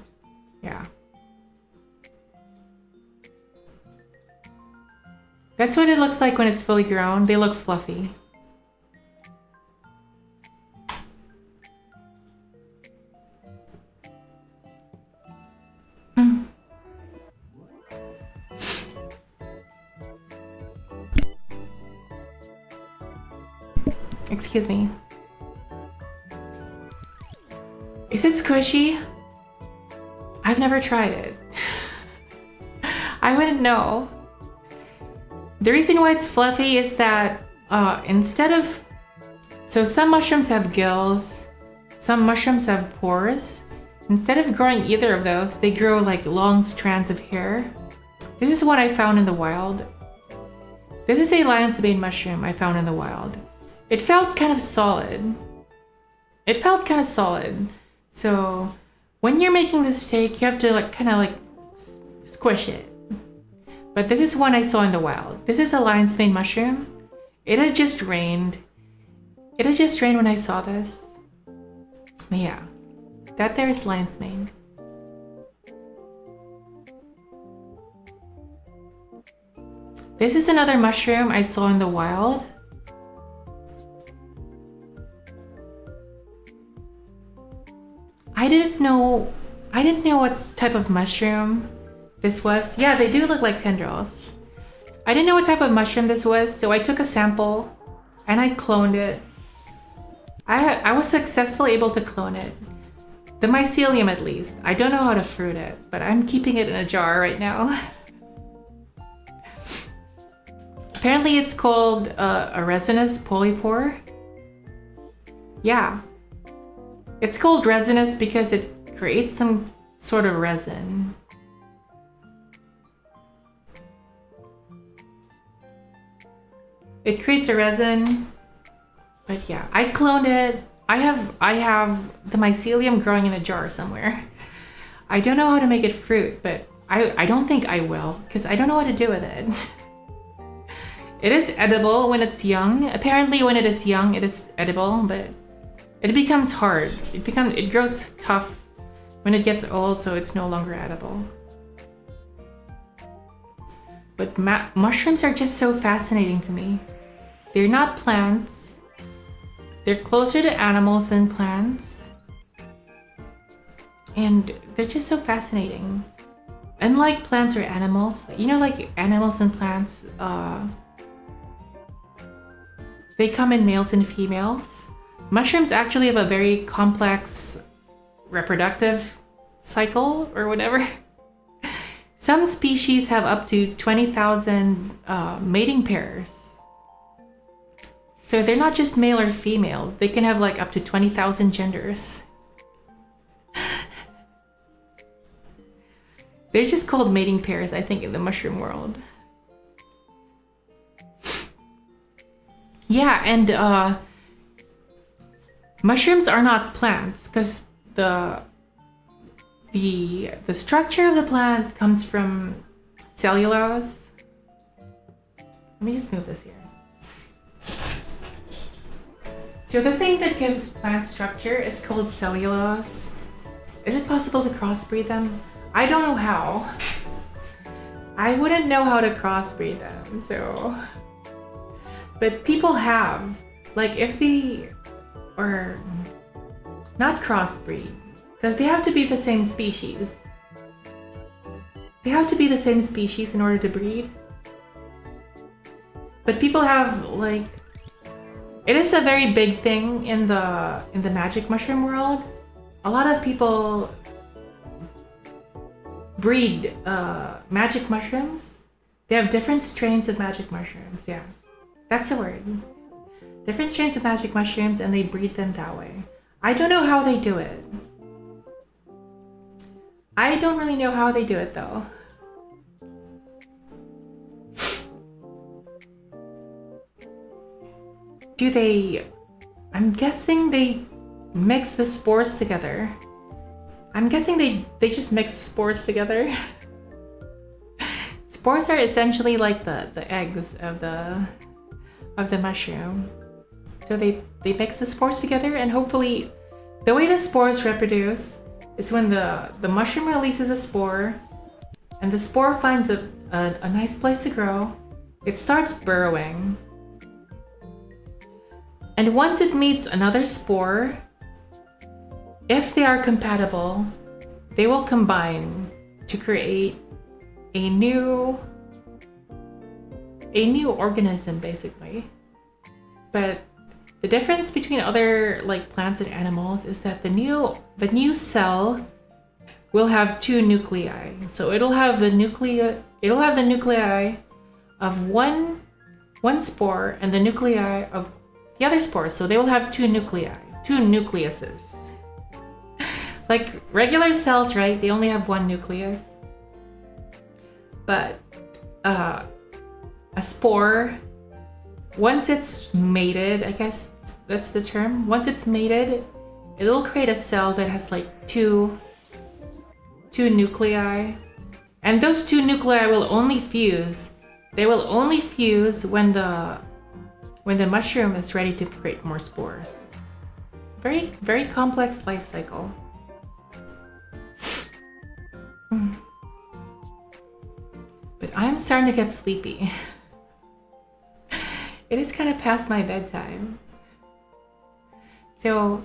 Yeah. That's what it looks like when it's fully grown. They look fluffy. Excuse me. Is it squishy? I've never tried it. I wouldn't know. The reason why it's fluffy is that instead of... So some mushrooms have gills, some mushrooms have pores. Instead of growing either of those, they grow like long strands of hair. This is what I found in the wild. This is a lion's mane mushroom I found in the wild. It felt kind of solid. It felt kind of solid. So when you're making the steak, you have to like kind of like squish it. But this is one I saw in the wild. This is a lion's mane mushroom. It had just rained. It had just rained when I saw this. But yeah, that there is lion's mane. This is another mushroom I saw in the wild. I didn't know what type of mushroom this was. Yeah, they do look like tendrils. I didn't know what type of mushroom this was, so I took a sample and I cloned it. I was successfully able to clone it. The mycelium at least. I don't know how to fruit it, but I'm keeping it in a jar right now. Apparently it's called a resinous polypore. Yeah. It's called resinous because it creates some sort of resin. It creates a resin, but yeah, I cloned it. I have the mycelium growing in a jar somewhere. I don't know how to make it fruit, but I don't think I will because I don't know what to do with it. It is edible when it's young. Apparently when it is young, it is edible, but it becomes hard. It grows tough when it gets old, so it's no longer edible. But mushrooms are just so fascinating to me. They're not plants. They're closer to animals than plants. And they're just so fascinating. Unlike plants or animals, you know, like animals and plants, they come in males and females. Mushrooms actually have a very complex reproductive cycle or whatever. Some species have up to 20,000 mating pairs. So they're not just male or female. They can have like up to 20,000 genders. They're just called mating pairs, I think, in the mushroom world. Yeah, and mushrooms are not plants because the structure of the plant comes from cellulose. Let me just move this here. So the thing that gives plant structure is called cellulose. Is it possible to crossbreed them? I don't know how. I wouldn't know how to crossbreed them, so. But people have. Like if they, or not crossbreed, because they have to be the same species. They have to be the same species in order to breed. But people have like, it is a very big thing in the magic mushroom world. A lot of people breed magic mushrooms. They have different strains of magic mushrooms. Yeah, that's the word. Different strains of magic mushrooms, and they breed them that way. I don't know how they do it. I don't really know how they do it though. Do they... I'm guessing they mix the spores together. I'm guessing they just mix the spores together. Spores are essentially like the eggs of the mushroom. So they mix the spores together, and hopefully the way the spores reproduce is when the mushroom releases a spore and the spore finds a nice place to grow, it starts burrowing. And once it meets another spore, if they are compatible, they will combine to create a new organism, basically. But the difference between other like plants and animals is that the new cell will have two nuclei. So it'll have the nuclei of one spore and the nuclei of the other spore. So they will have two nucleuses. Like regular cells, right? They only have one nucleus. But a spore, once it's mated, I guess that's the term. Once it's mated, it'll create a cell that has like two nuclei. And those two nuclei will only fuse. They will only fuse when the mushroom is ready to create more spores. Very, very complex life cycle. But I'm starting to get sleepy. It is kind of past my bedtime. So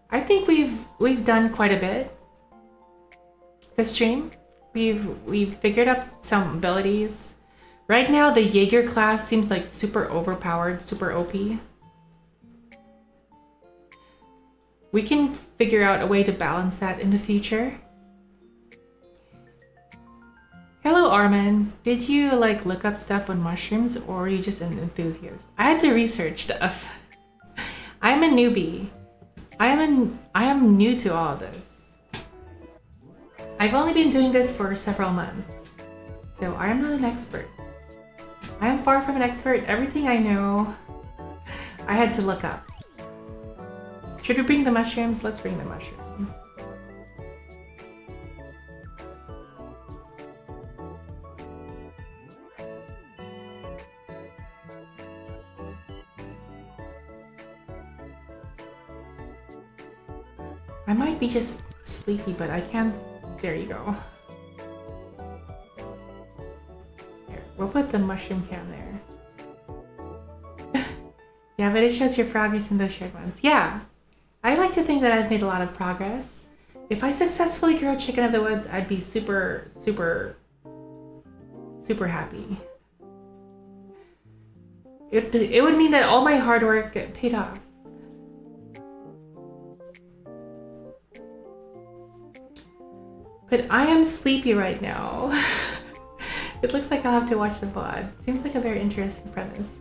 I think we've done quite a bit this stream. We've figured out some abilities. Right now the Jaeger class seems like super overpowered, super OP. We can figure out a way to balance that in the future. Hello Armin, did you like look up stuff on mushrooms, or are you just an enthusiast? I had to research stuff. I'm a newbie. I am new to all this. I've only been doing this for several months, so I am not an expert. I am far from an expert. Everything I know, I had to look up. Should we bring the mushrooms? Let's bring the mushrooms. I might be just sleepy, but I can't. There you go. Here, we'll put the mushroom cam there. Yeah, but it shows your progress in those shared ones. Yeah, I like to think that I've made a lot of progress. If I successfully grow chicken of the woods, I'd be super, super, super happy. It would mean that all my hard work paid off. But I am sleepy right now. It looks like I'll have to watch the VOD. Seems like a very interesting premise.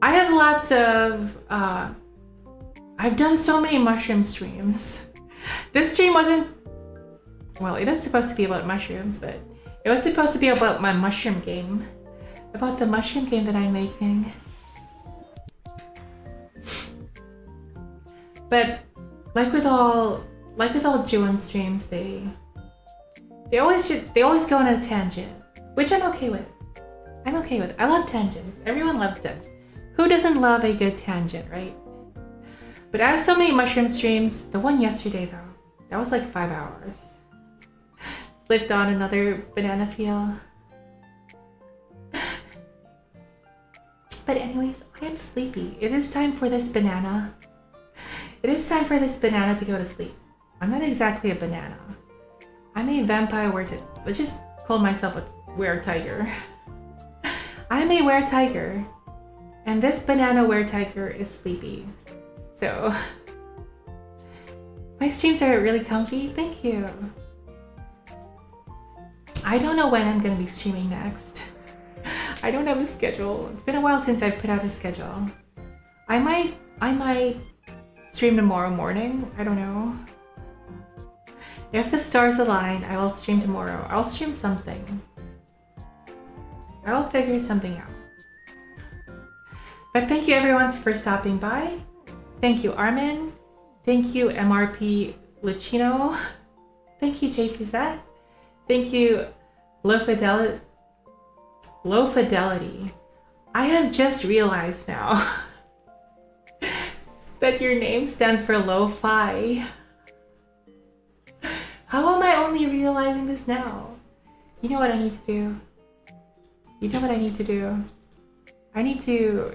I have lots of... I've done so many mushroom streams. This stream wasn't... Well, it is supposed to be about mushrooms, but it was supposed to be about my mushroom game. About the mushroom game that I'm making. But like with all Juwun streams, they always go on a tangent, which I'm okay with. I'm okay with. I love tangents. Everyone loves tangents. Who doesn't love a good tangent, right? But I have so many mushroom streams. The one yesterday though, that was like 5 hours. Slipped on another banana peel. But anyways, I am sleepy. It is time for this banana. It is time for this banana to go to sleep. I'm not exactly a banana. I'm a vampire were-tiger. Let's just call myself a were-tiger. I'm a were-tiger. And this banana were-tiger is sleepy. So... My streams are really comfy. Thank you. I don't know when I'm going to be streaming next. I don't have a schedule. It's been a while since I've put out a schedule. I might stream tomorrow morning. I don't know. If the stars align, I will stream tomorrow. I'll stream something. I'll figure something out. But thank you everyone for stopping by. Thank you Armin. Thank you MRP Lucino. Thank you JPZ. Thank you Low Fidelity. I have just realized now that your name stands for Lo-Fi. How am I only realizing this now? You know what I need to do? You know what I need to do? I need to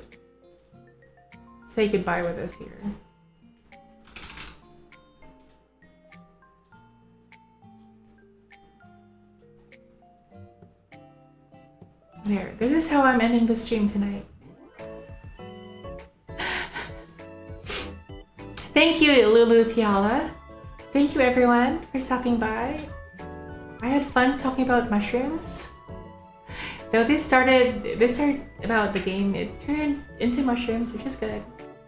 say goodbye with us here. There, this is how I'm ending the stream tonight. Thank you, Lulu Tiala. Thank you everyone for stopping by. I had fun talking about mushrooms. Though this started about the game, it turned into mushrooms, which is good.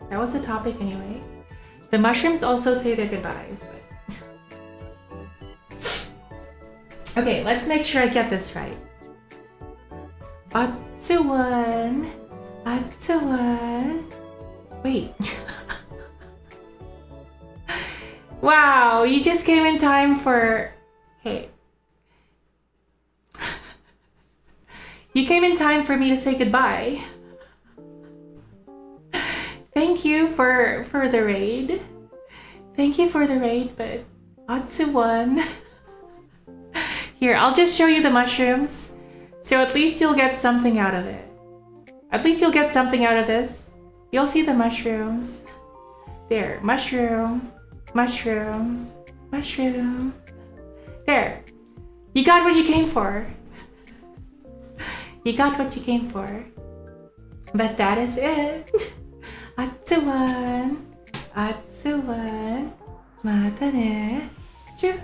That was the topic anyway. The mushrooms also say their goodbyes. But... Okay, let's make sure I get this right. 𝓡𝓾𝓵𝓮𝓼. Wait. Wow, you just came in time for... Hey. You came in time for me to say goodbye. Thank you for the raid. Thank you for the raid, but... 𝓡𝓾𝓵. Here, I'll just show you the mushrooms. So at least you'll get something out of it. At least you'll get something out of this. You'll see the mushrooms. There, mushroom, mushroom, mushroom. There. You got what you came for. You got what you came for. But that is it. 𝓡𝓾𝓵. 𝓡𝓾𝓵. 마다네. 쭉.